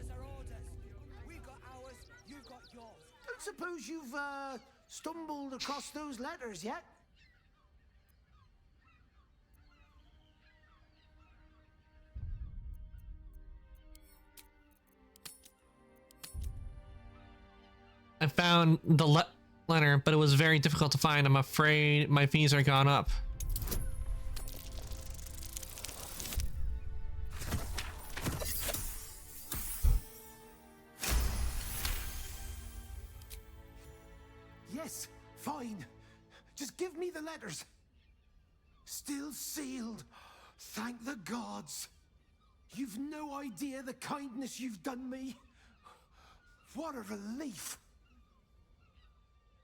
are orders. We got ours, you got yours. Don't suppose you've stumbled across those letters yet?
I found the letter, but it was very difficult to find. I'm afraid my fees are gone up.
Yes, fine. Just give me the letters. Still sealed. Thank the gods. You've no idea the kindness you've done me. What a relief.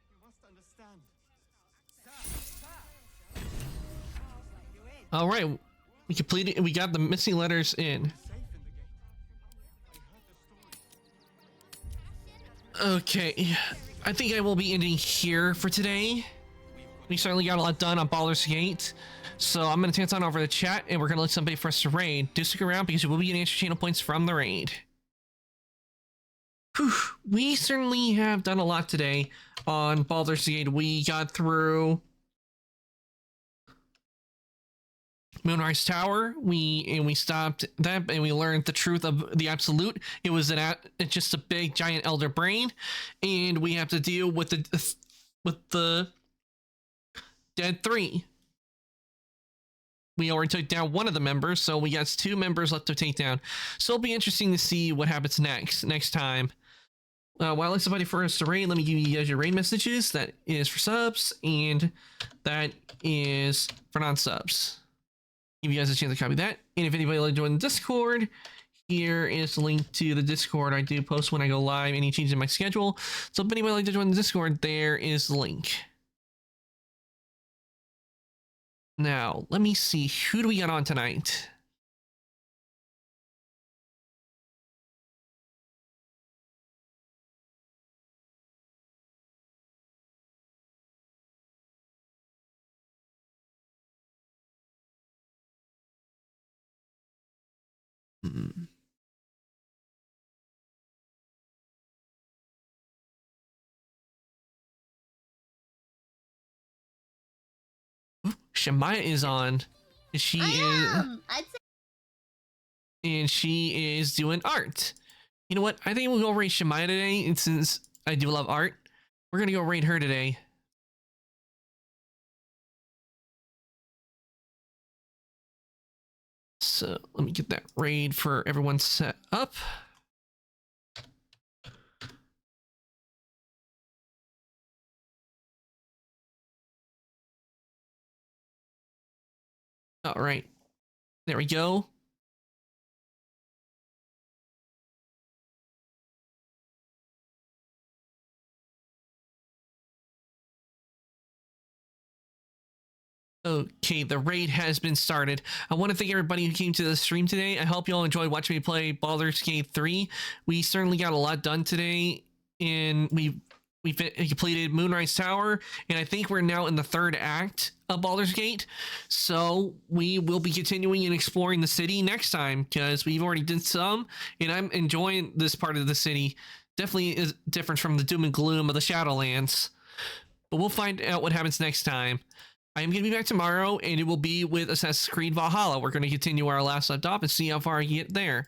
You must understand.
All right, we completed. We got the missing letters in. Okay, I think I will be ending here for today. We certainly got a lot done on Baldur's Gate, so I'm gonna turn on over the chat, and we're gonna let somebody for us to raid. Do stick around because you will be getting extra channel points from the raid. Whew, we certainly have done a lot today on Baldur's Gate. We got through Moonrise Tower. We stopped that, and we learned the truth of the Absolute. It was it's just a big giant elder brain, and we have to deal with the Dead 3. We already took down one of the members, so we got 2 members left to take down. So it'll be interesting to see what happens next time. While it's somebody for us to raid, let me give you guys your raid messages. That is for subs, and that is for non-subs. Give you guys a chance to copy that. And if anybody would like to join the Discord, here is the link to the Discord. I do post when I go live, any changes in my schedule. So if anybody would like to join the Discord, there is the link. Now, let me see. Who do we got on tonight? Shemaya is on. She is doing art. You know what? I think we'll go raid Shemaya today, and since I do love art, we're gonna go raid her today. So let me get that raid for everyone set up. All right, there we go. Okay, the raid has been started. I want to thank everybody who came to the stream today. I hope you all enjoyed watching me play Baldur's Gate 3. We certainly got a lot done today, and we completed Moonrise Tower, and I think we're now in the third act of Baldur's Gate. So we will be continuing and exploring the city next time, because we've already did some, and I'm enjoying this part of the city. Definitely is different from the doom and gloom of the Shadowlands. But we'll find out what happens next time. I am going to be back tomorrow, and it will be with Assassin's Creed Valhalla. We're going to continue our last left off and see how far I get there.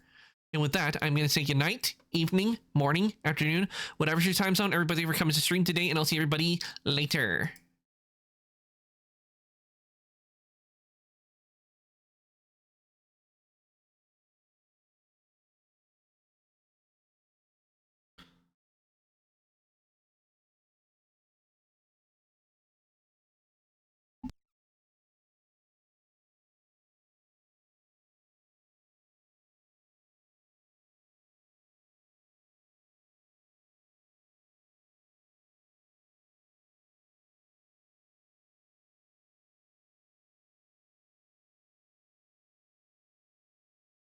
And with that, I'm going to say good night, evening, morning, afternoon, whatever's your time zone. Everybody for coming to stream today, and I'll see everybody later.